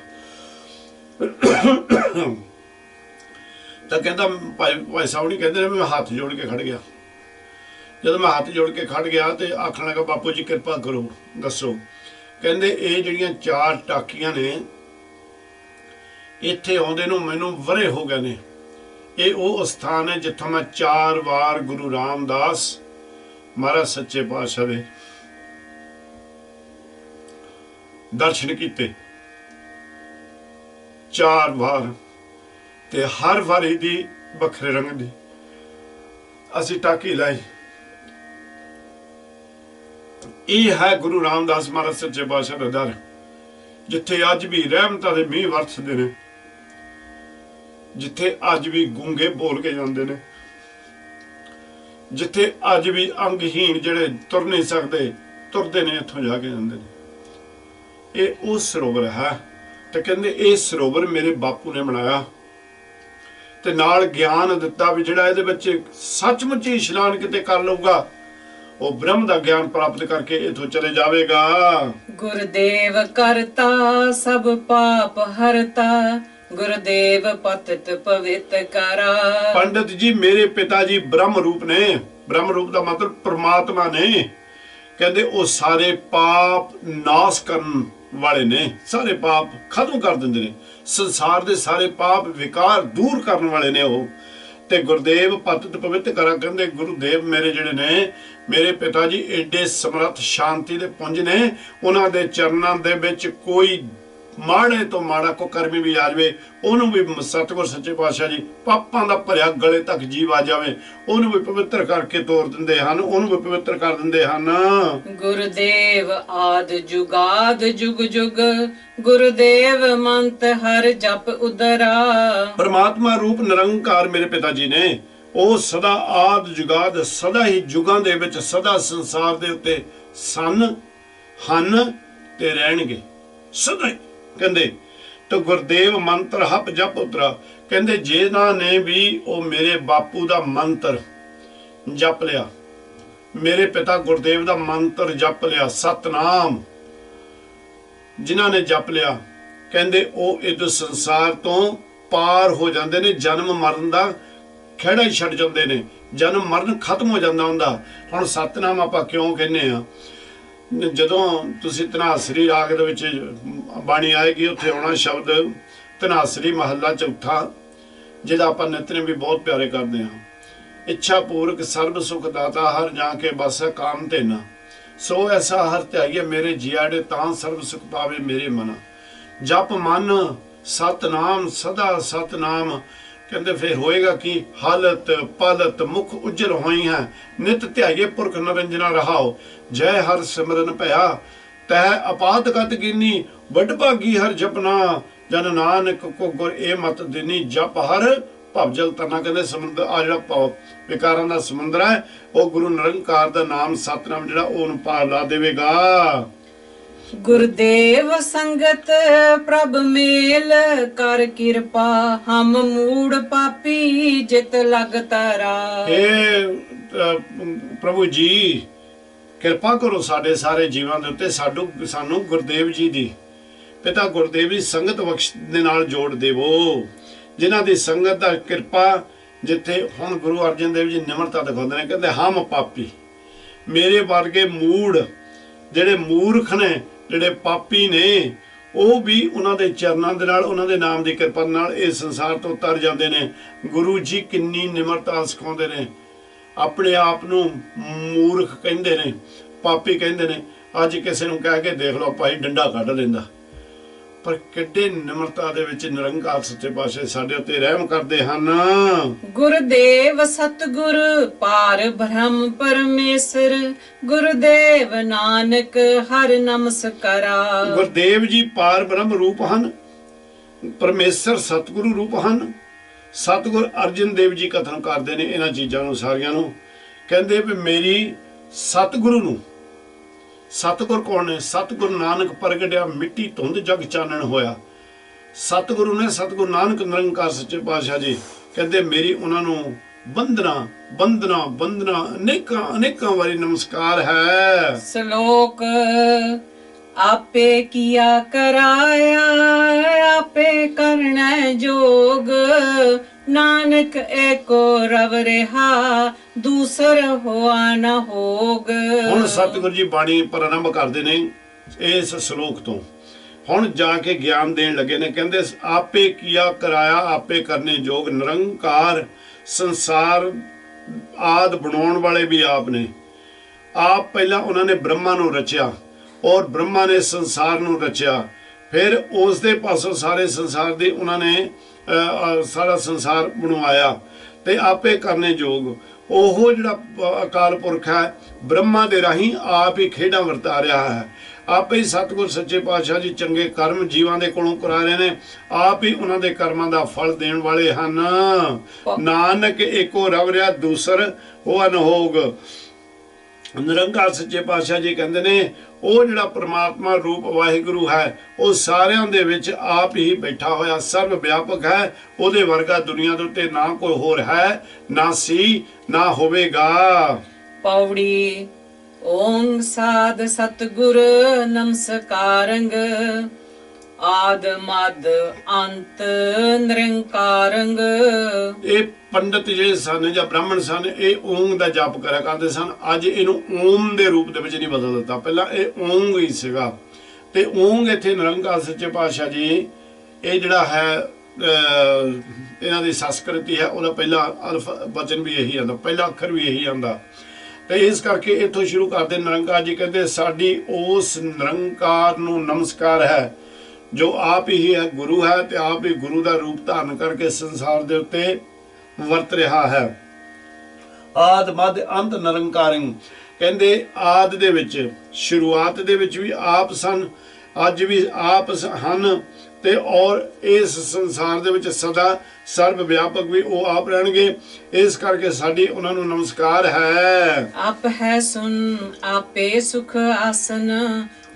A: ਤਾਂ ਕਹਿੰਦਾ ਭਾਈ ਸਾਹਿਬ ਨਹੀਂ ਕਹਿੰਦੇ ਨੇ, ਮੈਂ ਹੱਥ ਜੋੜ ਕੇ ਖੜ ਗਿਆ। ਜਦੋਂ ਮੈਂ ਹੱਥ ਜੋੜ ਕੇ ਖੜ ਗਿਆ ਤੇ ਆਖਣ ਲੱਗਾ ਬਾਪੂ ਜੀ ਕਿਰਪਾ ਕਰੋ, ਦੱਸੋ। ਕਹਿੰਦੇ ਇਹ ਜਿਹੜੀਆਂ 4 ਟਾਕੀਆਂ ਨੇ, ਇੱਥੇ ਆਉਂਦੇ ਨੂੰ ਮੈਨੂੰ ਵਰੇ ਹੋ ਗਏ ਨੇ। ਇਹ ਉਹ ਸਥਾਨ ਹੈ ਜਿੱਥੋਂ ਮੈਂ 4 ਵਾਰ ਗੁਰੂ ਰਾਮਦਾਸ ਮਹਾਰਾਜ ਸੱਚੇ ਪਾਤਸ਼ਾਹ ਦੇ ਦਰਸ਼ਨ ਕੀਤੇ, 4 ਵਾਰ, ਤੇ ਹਰ ਵਾਰੀ ਦੀ ਵੱਖਰੇ ਰੰਗ ਦੀ ਅਸੀਂ ਟਾਕੀ ਲਾਈ। ਇਹ ਹੈ ਗੁਰੂ ਰਾਮਦਾਸ ਮਹਾਰਾਜ ਸੱਚੇ ਪਾਤਸ਼ਾਹ ਦਾ ਦਰ, ਜਿੱਥੇ ਅੱਜ ਵੀ ਰਹਿਮਤਾਂ ਦੇ ਮੀਂਹ ਵਰਸਦੇ ਨੇ, ਜਿੱਥੇ ਅੱਜ ਵੀ ਗੂੰਗੇ ਬੋਲ ਕੇ ਜਾਂਦੇ ਨੇ, ਜਿੱਥੇ ਅੱਜ ਵੀ ਅੰਗਹੀਣ ਜਿਹੜੇ ਤੁਰ ਨਹੀਂ ਸਕਦੇ ਤੁਰਦੇ ਨੇ, ਇੱਥੋਂ ਜਾ ਕੇ ਜਾਂਦੇ ਨੇ। ਇਹ ਉਹ ਸਰੋਵਰ ਹੈ। ਤੇ ਕਹਿੰਦੇ ਇਹ ਸਰੋਵਰ ਮੇਰੇ ਬਾਪੂ ਨੇ ਬਣਾਇਆ, ਤੇ ਨਾਲ ਗਿਆਨ ਦਿੱਤਾ ਵੀ ਜਿਹੜਾ ਇਹਦੇ ਵਿੱਚ ਸੱਚਮੁੱਚ ਹੀ ਇਸ਼ਨਾਨ ਕਿਤੇ ਕਰ ਲਊਗਾ, ਉਹ ਬ੍ਰਹਮ ਦਾ ਗਿਆਨ ਪ੍ਰਾਪਤ ਕਰਕੇ ਇਥੋਂ ਚਲੇ ਜਾਵੇਗਾ।
B: ਗੁਰਦੇਵ ਕਰਤਾ ਸਭ ਪਾਪ ਹਰਤਾ, ਗੁਰਦੇਵ ਪਤਿਤ ਪਵਿੱਤ ਕਰਾ।
A: ਪੰਡਿਤ ਜੀ ਮੇਰੇ ਪਿਤਾ ਜੀ ਬ੍ਰਹਮ ਰੂਪ ਨੇ। ਬ੍ਰਹਮ ਰੂਪ ਦਾ ਮਤਲਬ ਪ੍ਰਮਾਤਮਾ ਨੇ। ਕਹਿੰਦੇ ਉਹ ਸਾਰੇ ਪਾਪ ਨਾਸ਼ ਕਰਨ ਵਾਲੇ ਨੇ, ਸਾਰੇ ਪਾਪ ਖਤਮ ਕਰ ਦਿੰਦੇ ਨੇ, ਸੰਸਾਰ ਦੇ ਸਾਰੇ ਪਾਪ ਵਿਕਾਰ ਦੂਰ ਕਰਨ ਵਾਲੇ ਨੇ ਉਹ। ਤੇ ਗੁਰਦੇਵ ਪਤਿਤ ਪਵਿੱਤ ਕਰਾ। ਕਹਿੰਦੇ ਗੁਰੂਦੇਵ ਮੇਰੇ ਜਿਹੜੇ ਨੇ, ਮੇਰੇ ਪਿਤਾ ਜੀ ਏਡੇ ਸਮਰੱਥ ਸ਼ਾਂਤੀ ਦੇ ਪੁੰਜ ਨੇ, ਉਹਨਾਂ ਦੇ ਚਰਨਾਂ ਦੇ ਵਿੱਚ ਕੋਈ ਮਾੜੇ ਤੋਂ ਮਾੜਾ ਕੋ ਕਰਮੀ ਵੀ ਆ ਜਾਵੇ, ਉਹਨੂੰ ਵੀ ਸਤਿਗੁਰ ਸੱਚੇ ਪਾਤਸ਼ਾਹ ਜੀ ਪਾਪਾਂ ਦਾ ਭਰਿਆ ਗਲੇ ਤੱਕ ਜੀਵ ਆ ਜਾਵੇ, ਉਹਨੂੰ ਵੀ ਪਵਿੱਤਰ ਕਰਕੇ ਤੋਰ ਦਿੰਦੇ ਹਨ, ਉਹਨੂੰ ਵੀ ਪਵਿੱਤਰ ਕਰ ਦਿੰਦੇ ਹਨ।
B: ਗੁਰਦੇਵ ਆਦ ਜੁਗਾਦ ਜੁਗ ਜੁਗ, ਗੁਰਦੇਵ ਮੰਤ ਹਰ ਜਪ ਉਦਰਾ।
A: ਪਰਮਾਤਮਾ ਰੂਪ ਨਿਰੰਕਾਰ ਮੇਰੇ ਪਿਤਾ ਜੀ ਨੇ, ਉਹ ਸਦਾ ਆਦ ਜੁਗਾਦ, ਸਦਾ ਹੀ ਜੁਗਾਂ ਦੇ ਵਿੱਚ, ਸਦਾ ਸੰਸਾਰ ਦੇ ਉੱਤੇ ਸਨ, ਹਨ ਤੇ ਰਹਿਣਗੇ ਸਦਾ ਹੀ। ਕਹਿੰਦੇ ਤੇ ਗੁਰਦੇਵ ਮੰਤਰ ਹਪ ਜਪ ਉਤਰਾ, ਕਹਿੰਦੇ ਜਿਨ੍ਹਾਂ ਨੇ ਵੀ ਉਹ ਮੇਰੇ ਬਾਪੂ ਦਾ ਮੰਤਰ ਜਪ ਲਿਆ, ਮੇਰੇ ਪਿਤਾ ਗੁਰਦੇਵ ਦਾ ਮੰਤਰ ਜਪ ਲਿਆ, ਸਤਨਾਮ ਜਿਨ੍ਹਾਂ ਨੇ ਜਪ ਲਿਆ, ਕਹਿੰਦੇ ਉਹ ਇਸ ਸੰਸਾਰ ਤੋਂ ਪਾਰ ਹੋ ਜਾਂਦੇ ਨੇ, ਜਨਮ ਮਰਨ ਦਾ ਖਹਿੜਾ ਹੀ ਛੱਡ ਜਾਂਦੇ ਨੇ, ਜਨਮ ਮਰਨ ਖਤਮ ਹੋ ਜਾਂਦਾ ਹੁੰਦਾ। ਹੁਣ ਸਤਨਾਮ ਆਪਾਂ ਕਿਉਂ ਕਹਿੰਦੇ ਆ? ਜਦੋਂ ਤੁਸੀਂ ਧਨਾਸਰੀ ਰਾਗ ਦੇ ਵਿੱਚ ਬਾਣੀ ਆਏਗੀ, ਉੱਥੇ ਆਉਣਾ ਸ਼ਬਦ ਧਨਾਸਰੀ ਮਹੱਲਾ ਚੌਥਾ, ਜਿਹਦਾ ਆਪਾਂ ਨਿਤਨੇਮ ਵੀ ਬਹੁਤ ਪਿਆਰੇ ਕਰਦੇ ਹਾਂ। ਇੱਛਾ ਪੂਰਕ ਸਰਬ ਸੁਖ ਦਾਤਾ, ਹਰ ਜਾ ਕੇ ਬਸ ਕਾਮ ਧੇਨਾ, ਸੋ ਐਸਾ ਹਰ ਧਿਆਈਏ ਮੇਰੇ ਜੀਆੜੇ, ਤਾਂ ਸਰਬ ਸੁਖ ਪਾਵੇ ਮੇਰੇ ਮਨ। ਜਪ ਮਨ ਸਤਨਾਮ ਸਦਾ ਸਤਨਾਮ, ਕਹਿੰਦੇ ਫਿਰ ਹੋਏਗਾ ਕਿ ਹਾਲਤ ਪਾਲਤ ਮੁਖ ਉਜਲ ਹੋਈ ਹੈ, ਨਿਤ ਧਿਆਈਏ ਪੁਰਖ ਨਰੰਜਨਾ ਰਹਾਓ। ਜੈ ਹਰ ਸਿਮਰਨ ਭਇਆ ਤੈ ਅਪਾਤ ਗਤ ਕੀਨੀ, ਵੱਡ ਭਾਗੀ ਹਰ ਜਪਨਾ, ਜਨ ਨਾਨਕ ਕੋ ਗੁਰ ਇਹ ਮਤ ਦੇਨੀ। ਜਪ ਹਰ ਭਵਜਲ ਤਰਨਾ, ਕਹਿੰਦੇ ਸਮੁੰਦਰ ਆ ਜਿਹੜਾ ਭਵ ਵਿਕਾਰਾਂ ਦਾ ਸਮੁੰਦਰ ਹੈ, ਉਹ ਗੁਰੂ ਨਿਰੰਕਾਰ ਦਾ ਨਾਮ ਸਤਨਾਮ ਜਿਹੜਾ ਉਹਨੂੰ ਪਾਰ ਲਾ ਦੇਵੇਗਾ।
B: ਗੁਰਦੇਵ ਸੰਗਤ ਪ੍ਰਭ ਮੇਲ ਕਰ ਕਿਰਪਾ, ਹਮ ਮੂੜ ਪਾਪੀ ਜਿਤ ਲਗ ਤਾਰਾ।
A: ਇਹ ਪ੍ਰਭੂ ਜੀ ਕਿਰਪਾ ਕਰੋ ਸਾਡੇ ਸਾਰੇ ਜੀਵਾਂ ਦੇ ਉੱਤੇ, ਸਾਨੂੰ ਗੁਰਦੇਵ ਜੀ ਦੀ, ਪਿਤਾ ਗੁਰਦੇਵ ਦੀ ਸੰਗਤ ਬਖਸ਼ ਦੇ ਨਾਲ ਜੋੜ ਦੇਵੋ, ਜਿਨ੍ਹਾਂ ਦੀ ਸੰਗਤ ਦਾ ਕਿਰਪਾ, ਜਿੱਥੇ ਹੁਣ ਗੁਰੂ ਅਰਜਨ ਦੇਵ ਜੀ ਨਿਮਰਤਾ ਦਿਖਾਉਂਦੇ ਨੇ, ਕਹਿੰਦੇ ਹਮ ਪਾਪੀ, ਮੇਰੇ ਵਰਗੇ ਮੂੜ ਜਿਹੜੇ ਮੂਰਖ ਨੇ, ਜਿਹੜੇ ਪਾਪੀ ਨੇ, ਉਹ ਵੀ ਉਹਨਾਂ ਦੇ ਚਰਨਾਂ ਦੇ ਨਾਲ, ਉਹਨਾਂ ਦੇ ਨਾਮ ਦੀ ਕਿਰਪਾ ਨਾਲ ਇਸ ਸੰਸਾਰ ਤੋਂ ਤਰ ਜਾਂਦੇ ਨੇ। ਗੁਰੂ ਜੀ ਕਿੰਨੀ ਨਿਮਰਤਾ ਸਿਖਾਉਂਦੇ ਨੇ, ਆਪਣੇ ਆਪ ਨੂੰ ਮੂਰਖ ਕਹਿੰਦੇ ਨੇ, ਪਾਪੀ ਕਹਿੰਦੇ ਨੇ। ਅੱਜ ਕਿਸੇ ਨੂੰ ਕਹਿ ਕੇ ਦੇਖ ਲਓ ਭਾਈ, ਡੰਡਾ ਕੱਢ ਲੈਂਦਾ, ਪਰ ਕਿੱਡੇ ਨਿਮਰਤਾ ਦੇ ਵਿੱਚ ਨਿਰੰਕਾਰ ਸੱਚੇ ਪਾਤਸ਼ਾਹ ਸਾਡੇ ਉੱਤੇ ਰਹਿਮ ਕਰਦੇ ਹਨ।
B: ਗੁਰਦੇਵ ਸਤਿਗੁਰ ਪਾਰ ਬ੍ਰਹਮ ਪਰਮੇਸ਼ਰ, ਗੁਰਦੇਵ ਨਾਨਕ ਹਰਿ ਨਮਸਕਾਰਾ।
A: ਗੁਰਦੇਵ ਜੀ ਪਾਰ ਬ੍ਰਹਮ ਰੂਪ ਹਨ, ਪਰਮੇਸ਼ਰ ਸਤਿਗੁਰੂ ਰੂਪ ਹਨ। ਸਤਿਗੁਰ ਅਰਜਨ ਦੇਵ ਜੀ ਕਥਨ ਕਰਦੇ ਨੇ ਇਹਨਾਂ ਚੀਜ਼ਾਂ ਨੂੰ ਸਾਰੀਆਂ ਨੂੰ, ਕਹਿੰਦੇ ਵੀ ਮੇਰੀ ਸਤਿਗੁਰੂ ਨੂੰ, ਸਤਿਗੁਰ ਕੌਣ ਨੇ? ਸਤਿਗੁਰੂ ਨਾਨਕ ਪ੍ਰਗਟਿਆ, ਮਿੱਟੀ ਧੁੰਦ ਜਗ ਚਾਨਣ ਹੋਇਆ। ਸਤਿਗੁਰੂ ਨੇ, ਸਤਿਗੁਰੂ ਨਾਨਕ ਨਿਰੰਕਾਰ ਸੱਚੇ ਪਾਤਸ਼ਾਹ ਜੀ ਕਹਿੰਦੇ ਮੇਰੀ ਉਹਨਾਂ ਨੂੰ ਬੰਦਨਾ ਬੰਦਨਾ ਬੰਦਨਾ ਅਨੇਕਾਂ ਅਨੇਕਾਂ ਵਾਰੀ ਨਮਸਕਾਰ ਹੈ।
B: ਸ਼ਲੋਕ ਆਪੇ ਕੀਆ ਕਰਾਇਆ, ਆਪੇ ਕਰਨਾ ਜੋਗ, ਨਾਨਕ ਏਕੋ ਰਵ ਰਿਹਾ, ਦੂਸਰ ਹੋਆ ਨਾ ਹੋਗ।
A: ਹੁਣ ਸਤਿਗੁਰੂ ਜੀ ਬਾਣੀ ਪ੍ਰਾਰੰਭ ਕਰਦੇ ਨੇ ਇਸ ਸ਼ਲੋਕ ਤੋਂ, ਹੁਣ ਜਾ ਕੇ ਗਿਆਨ ਦੇਣ ਲੱਗੇ ਨੇ। ਕਹਿੰਦੇ ਆਪੇ ਕੀਆ ਕਰਾਇਆ, ਆਪੇ ਕਰਨੇ ਜੋਗ, ਨਿਰੰਕਾਰ ਸੰਸਾਰ ਆਦ ਬਣਾਉਣ ਵਾਲੇ ਵੀ ਆਪ ਨੇ। ਆਪ ਪਹਿਲਾਂ ਉਹਨਾਂ ਨੇ ਬ੍ਰਹਮਾ ਨੂੰ ਰਚਿਆ, ਔਰ ਬ੍ਰਹਮਾ ਨੇ ਸੰਸਾਰ ਨੂੰ ਰਚਿਆ, ਫਿਰ ਉਸ ਦੇ ਪਾਸੋਂ ਸਾਰੇ ਸੰਸਾਰ ਦੀ ਉਹਨਾਂ ਨੇ ਸਾਰਾ ਸੰਸਾਰ ਬਣਵਾਇਆ, ਤੇ ਆਪੇ ਕਰਨੇ ਜੋਗ। ਉਹ ਜਿਹੜਾ ਅਕਾਲ ਪੁਰਖ ਹੈ, ਬ੍ਰਹਮਾ ਦੇ ਰਾਹੀਂ ਆਪ ਹੀ ਖੇਡਾਂ ਵਰਤਾ ਰਿਹਾ ਹੈ। ਆਪੇ ਹੀ ਸਤਿਗੁਰ ਸੱਚੇ ਪਾਤਸ਼ਾਹ ਜੀ ਚੰਗੇ ਕਰਮ ਜੀਵਾਂ ਦੇ ਕੋਲੋਂ ਕਰਾ ਰਹੇ ਨੇ, ਆਪ ਹੀ ਉਹਨਾਂ ਦੇ ਕਰਮਾਂ ਦਾ ਫਲ ਦੇਣ ਵਾਲੇ ਹਨ। ਨਾਨਕ ਏਕੋ ਰਵ ਰਿਹਾ, ਦੂਸਰ ਹੋਆ ਨ ਹੋਗ। ਨਿਰੰਕਾਰ ਸੱਚੇ ਪਾਤਸ਼ਾਹ ਜੀ ਕਹਿੰਦੇ ਨੇ ਉਹ ਜਿਹੜਾ ਪ੍ਰਮਾਤਮਾ ਰੂਪ ਵਾਹਿਗੁਰੂ ਹੈ, ਉਹ ਸਾਰਿਆਂ ਦੇ ਵਿੱਚ ਆਪ ਹੀ ਬੈਠਾ ਹੋਇਆ ਸਰਵ ਵਿਆਪਕ ਹੈ। ਉਹਦੇ ਵਰਗਾ ਦੁਨੀਆ ਦੇ ਉੱਤੇ ਨਾ ਕੋਈ ਹੋਰ ਹੈ, ਨਾ ਸੀ, ਨਾ ਹੋਵੇਗਾ।
B: ਪੌੜੀ ਓਮ ਸਾਧ ਸਤਿਗੁਰ ਨਮਸਕਾਰੰਗ, ਆਦ ਮਦ ਅੰਤ ਨਿਰੰਕਾਰੰਗ।
A: ਇਹ ਪੰਡਤ ਜਿਹੜੇ ਸਨ ਜਾਂ ਬ੍ਰਾਹਮਣ ਸਨ, ਇਹ ਓਮ ਦਾ ਜਾਪ ਕਰਿਆ ਕਰਦੇ ਸਨ। ਅੱਜ ਇਹਨੂੰ ਓਮ ਦੇ ਰੂਪ ਦੇ ਵਿੱਚ ਨਹੀਂ ਬਦਲ ਦਿੱਤਾ, ਪਹਿਲਾਂ ਇਹ ਓਮ ਹੀ ਸੀਗਾ। ਤੇ ਓਮ ਇੱਥੇ ਨਿਰੰਕਾਰ ਸੱਚੇ ਪਾਤਸ਼ਾਹ ਜੀ, ਇਹ ਜਿਹੜਾ ਹੈ ਇਹਨਾਂ ਦੀ ਸੰਸਕ੍ਰਿਤੀ ਹੈ, ਉਹਦਾ ਪਹਿਲਾ ਅਲਫ ਵਚਨ ਵੀ ਇਹੀ ਆਉਂਦਾ, ਪਹਿਲਾ ਅੱਖਰ ਵੀ ਇਹੀ ਆਉਂਦਾ। ਤੇ ਇਸ ਕਰਕੇ ਇੱਥੋਂ ਸ਼ੁਰੂ ਕਰਦੇ ਨਿਰੰਕਾਰ ਜੀ ਕਹਿੰਦੇ ਸਾਡੀ ਉਸ ਨਿਰੰਕਾਰ ਨੂੰ ਨਮਸਕਾਰ ਹੈ ਜੋ ਆਪ ਹੀ ਹੈ, ਗੁਰੂ ਹੈ, ਤੇ ਆਪ ਹੀ ਗੁਰੂ ਦਾ ਰੂਪ ਧਾਰਨ ਕਰਕੇ ਸੰਸਾਰ ਦੇ ਉੱਤੇ ਵਰਤ ਰਿਹਾ ਹੈ। ਆਦ ਮਦ ਅੰਤ ਨਿਰੰਕਾਰੰ, ਕਹਿੰਦੇ ਆਦ ਦੇ ਵਿੱਚ, ਸ਼ੁਰੂਆਤ ਦੇ ਵਿੱਚ ਵੀ ਆਪ ਸਨ, ਅੱਜ ਵੀ ਆਪ ਹਨ, ਤੇ ਔਰ ਇਸ ਸੰਸਾਰ ਦੇ ਵਿੱਚ ਸਦਾ ਸਰਬ ਵਿਆਪਕ ਵੀ ਉਹ ਆਪ ਰਹਿਣਗੇ। ਇਸ ਕਰਕੇ ਸਾਡੀ ਉਹਨਾਂ ਨੂੰ ਨਮਸਕਾਰ ਹੈ।
B: ਆਪ ਹੈ ਸੁਨ ਆਪੇ ਸੁਖ ਆਸਨ,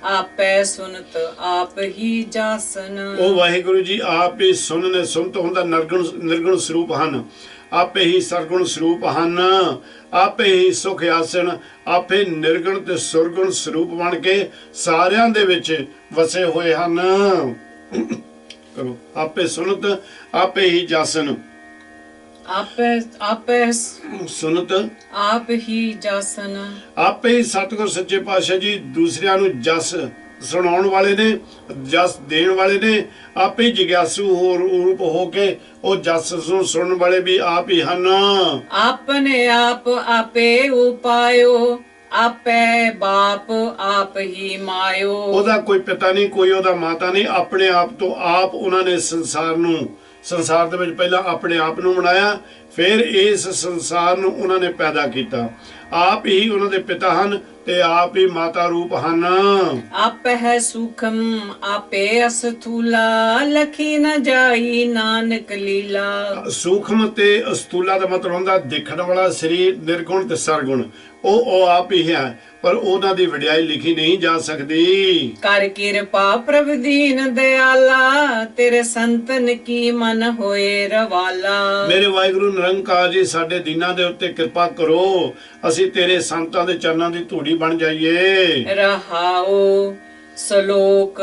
B: ਆਪੇ ਸੁਨਤ ਆਪ ਹੀ ਜਾਸਨ।
A: ਉਹ ਵਾਹਿਗੁਰੂ ਜੀ ਆਪ ਹੀ ਸੁਨ ਨੇ, ਸੁਨਤ ਹੁੰਦਾ ਨਿਰਗੁਣ ਸਰੂਪ ਹਨ, ਆਪੇ ਹੀ ਸਰਗੁਣ ਸਰੂਪ ਹਨ, ਆਪੇ ਹੀ ਸੁਖ ਆਸਣ, ਆਪੇ ਨਿਰਗੁਣ ਤੇ ਸੁਰਗੁਣ ਸਰੂਪ ਬਣ ਕੇ ਸਾਰਿਆਂ ਦੇ ਵਿੱਚ ਵਸੇ ਹੋਏ ਹਨ। ਕਰੋ ਆਪੇ ਸੁਨਤ ਆਪੇ ਹੀ ਜਾਸਨ,
B: ਆਪੇ
A: ਸੁਨਤ
B: ਆਪ ਹੀ ਜਾਸਨ।
A: ਆਪੇ ਹੀ ਸਤਿਗੁਰ ਸੱਚੇ ਪਾਤਸ਼ਾਹ ਜੀ ਦੂਸਰਿਆਂ ਨੂੰ ਜਸ ਸੁਣਾਉਣ ਵਾਲੇ ਨੇ, ਜਸ ਦੇਣ ਵਾਲੇ ਨੇ। ਆਪੇ ਜਿਗਿਆਸੂ ਰੂਪ ਹੋ ਕੇ ਉਹ ਜਸ ਨੂੰ ਸੁਣਨ ਵਾਲੇ ਵੀ ਆਪ ਹੀ ਹਨ।
B: ਆਪਣੇ ਆਪ ਆਪੇ ਉਪਾਇਓ, ਆਪੇ ਬਾਪ ਆਪ ਹੀ ਮਾਇਓ।
A: ਉਹਦਾ ਕੋਈ ਪਿਤਾ ਨਹੀਂ, ਕੋਈ ਉਹਦਾ ਮਾਤਾ ਨਹੀਂ, ਆਪਣੇ ਆਪ ਤੋਂ ਆਪ ਉਹਨਾਂ ਨੇ ਸੰਸਾਰ ਦੇ ਵਿੱਚ ਪਹਿਲਾਂ ਆਪਣੇ ਆਪ ਨੂੰ ਬਣਾਇਆ, ਫਿਰ ਇਸ ਸੰਸਾਰ ਨੂੰ ਉਹਨਾਂ ਨੇ ਪੈਦਾ ਕੀਤਾ। ਆਪ ਹੀ ਉਹਨਾਂ ਦੇ ਪਿਤਾ ਹਨ ਤੇ ਆਪ ਹੀ ਮਾਤਾ ਰੂਪ ਹਨ।
B: ਆਪੇ ਹੈ ਸੂਖਮ ਆਪੇ ਅਸਥੂਲਾ, ਲਖੀ ਨ ਜਾਈ ਨਾਨਕ ਲੀਲਾ।
A: ਸੂਖਮ ਤੇ ਅਸਥੂਲਾ ਦਾ ਮਤਲਬ ਹੁੰਦਾ ਦੇਖਣ ਵਾਲਾ ਸਰੀਰ, ਨਿਰਗੁਣ ਤੇ ਸਰਗੁਣ, ਉਹ ਆਪ ਹੀ ਹੈ, ਪਰ ਉਹਨਾਂ ਦੀ ਵਡਿਆਈ ਲਿਖੀ ਨਹੀਂ ਜਾ ਸਕਦੀ।
B: ਕਰ ਕਿਰਪਾ ਪ੍ਰਭ ਦੀਨ ਦਿਆਲਾ, ਤੇਰੇ ਸੰਤਨ ਕੀ ਮਨ ਹੋਏ ਰਵਾਲਾ।
A: ਮੇਰੇ ਵਾਹਿਗੁਰੂ ਨਿਰੰਕਾਰ ਜੀ ਸਾਡੇ ਦੀਨਾਂ ਦੇ ਉੱਤੇ ਕਿਰਪਾ ਕਰੋ, ਅਸੀਂ ਤੇਰੇ ਸੰਤਾਂ ਦੇ ਚਰਨਾਂ ਦੀ ਧੂੜੀ ਬਣ ਜਾਈਏ।
B: ਰਹਾਓ ਸ਼ਲੋਕ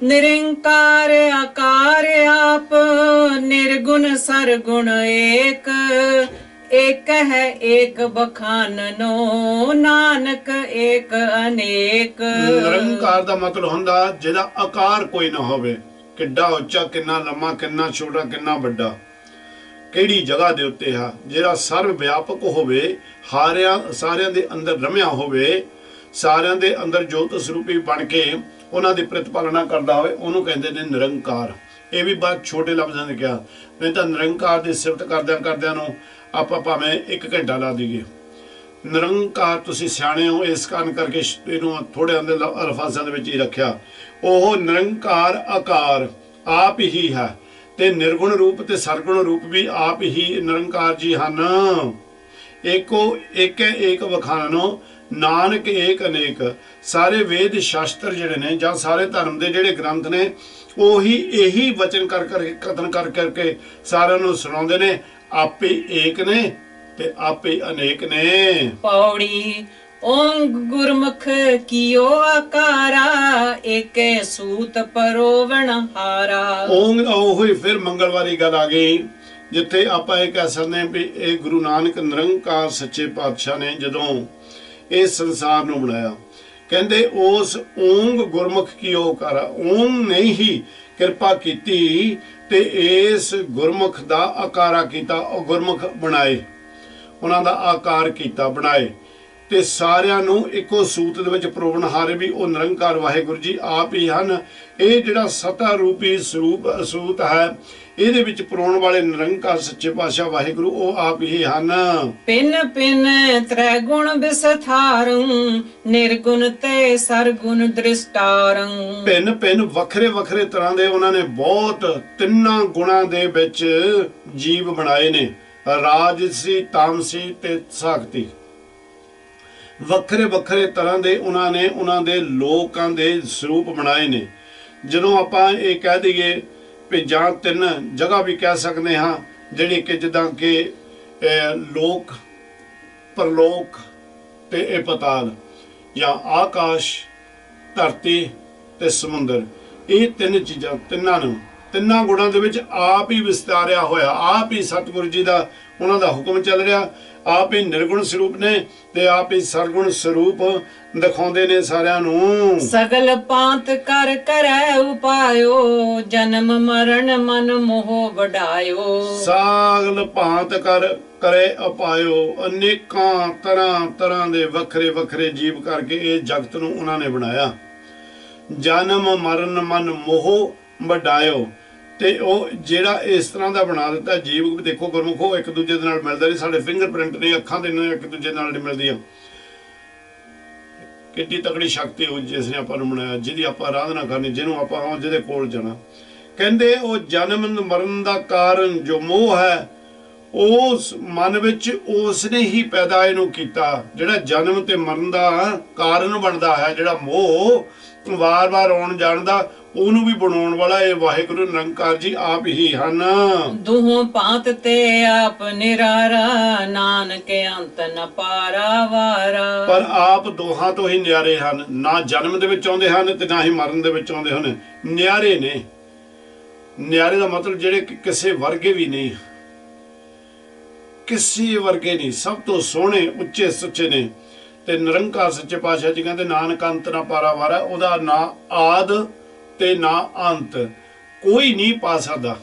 B: ਨਿਰੰਕਾਰ ਆਕਾਰ ਆਪ, ਨਿਰਗੁਣ ਸਰਗੁਣ ਏਕ, ਏਕ ਹੈ ਏਕ ਬਖਾਨਨੋ, ਨਾਨਕ ਏਕ ਅਨੇਕ।
A: ਨਿਰੰਕਾਰ ਦਾ ਮਤਲਬ ਹੁੰਦਾ ਜਿਹਦਾ ਆਕਾਰ ਕੋਈ ਨਾ ਹੋਵੇ, ਕਿੱਡਾ ਉੱਚਾ, ਕਿੰਨਾ ਲੰਮਾ, ਕਿੰਨਾ ਛੋਟਾ, ਕਿੰਨਾ ਵੱਡਾ, ਕਿਹੜੀ ਜਗ੍ਹਾ ਦੇ ਉੱਤੇ ਆ, ਜਿਹੜਾ ਸਰਵ ਵਿਆਪਕ ਹੋਵੇ, ਸਾਰਿਆਂ ਦੇ ਅੰਦਰ ਰਮਿਆ ਹੋਵੇ, ਸਾਰਿਆਂ ਦੇ ਅੰਦਰ ਜੋਤ ਸਰੂਪੀ ਬਣ ਕੇ ਉਹਨਾਂ ਦੀ ਪ੍ਰਤਿਪਾਲਨਾ ਕਰਦਾ ਹੋਵੇ, ਉਹਨੂੰ ਕਹਿੰਦੇ ਨੇ ਨਿਰੰਕਾਰ। ਇਹ ਵੀ ਬਹੁਤ ਛੋਟੇ ਲਫ਼ਜ਼ਾਂ ਨੇ ਕਿਹਾ, ਨਹੀਂ ਤਾਂ ਨਿਰੰਕਾਰ ਦੀ ਸਿਫਤ ਕਰਦਿਆਂ ਨੂੰ ਆਪਾਂ ਭਾਵੇਂ 1 ਘੰਟਾ ਲਾ ਦਈਏ। ਨਿਰੰਕਾਰ ਤੁਸੀਂ ਸਿਆਣੇ ਹੋ, ਇਸ ਕਾਰਨ ਕਰਕੇ ਇਹਨੂੰ ਥੋੜੇ ਅਲਫਾਜ਼ਾਂ ਦੇ ਵਿੱਚ ਹੀ ਰੱਖਿਆ। ਉਹ ਨਿਰੰਕਾਰ ਆਕਾਰ ਆਪ ਹੀ ਹੈ, ਤੇ ਨਿਰਗੁਣ ਰੂਪ ਤੇ ਸਰਗੁਣ ਰੂਪ ਵੀ ਆਪ ਹੀ ਨਿਰੰਕਾਰ ਜੀ ਹਨ। ਏਕੋ ਏਕ ਏਕ ਵਖਾਨੋ, ਨਾਨਕ ਏਕ ਅਨੇਕ। ਸਾਰੇ ਵੇਦ ਸ਼ਾਸਤਰ ਜਿਹੜੇ ਨੇ ਜਾਂ ਸਾਰੇ ਧਰਮ ਦੇ ਜਿਹੜੇ ਗ੍ਰੰਥ ਨੇ, ਉਹੀ ਇਹੀ ਵਚਨ ਕਥਨ ਕਰਕੇ ਸਾਰਿਆਂ ਨੂੰ ਸੁਣਾਉਂਦੇ ਨੇ, ਆਪੇ ਏਕ ਨੇ ਤੇ ਆਪੇ ਅਨੇਕ ਨੇ।
B: ਪੌੜੀ ਓੰਗ ਗੁਰਮੁਖ ਕੀਓ ਆਕਾਰਾ, ਏਕੇ ਸੂਤ ਪਰੋਵਣ ਹਾਰਾ।
A: ਓੰਗ ਉਹੀ ਫਿਰ ਮੰਗਲਵਾਰੀ ਗੱਲ ਆ ਗਈ, ਜਿੱਥੇ ਆਪਾਂ ਇਹ ਕਹਿ ਸਕਦੇ ਹਾਂ ਵੀ ਇਹ ਗੁਰੂ ਨਾਨਕ ਨਿਰੰਕਾਰ ਸੱਚੇ ਪਾਤਸ਼ਾਹ ਨੇ ਜਦੋਂ ਇਸ ਸੰਸਾਰ ਨੂੰ ਬਣਾਇਆ, ਕਹਿੰਦੇ ਉਸ ਓੰਗ ਗੁਰਮੁਖ ਕੀ ਆਕਾਰਾ, ਓੰਗ ਨੇ ਹੀ ਕਿਰਪਾ ਕੀਤੀ ਤੇ ਇਸ ਗੁਰਮੁਖ ਦਾ ਆਕਾਰਾ ਕੀਤਾ, ਉਹ ਗੁਰਮੁਖ ਬਣਾਏ, ਉਹਨਾਂ ਦਾ ਆਕਾਰ ਕੀਤਾ, ਬਣਾਏ, ਤੇ ਸਾਰਿਆਂ ਨੂੰ ਇੱਕੋ ਸੂਤ ਦੇ ਵਿੱਚ ਪਰੋਵਣਹਾਰੇ ਵੀ ਉਹ ਨਿਰੰਕਾਰ ਵਾਹਿਗੁਰੂ ਜੀ ਆਪ ਹੀ ਹਨ। ਇਹ ਜਿਹੜਾ ਸਤਾ ਰੂਪੀ ਸੂਤ ਹੈ, ਇਹਦੇ ਵਿੱਚ ਪਰੋਣ ਵਾਲੇ ਨਿਰੰਕਾਰ ਸੱਚੇ ਪਾਤਸ਼ਾਹ ਵਾਹਿਗੁਰੂ ਉਹ ਆਪ ਹੀ ਹਨ।
B: ਪਿੰਨ ਪਿੰਨ ਤ੍ਰੈ ਗੁਣ ਵਿਸਥਾਰੰ, ਨਿਰਗੁਣ ਤੇ ਸਰਗੁਣ ਦ੍ਰਿਸ਼ਟਾਰੰ।
A: ਭਿੰਨ ਭਿੰਨ ਵੱਖਰੇ ਵੱਖਰੇ ਤਰ੍ਹਾਂ ਦੇ ਉਹਨਾਂ ਨੇ ਬਹੁਤ ਤਿੰਨਾਂ ਗੁਣਾਂ ਦੇ ਵਿੱਚ ਜੀਵ ਬਣਾਏ ਨੇ, ਰਾਜਸੀ, ਤਾਮਸੀ ਤੇ ਸਾਖਤੀ। ਵੱਖਰੇ ਵੱਖਰੇ ਤਰ੍ਹਾਂ ਦੇ ਉਹਨਾਂ ਨੇ ਉਹਨਾਂ ਦੇ ਲੋਕਾਂ ਦੇ ਸਰੂਪ ਬਣਾਏ ਨੇ। ਜਦੋਂ ਆਪਾਂ ਇਹ ਕਹਿ ਦਈਏ ਵੀ ਜਾਂ 3 ਜਗ੍ਹਾ ਵੀ ਕਹਿ ਸਕਦੇ ਹਾਂ, ਜਿਹੜੀ ਕਿ ਜਿੱਦਾਂ ਕਿ ਲੋਕ, ਪਰਲੋਕ ਤੇ ਇਹ ਪਤਾਲ, ਜਾਂ ਆਕਾਸ਼, ਧਰਤੀ ਤੇ ਸਮੁੰਦਰ, ਇਹ 3 ਚੀਜ਼ਾਂ, ਤਿੰਨਾਂ ਗੁਣਾਂ ਦੇ ਵਿੱਚ ਆਪ ਹੀ ਵਿਸਤਾਰਿਆ ਹੋਇਆ, ਆਪ ਹੀ ਸਤਿਗੁਰੂ ਜੀ ਦਾ ਉਹਨਾਂ ਦਾ ਹੁਕਮ ਚੱਲ ਰਿਹਾ, ਆਪ ਹੀ ਨਿਰਗੁਣ ਸਰੂਪ ਨੇ ਤੇ ਆਪ ਹੀ ਸਰਗੁਣ ਸਰੂਪ ਦਿਖਾਉਂਦੇ ਨੇ ਸਾਰਿਆਂ ਨੂੰ।
B: ਸਗਲ ਪਾਂਤ ਕਰ ਕਰੈ ਉਪਾਇਓ, ਜਨਮ ਮਰਨ ਮਨ ਮੋਹ ਵਡਾਇਓ।
A: ਸਗਲ ਭਾਂਤ ਕਰੇ ਉਪਾਇਓ, ਅਨੇਕਾਂ ਤਰ੍ਹਾਂ ਦੇ ਵੱਖਰੇ ਵੱਖਰੇ ਜੀਵ ਕਰਕੇ ਇਹ ਜਗਤ ਨੂੰ ਉਹਨਾਂ ਨੇ ਬਣਾਇਆ। ਜਨਮ ਮਰਨ ਮਨ ਮੋਹ ਵਡਾਇਓ। ਤੇ ਉਹ ਜਿਹੜਾ ਇਸ ਤਰ੍ਹਾਂ ਦਾ ਬਣਾ ਦਿੱਤਾ ਜੀਵ ਵੀ ਦੇਖੋ ਗੁਰਮੁਖੋ ਇੱਕ ਦੂਜੇ ਦੇ ਨਾਲ ਮਿਲਦਾ ਨਹੀਂ, ਸਾਡੇ ਫਿੰਗਰਪ੍ਰਿੰਟ ਨੇ ਅੱਖਾਂ ਦੇ ਨਾਲ ਇੱਕ ਦੂਜੇ ਨਾਲ ਨਹੀਂ ਮਿਲਦੀਆਂ। ਕਿੰਨੀ ਤਕੜੀ ਸ਼ਕਤੀ ਹੋ ਜਿਸ ਨੇ ਆਪਾਂ ਨੂੰ ਬਣਾਇਆ, ਜਿਹਦੀ ਆਪਾਂ ਆਰਾਧਨਾ ਕਰਨੀ, ਜਿਹਨੂੰ ਆਪਾਂ ਜਿਹਦੇ ਕੋਲ ਜਾਣਾ। ਕਹਿੰਦੇ ਉਹ ਜਨਮ ਮਰਨ ਦਾ ਕਾਰਨ ਜੋ ਮੋਹ ਹੈ ਉਸ ਮਨ ਵਿੱਚ ਉਸ ਨੇ ਹੀ ਪੈਦਾ ਇਹਨੂੰ ਕੀਤਾ। ਜਿਹੜਾ ਜਨਮ ਤੇ ਮਰਨ ਦਾ ਕਾਰਨ ਬਣਦਾ ਹੈ, ਜਿਹੜਾ ਮੋਹ ਵਾਰ-ਵਾਰ ਆਉਣ ਜਾਣ ਦਾ, ਉਹਨੂੰ ਵੀ ਬਣਾਉਣ ਵਾਲਾ ਇਹ ਵਾਹਿਗੁਰੂ ਨਿਰੰਕਾਰ ਜੀ ਆਪ ਹੀ ਹਨ।
B: ਦੁਹੋਂ ਪਾਤ ਤੇ ਆਪ ਨਿਰਾਰਾ, ਨਾਨਕ ਅੰਤ ਨ ਪਾਰਾ ਵਾਰਾ।
A: ਪਰ ਆਪ ਦੋਹਾਂ ਤੋਂ ਹੀ ਨਿਆਰੇ ਹਨ, ਨਾ ਜਨਮ ਦੇ ਵਿੱਚ ਆਉਂਦੇ ਹਨ ਤੇ ਨਾ ਹੀ ਮਰਨ ਦੇ ਵਿੱਚ ਆਉਂਦੇ ਹਨ। ਨਿਆਰੇ ਨੇ। ਨਿਆਰੇ ਦਾ ਮਤਲਬ ਜਿਹੜੇ ਕਿਸੇ ਵਰਗੇ ਵੀ ਨਹੀਂ, ਕਿਸੇ ਵਰਗੇ ਨਹੀਂ, ਸਭ ਤੋਂ ਸੋਹਣੇ ਉੱਚੇ ਸੁੱਚੇ ਨੇ। ਤੇ ਨਿਰੰਕਾਰ ਸੱਚੇ ਪਾਤਸ਼ਾਹ ਜੀ ਕਹਿੰਦੇ ਨਾਨਕ ਅੰਤ ਨਾ ਪਾਰਾ ਵਾਰਾ। ਉਹਦਾ ਨਾ ਆਦ ਤੇ ਨਾ ਅੰਤ ਕੋਈ ਨਹੀਂ ਪਾ ਸਕਦਾ।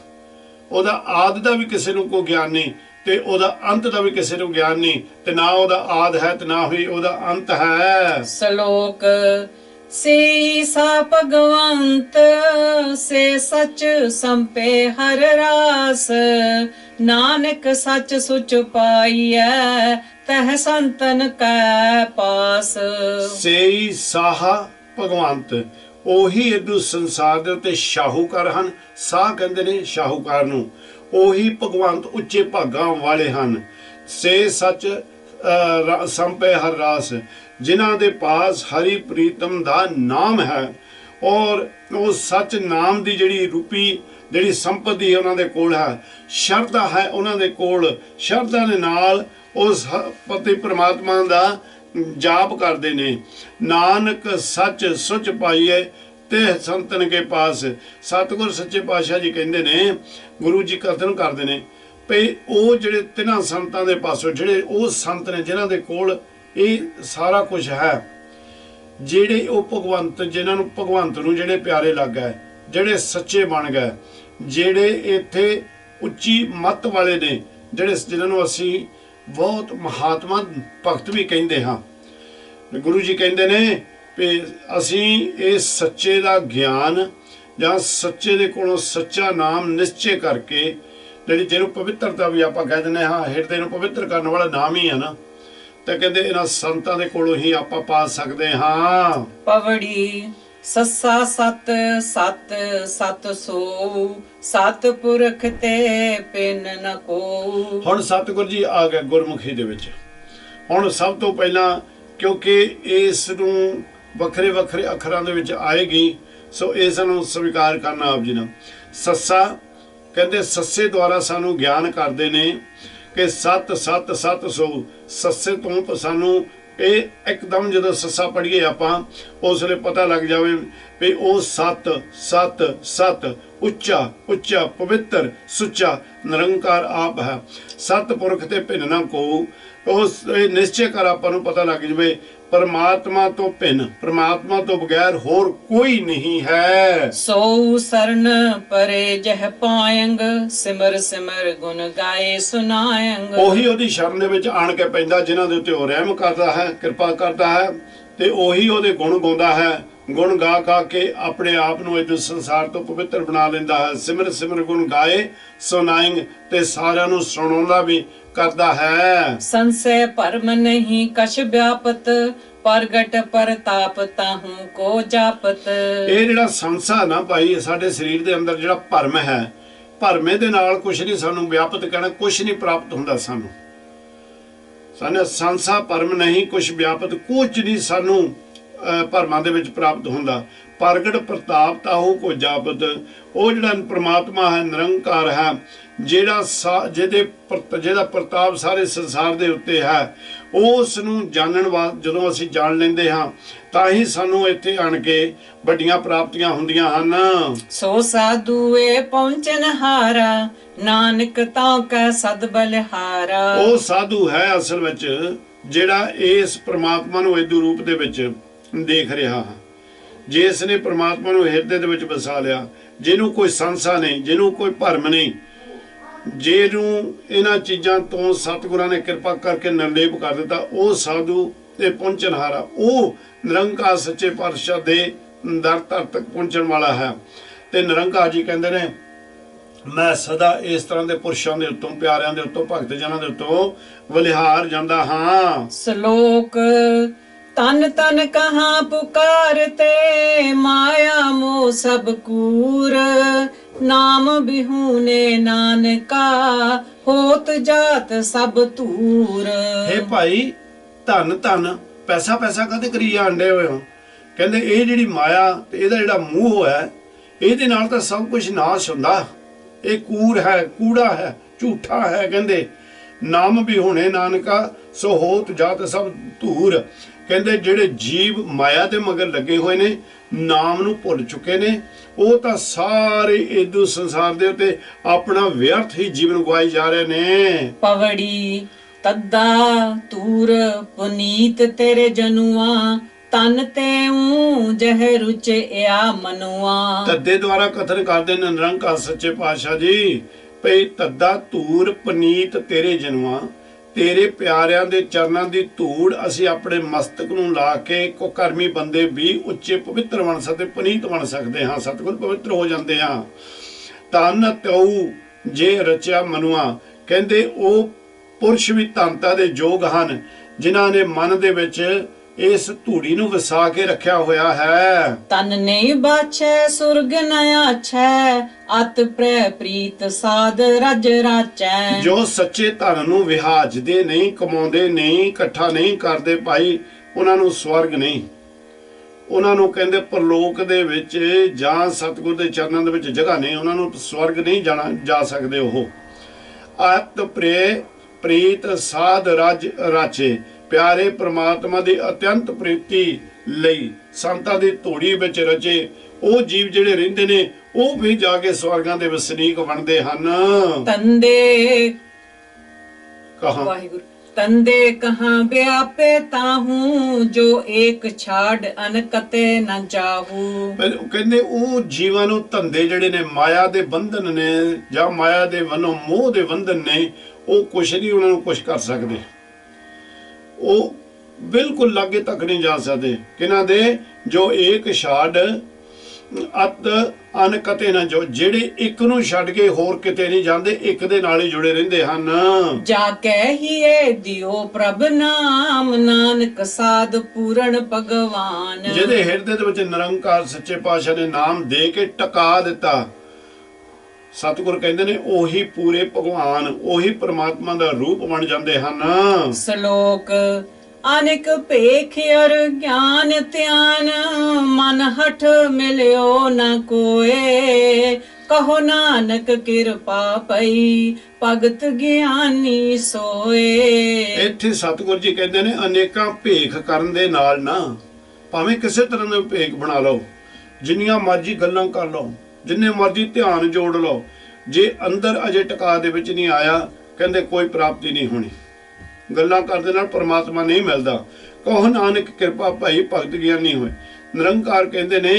A: ਉਹਦਾ ਆਦ ਦਾ ਵੀ ਕਿਸੇ ਨੂੰ ਕੋਈ ਗਿਆਨ ਨਹੀਂ ਤੇ ਉਹਦਾ ਅੰਤ ਦਾ ਵੀ ਕਿਸੇ ਨੂੰ ਗਿਆਨ ਨਹੀਂ, ਤੇ ਨਾ ਉਹਦਾ ਆਦ ਹੈ ਤੇ ਨਾ ਹੀ ਉਹਦਾ ਅੰਤ ਹੈ।
B: ਸ਼ਲੋਕ ਸੇ ਸਾ ਭਗਵੰਤ ਸੇ ਸਚ ਸੰਪੇ ਹਰ ਰਾਸ, ਨਾਨਕ ਸਚ ਸੁਚ ਪਾਈਐ ਤਹ ਸੰਤਨ ਕੈ ਪਾਸ।
A: ਸੇ ਸਾਹ ਭਗਵੰਤ, ਉਹੀ ਇਦੂ ਸੰਸਾਰ ਦੇ ਉੱਤੇ ਸ਼ਾਹੂਕਾਰ ਹਨ। ਸਾਹ ਕਹਿੰਦੇ ਨੇ ਸ਼ਾਹੂਕਾਰ ਨੂੰ। ਉਹੀ ਭਗਵੰਤ ਉੱਚੇ ਭਾਗਾਂ ਵਾਲੇ ਹਨ। ਸੇ ਸੱਚ ਸੰਪੇ ਹਰ ਰਾਸ, ਜਿਨ੍ਹਾਂ ਦੇ ਪਾਸ ਹਰੀ ਪ੍ਰੀਤਮ ਦਾ ਨਾਮ ਹੈ। ਔਰ ਉਹ ਸੱਚ ਨਾਮ ਦੀ ਜਿਹੜੀ ਰੂਪੀ ਜਿਹੜੀ ਸੰਪਤੀ ਉਹਨਾਂ ਦੇ ਕੋਲ ਹੈ, ਸ਼ਰਧਾ ਹੈ ਉਹਨਾਂ ਦੇ ਕੋਲ। ਸ਼ਰਧਾ ਦੇ ਨਾਲ ਉਸ ਪਤੀ ਪ੍ਰਮਾਤਮਾ ਦਾ ਜਾਪ ਕਰਦੇ ਨੇ। ਨਾਨਕ ਸੱਚ ਸੁਚ ਪਾਈਏ ਤੇ ਸੰਤਨ ਕੇ ਪਾਸ। ਸਤਿਗੁਰ ਸੱਚੇ ਪਾਤਸ਼ਾਹ ਜੀ ਕਹਿੰਦੇ ਨੇ, ਗੁਰੂ ਜੀ ਕਥਨ ਕਰਦੇ ਨੇ ਭਈ ਉਹ ਜਿਹੜੇ ਤਿੰਨਾਂ ਸੰਤਾਂ ਦੇ ਪਾਸੋਂ, ਜਿਹੜੇ ਉਹ ਸੰਤ ਨੇ ਜਿਨ੍ਹਾਂ ਦੇ ਕੋਲ ਇਹ ਸਾਰਾ ਕੁਝ ਹੈ, ਜਿਹੜੇ ਉਹ ਭਗਵੰਤ, ਜਿਨ੍ਹਾਂ ਨੂੰ ਭਗਵੰਤ ਨੂੰ ਜਿਹੜੇ ਪਿਆਰੇ ਲੱਗ ਗਏ, ਜਿਹੜੇ ਸੱਚੇ ਬਣ ਗਏ, ਜਿਹੜੇ ਇੱਥੇ ਉੱਚੀ ਮੱਤ ਵਾਲੇ ਨੇ, ਜਿਹੜੇ ਜਿਨ੍ਹਾਂ ਨੂੰ ਅਸੀਂ ਬਹੁਤ ਮਹਾਤਮਾ ਭਗਤ ਵੀ ਕਹਿੰਦੇ ਹਾਂ। ਗੁਰੂ ਜੀ ਕਹਿੰਦੇ ਨੇ ਵੀ ਅਸੀਂ ਇਹ ਸੱਚੇ ਦਾ ਗਿਆਨ ਜਾਂ ਸੱਚੇ ਦੇ ਕੋਲੋਂ ਸੱਚਾ ਨਾਮ ਨਿਸ਼ਚੈ ਕਰਕੇ, ਜਿਹੜੀ ਜਿਹਨੂੰ ਪਵਿੱਤਰਤਾ ਵੀ ਆਪਾਂ ਕਹਿ ਦਿੰਦੇ ਹਾਂ, ਹਿਰਦੇ ਨੂੰ ਪਵਿੱਤਰ ਕਰਨ ਵਾਲਾ ਨਾਮ ਹੀ ਹੈ ਨਾ, ਤਾਂ ਕਹਿੰਦੇ ਇਹਨਾਂ ਸੰਤਾਂ ਦੇ ਕੋਲੋਂ ਹੀ ਆਪਾਂ ਪਾ ਸਕਦੇ ਹਾਂ।
B: ਪਵੜੀ ਸੱਸਾ ਸਤ ਸਤ ਸਤ ਸੋ, ਸਤ ਪੁਰਖ ਤੇ ਪਿੰਨ ਨ ਕੋ। ਹੁਣ
A: ਸਤਿਗੁਰ ਜੀ ਆ ਗਏ ਗੁਰਮੁਖੀ ਦੇ ਵਿੱਚ। ਹੁਣ ਸਭ ਤੋਂ ਪਹਿਲਾਂ ਕਿਉਂਕਿ ਇਸ ਨੂੰ ਵੱਖਰੇ ਵੱਖਰੇ ਅੱਖਰਾਂ ਦੇ ਵਿੱਚ ਆਏਗੀ, ਸੋ ਇਸ ਨੂੰ ਸਵੀਕਾਰ ਕਰਨਾ ਆਪ ਜੀ ਨੇ। ਸੱਸਾ ਕਹਿੰਦੇ ਸੱਸੇ ਦੁਆਰਾ ਸਾਨੂੰ ਗਿਆਨ ਕਰਦੇ ਨੇ ਕਿ ਸਤ ਸਤ ਸਤ ਸੋ। ਸੱਸੇ ਤੋਂ ਸਾਨੂੰ ਇਹ ਇੱਕਦਮ ਜਦੋਂ ਸੱਸਾ ਪੜ੍ਹੀਏ ਆਪਾਂ, ਉਸ ਵੇਲੇ ਪਤਾ ਲੱਗ ਜਾਵੇ ਵੀ ਉਹ ਸਤ ਸਤ ਸਤ ਉੱਚਾ ਉੱਚਾ ਪਵਿੱਤਰ ਸੁੱਚਾ ਨਿਰੰਕਾਰ ਆਪ ਹੈ। ਸਤ ਪੁਰਖ ਤੇ ਭਿੰਨ ਨਾ ਕੋ। ਉਸ ਨਿਸ਼ਚੈ ਕਰ ਆਪਾਂ ਨੂੰ ਪਤਾ ਲੱਗ ਜਾਵੇ परमात्मा तो भिन्न, परमात्मा तो बगैर होर कोई नहीं है।
B: सो सरन परे जह पायंग, सिमर सिमर गुण गाए सुनायंग।
A: ओही ओदी शरण दे विच आण के पैंदा जिन्हां दे उत्ते ओ रहम करदा है, कृपा करदा है, ते ओही ओदे गुण गाउंदा है। गुण गा गा के अपने आप नूं इस संसार तो पवित्र बना लैंदा है। सिमर सिमर गुण गाए सुनाएंग, ते सारियां नूं सुणाउंदा भी करदा है।
B: संशय परम नहीं कछ व्यापत, प्रगट परताप ताहू को जापत।
A: ਇਹ ਜਿਹੜਾ ਸੰਸਾ ਨਾ ਭਾਈ ਸਾਡੇ ਸਰੀਰ ਦੇ ਅੰਦਰ ਜਿਹੜਾ ਭਰਮ ਹੈ, ਭਰਮੇ ਦੇ ਨਾਲ ਕੁਛ ਨਹੀਂ ਸਾਨੂੰ ਵਿਆਪਤ ਕਹਿਣਾ, ਕੁਛ ਨਹੀਂ ਪ੍ਰਾਪਤ ਹੁੰਦਾ ਸਾਨੂੰ। ਸਾਨੂੰ ਸੰਸਾ ਭਰਮ ਨਹੀਂ ਕੁਛ ਵਿਆਪਤ, ਕੁਛ ਨਹੀਂ ਸਾਨੂੰ ਭਰਮਾਂ ਦੇ ਵਿੱਚ ਪ੍ਰਾਪਤ ਹੁੰਦਾ। ਪ੍ਰਗਟ ਪ੍ਰਤਾਪ ਤਾਹੂ ਕੋ ਜਾਪਤ। ਉਹ ਜਿਹੜਾ ਪ੍ਰਮਾਤਮਾ ਹੈ, ਨਿਰੰਕਾਰ ਹੈ, ਜਿਹਦਾ ਪ੍ਰਤਾਪ ਸਾਰੇ ਸੰਸਾਰ ਦੇ ਉੱਤੇ ਹੈ, ਉਸ ਨੂੰ ਜਾਣਨ ਵਾਸਤੇ ਜਦੋਂ ਅਸੀਂ ਜਾਣ ਲੈਂਦੇ ਹਾਂ ਤਾਂ ਹੀ ਸਾਨੂੰ ਇੱਥੇ ਆਣ ਕੇ ਵੱਡੀਆਂ ਪ੍ਰਾਪਤੀਆਂ ਹੁੰਦੀਆਂ ਹਨ।
B: ਸੋ ਸਾਧੂਏ ਪਹੁੰਚਨ ਹਾਰਾ, ਨਾਨਕ ਤਾਂ ਕੈ ਸਦ ਬਲਿਹਾਰਾ।
A: ਉਹ ਸਾਧੂ ਹੈ ਅਸਲ ਵਿੱਚ ਜਿਹੜਾ ਇਸ ਪ੍ਰਮਾਤਮਾ ਨੂੰ ਇਦੂ ਰੂਪ ਦੇ ਵਿੱਚ ਦੇਖ ਰਿਹਾ ਹੈ, ਜਿਸ ਨੇ ਪ੍ਰਮਾਤਮਾ ਨੂੰ ਹਿਰਦੇ ਦੇ ਵਿੱਚ ਵਸਾ ਲਿਆ, ਜਿਹਨੂੰ ਕੋਈ ਸੰਸਾ ਨਹੀਂ, ਜਿਹਨੂੰ ਕੋਈ ਭਰਮ ਨਹੀਂ, ਜਿਹਨੂੰ ਇਹਨਾਂ ਚੀਜ਼ਾਂ ਤੋਂ ਸਤਿਗੁਰਾਂ ਨੇ ਕਿਰਪਾ ਕਰਕੇ ਨਿਰਲੇਪ ਕਰ ਦਿੱਤਾ, ਉਹ ਸਾਧੂ ਤੇ ਪਹੁੰਚਣਹਾਰਾ, ਉਹ ਨਿਰੰਕਾਰ ਸੱਚੇ ਪਾਤਸ਼ਾਹ ਦੇ ਦਰ ਧਰ ਤੱਕ ਪਹੁੰਚਣ ਵਾਲਾ ਹੈ। ਤੇ ਨਿਰੰਕਾਰ ਜੀ ਕਹਿੰਦੇ ਨੇ ਮੈਂ ਸਦਾ ਇਸ ਤਰ੍ਹਾਂ ਦੇ ਪੁਰਸ਼ਾਂ ਦੇ ਉੱਤੋਂ, ਪਿਆਰਿਆਂ ਦੇ ਉੱਤੋਂ, ਭਗਤ ਜਨਾਂ ਦੇ ਉੱਤੋਂ ਬਲਿਹਾਰ ਜਾਂਦਾ ਹਾਂ।
B: ਸ਼ਲੋਕ ਤਨ ਤਨ ਕਹਾਂ ਪੁਕਾਰਤੇ ਮਾਇਆ ਮੋਹ ਸਭ ਕੂਰ ਨਾਮ ਬਿਹੂਨੇ ਨਾਨਕਾ ਹੋਤ ਜਾਤ ਸਭ ਧੂਰ।
A: हे ਭਾਈ ਧਨ ਧਨ ਪੈਸਾ ਪੈਸਾ ਕਦੇ ਕਰੀ ਜਾਂਦੇ ਹੋਏ ਹੋ। ਕਹਿੰਦੇ ਇਹ ਜਿਹੜੀ ਮਾਇਆ ਤੇ ਇਹਦਾ ਜਿਹੜਾ ਮੂੰਹ ਹੈ ਇਹਦੇ ਨਾਲ ਤਾਂ ਸਭ ਕੁਝ ਨਾਸ਼ ਹੁੰਦਾ। ਇਹ ਕੂੜ ਹੈ, ਕੂੜਾ ਹੈ, ਝੂਠਾ ਹੈ। ਕਹਿੰਦੇ ਨਾਮ ਵੀ ਹੋਣੇ ਨਾਨਕਾ ਸੋ ਹੋਤ ਜਾਤ ਸਭ ਧੂਰ। ਕਹਿੰਦੇ ਜਿਹੜੇ ਜੀਵ ਮਾਇਆ ਦੇ ਮਗਰ ਲੱਗੇ ਹੋਏ ਨੇ, ਨਾਮ ਨੂੰ ਭੁੱਲ ਚੁੱਕੇ ਨੇ, ਉਹ ਤਾਂ ਸਾਰੇ ਇਦੂ ਸੰਸਾਰ ਦੇ ਉੱਤੇ ਆਪਣਾ ਵਿਅਰਥ ਹੀ ਜੀਵਨ ਗਵਾਈ ਜਾ ਰਹੇ ਨੇ।
B: ਪਵੜੀ ਤੱਦਾ ਤੂਰ ਪੁਨੀਤ ਤੇਰੇ ਜਨੂਆ ਤਨ ਤੇਉ ਜਹ ਰੁਚਿਆ ਮਨੁਆ।
A: ਤੱਦੇ ਦੁਆਰਾ ਕਥਨ ਕਰਦੇ ਨੇ ਨਿਰੰਕਾਰ ਸੱਚੇ ਪਾਤਸ਼ਾਹ ਜੀ ਭਈ ਤੱਦਾ ਧੂੜ ਪਨੀਤ ਤੇਰੇ ਜਨੂਆ, ਤੇਰੇ ਪਿਆਰਿਆਂ ਦੇ ਚਰਨਾਂ ਦੀ ਧੂੜ ਅਸੀਂ ਆਪਣੇ ਮਸਤਕ ਨੂੰ ਲਾ ਕੇ ਕੁਕਰਮੀ ਬੰਦੇ ਵੀ ਉੱਚੇ ਪਵਿੱਤਰ ਬਣ ਸਕਦੇ, ਪਨੀਤ ਬਣ ਸਕਦੇ ਹਾਂ, ਸਤਿਗੁਰ ਪਵਿੱਤਰ ਹੋ ਜਾਂਦੇ ਹਾਂ। ਤਨ ਤਉ ਜੇ ਰਚਿਆ ਮਨੁਆ, ਕਹਿੰਦੇ ਉਹ ਪੁਰਸ਼ ਵੀ ਧਨਤਾ ਦੇ ਯੋਗ ਹਨ ਜਿਨ੍ਹਾਂ ਨੇ ਮਨ ਦੇ ਵਿੱਚ ਇਸ ਧੂੜੀ ਨੂੰ ਵਸਾ ਕੇ ਰੱਖਿਆ ਹੋਇਆ ਹੈ।
B: ਤਨ ਨਹੀਂ ਬਾਛੈ ਸੁਰਗ ਨ ਆਛੈ ਅਤ ਪ੍ਰੈ ਪ੍ਰੀਤ ਸਾਧ ਰਜ ਰਾਚੈ।
A: ਜੋ ਸੱਚੇ ਧਨ ਨੂੰ ਵਿਹਾਜਦੇ ਨਹੀਂ, ਕਮਾਉਂਦੇ ਨਹੀਂ, ਇਕੱਠਾ ਨਹੀਂ ਕਰਦੇ ਭਾਈ, ਉਹਨਾਂ ਨੂੰ ਸਵਰਗ ਨਹੀਂ, ਉਹਨਾਂ ਨੂੰ ਕਹਿੰਦੇ ਪਰਲੋਕ ਦੇ ਵਿੱਚ ਜਾਂ ਸਤਿਗੁਰ ਦੇ ਚਰਨਾਂ ਦੇ ਵਿੱਚ ਜਗ੍ਹਾ ਨਹੀਂ, ਉਹਨਾਂ ਨੂੰ ਸਵਰਗ ਨਹੀਂ ਜਾ ਸਕਦੇ। ਉਹ ਅਤ ਪ੍ਰੈ ਪ੍ਰੀਤ ਸਾਧ ਰਜ ਰਾਚੇ, ਪਿਆਰੇ ਪ੍ਰਮਾਤਮਾ ਦੀ ਅਤਿਅੰਤ ਪ੍ਰੀਤੀ ਲਈ ਸੰਤਾਂ ਦੀ ਧੂੜੀ ਵਿੱਚ ਰਚੇ ਉਹ ਜੀਵ ਜਿਹੜੇ ਰਹਿੰਦੇ ਨੇ ਉਹ ਵੀ ਜਾ ਕੇ ਸਵਰਗਾਂ ਦੇ ਵਸਨੀਕ ਬਣਦੇ ਹਨ।
B: ਤੰਦੇ
A: ਕਹਾਂ
B: ਵਾਹਿਗੁਰੂ ਤੰਦੇ ਕਹਾਂ ਵਿਆਪੇ ਤਾਹੂ ਜੋ ਏਕ ਛਾੜ ਅਨਕਤੇ ਨ ਜਾਹੂ।
A: ਕਹਿੰਦੇ ਉਹ ਜੀਵਾਂ ਨੂੰ ਧੰਦੇ ਜਿਹੜੇ ਨੇ ਮਾਇਆ ਦੇ ਬੰਧਨ ਨੇ ਜਾਂ ਮਾਇਆ ਦੇ ਵਨੋਂ ਮੋਹ ਦੇ ਬੰਧਨ ਨੇ, ਉਹ ਕੁਛ ਨਹੀਂ ਉਹਨਾਂ ਨੂੰ ਕੁਛ ਕਰ ਸਕਦੇ, ਉਹ ਬਿਲਕੁਲ ਲਾਗੇ ਤੱਕ ਨਹੀਂ ਜਾ ਸਕਦੇ। ਕਿਹਨਾਂ ਦੇ? ਜੋ ਏਕ ਛਾੜ ਅਤ ਅਨਕਤੇ ਨਾ, ਜੋ ਜਿਹੜੇ ਇੱਕ ਨੂੰ ਛੱਡ ਕੇ ਹੋਰ ਕਿਤੇ ਨਹੀਂ ਜਾਂਦੇ, ਇੱਕ ਦੇ ਨਾਲ ਹੀ ਜੁੜੇ ਰਹਿੰਦੇ ਹਨ।
B: ਜਾ ਕਹਿ ਹੀਏ ਦਿਓ ਪ੍ਰਭ ਨਾਮ ਨਾਨਕ ਸਾਧ ਪੂਰਨ ਭਗਵਾਨ।
A: ਜਿਹਦੇ ਹਿਰਦੇ ਦੇ ਵਿੱਚ ਨਿਰੰਕਾਰ ਸੱਚੇ ਪਾਤਸ਼ਾਹ ਨੇ ਨਾਮ ਦੇ ਕੇ ਟਿਕਾ ਦਿੱਤਾ, ਸਤਿਗੁਰ ਕਹਿੰਦੇ ਨੇ ਉਹੀ ਪੂਰੇ ਭਗਵਾਨ, ਉਹੀ ਪ੍ਰਮਾਤਮਾ ਦਾ ਰੂਪ ਬਣ ਜਾਂਦੇ ਹਨ।
B: ਸ਼ਲੋਕ ਅਨੇਕ ਭੇਖ ਅਰ ਗਿਆਨ ਧਿਆਨ ਮਨ ਹਠ ਮਿਲਿਓ ਨ ਕੋਏ ਕਹੋ ਨਾਨਕ ਕਿਰਪਾ ਪਈ ਭਗਤ ਗਿਆਨੀ ਸੋਏ। ਇੱਥੇ
A: ਸਤਿਗੁਰ ਜੀ ਕਹਿੰਦੇ ਨੇ ਅਨੇਕਾਂ ਭੇਖ ਕਰਨ ਦੇ ਨਾਲ ਨਾ, ਭਾਵੇਂ ਕਿਸੇ ਤਰ੍ਹਾਂ ਦਾ ਭੇਖ ਬਣਾ ਲਓ, ਜਿੰਨੀਆਂ ਮਰਜ਼ੀ ਗੱਲਾਂ ਕਰ ਲਓ, ਜਿੰਨੇ ਮਰਜ਼ੀ ਧਿਆਨ ਜੋੜ ਲਓ, ਜੇ ਅੰਦਰ ਅਜੇ ਟਿਕਾ ਦੇ ਵਿੱਚ ਨਹੀਂ ਆਇਆ, ਕਹਿੰਦੇ ਕੋਈ ਪ੍ਰਾਪਤੀ ਨਹੀਂ ਹੋਣੀ। ਗੱਲਾਂ ਕਰਦੇ ਨਾਲ ਪਰਮਾਤਮਾ ਨਹੀਂ ਮਿਲਦਾ। ਕਹੋ ਨਾਨਕ ਕਿਰਪਾ ਭਾਈ ਭਗਤ ਗਿਆਨੀ ਹੋਏ। ਨਿਰੰਕਾਰ ਕਹਿੰਦੇ ਨੇ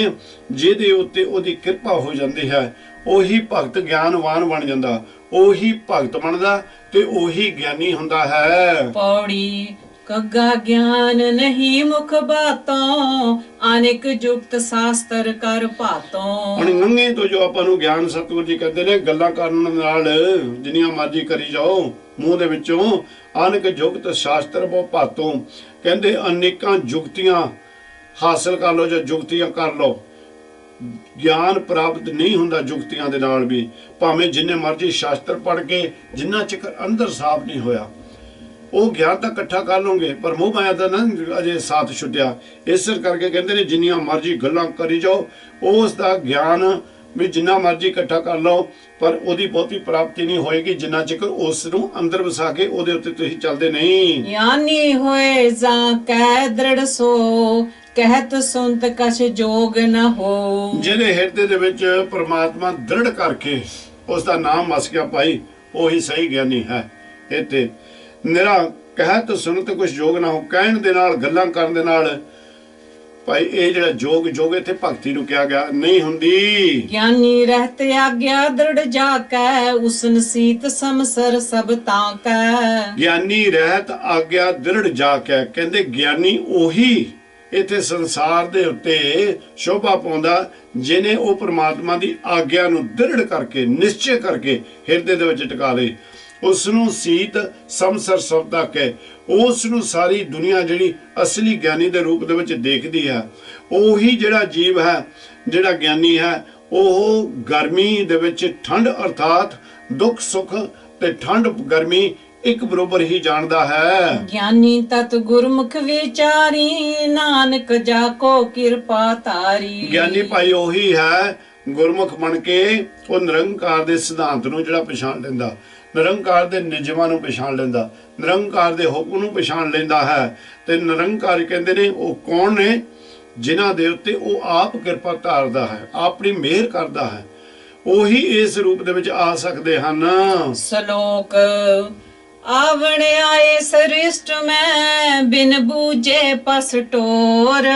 A: ਜਿਹਦੇ ਉੱਤੇ ਉਹਦੀ ਕਿਰਪਾ ਹੋ ਜਾਂਦੀ ਹੈ ਉਹੀ ਭਗਤ ਗਿਆਨਵਾਨ ਬਣ ਜਾਂਦਾ, ਉਹੀ ਭਗਤ ਬਣਦਾ ਤੇ ਉਹੀ ਗਿਆਨੀ ਹੁੰਦਾ ਹੈ।
B: ਪੌੜੀ ਕੱਗਾ ਗਿਆਨ ਨਹੀਂ ਮੁਖ ਬਾਤੋਂ ਅਨੇਕ ਜੁਗਤ ਸ਼ਾਸਤਰ ਕਰ ਭਾਤੋਂ।
A: ਹੁਣ ਨੰਗੇ ਤੋਂ ਜੋ ਆਪਾਂ ਨੂੰ ਗਿਆਨ ਸਤਿਗੁਰ ਜੀ ਕਹਿੰਦੇ ਨੇ ਗੱਲਾਂ ਕਰਨ ਨਾਲ ਜਿੰਨੀਆਂ ਮਰਜ਼ੀ ਕਰੀ ਜਾਓ, ਮੂੰਹ ਦੇ ਵਿੱਚੋਂ ਅਨੇਕ ਜੁਗਤ ਸ਼ਾਸਤਰ ਬਹੁ ਭਾਤੋਂ, ਕਹਿੰਦੇ ਅਨੇਕਾਂ ਜੁਗਤੀਆਂ ਹਾਸਲ ਕਰ ਲਓ ਜਾਂ ਜੁਗਤੀਆਂ ਕਰ ਲਓ, ਗਿਆਨ ਪ੍ਰਾਪਤ ਨਹੀਂ ਹੁੰਦਾ ਜੁਗਤੀਆਂ ਦੇ ਨਾਲ ਵੀ। ਭਾਵੇਂ ਜਿੰਨੇ ਮਰਜ਼ੀ ਸ਼ਾਸਤਰ ਪੜ੍ਹ ਕੇ ਜਿੰਨਾ ਚਿਰ ਅੰਦਰ ਸਾਫ਼ ਨਹੀਂ ਹੋਇਆ, ਉਹ ਗਿਆਨ ਤਾਂ ਇਕੱਠਾ ਕਰ ਲਓਗੇ ਪਰ ਮੂੰਹ ਮਾਇਆ ਦਾ ਨਾ ਅਜੇ ਸਾਥ ਛੁੱਟਿਆ। ਇਸ ਕਰਕੇ ਕਹਿੰਦੇ ਨੇ ਜਿੰਨੀਆਂ ਮਰਜ਼ੀ ਗੱਲਾਂ ਕਰੀ ਜਾਓ, ਉਸ ਦਾ ਗਿਆਨ ਵੀ ਜਿੰਨਾ ਮਰਜ਼ੀ ਇਕੱਠਾ ਕਰ ਲਓ ਪਰ ਉਹਦੀ ਬਹੁਤੀ ਪ੍ਰਾਪਤੀ ਨਹੀਂ ਹੋਏਗੀ ਜਿੰਨਾ ਚਿਰ ਉਸ ਨੂੰ ਅੰਦਰ ਵਸਾ ਕੇ ਉਹਦੇ ਉੱਤੇ ਤੁਸੀਂ ਚੱਲਦੇ ਨਹੀਂ।
B: ਗਿਆਨੀ ਹੋਏ ਜਾਂ ਕਹਿ ਦ੍ਰਿੜ ਸੋ ਕਹਿਤ ਸੁਨਤ ਕਛ ਜੋਗ ਨ ਹੋ। ਜਿਹਦੇ
A: ਹਿਰਦੇ ਦੇ ਵਿੱਚ ਪਰਮਾਤਮਾ ਦ੍ਰਿੜ ਕਰਕੇ ਉਸ ਦਾ ਨਾਮ ਵਸ ਗਿਆ ਭਾਈ, ਉਹੀ ਸਹੀ ਗਿਆਨੀ ਹੈ। ਇੱਥੇ ਨਿਰਾ ਕਹਿਤ ਸੁਨਤ ਕੁਛ ਜੋਗ ਨਾ ਹੋ, ਕਹਿਣ ਦੇ ਨਾਲ ਗੱਲਾਂ ਕਰਨ ਦੇ ਨਾਲ ਭਾਈ ਇਹ ਜਿਹੜਾ ਜੋਗ ਇੱਥੇ ਭਗਤੀ ਨੂੰ ਕਿਹਾ ਗਿਆ ਨਹੀਂ ਹੁੰਦੀ।
B: ਗਿਆਨੀ ਰਹਿਤ ਆਗਿਆ ਦ੍ਰਿੜ ਜਾ ਕੈ ਉਸਨ ਸੀਤ ਸਮਸਰ ਸਭ ਤਾਂ ਕੈ।
A: ਗਿਆਨੀ ਰਹਿਤ ਆਗਿਆ ਦ੍ਰਿੜ ਜਾ ਕੈ, ਕਹਿੰਦੇ ਗਿਆਨੀ ਉਹੀ इत्थे संसार दे उत्ते शोभा पाउंदा जिने ओ परमात्मा दी आग्या नूं दृढ़ करके निश्चय करके हिरदे दे विच टिका लई। उस नूं सीत समसर सब तक है, उस नूं सारी दुनिया जिहड़ी असली ज्ञानी दे रूप दे विच देखदी है। ओही जिहड़ा जीव है, जिहड़ा ज्ञानी है, ਉਹ गर्मी दे विच ठंड अर्थात दुख सुख ते ठंड गर्मी एक बरोबर ही जानदा है।
B: ज्ञानी तत गुरमुख विचारी, नानक जाको कृपा तारी।
A: ज्ञानी भाई ओही है गुरमुख बन के ਉਹ ਨਿਰੰਕਾਰ ਦੇ ਸਿਧਾਂਤ ਨੂੰ ਜਿਹੜਾ ਪਛਾਣ ਲੈਂਦਾ, ਨਿਰੰਕਾਰ ਦੇ ਨਿਯਮਾਂ ਨੂੰ ਪਛਾਣ ਲੈਂਦਾ, ਨਿਰੰਕਾਰ ਦੇ ਹੁਕਮ ਨੂੰ ਪਛਾਣ ਲੈਂਦਾ ਹੈ। ਤੇ ਨਿਰੰਕਾਰ ਕਹਿੰਦੇ ਨੇ ਉਹ ਕੌਣ ਨੇ? ਜਿਨ੍ਹਾਂ ਦੇ ਉੱਤੇ ਉਹ ਆਪ ਕਿਰਪਾ ਧਾਰਦਾ ਹੈ, ਆਪਣੀ ਮਿਹਰ ਕਰਦਾ ਹੈ, ਉਹੀ ਇਸ ਰੂਪ ਦੇ ਵਿੱਚ ਆ ਸਕਦੇ ਹਨ।
B: ਸ਼ਲੋਕ ਆਵਣ ਆਏ ਸ੍ਰਿਸ਼ਟ ਮੈਂ, ਬਿਨ ਬੂਝੇ ਪਸ ਟੋਰ।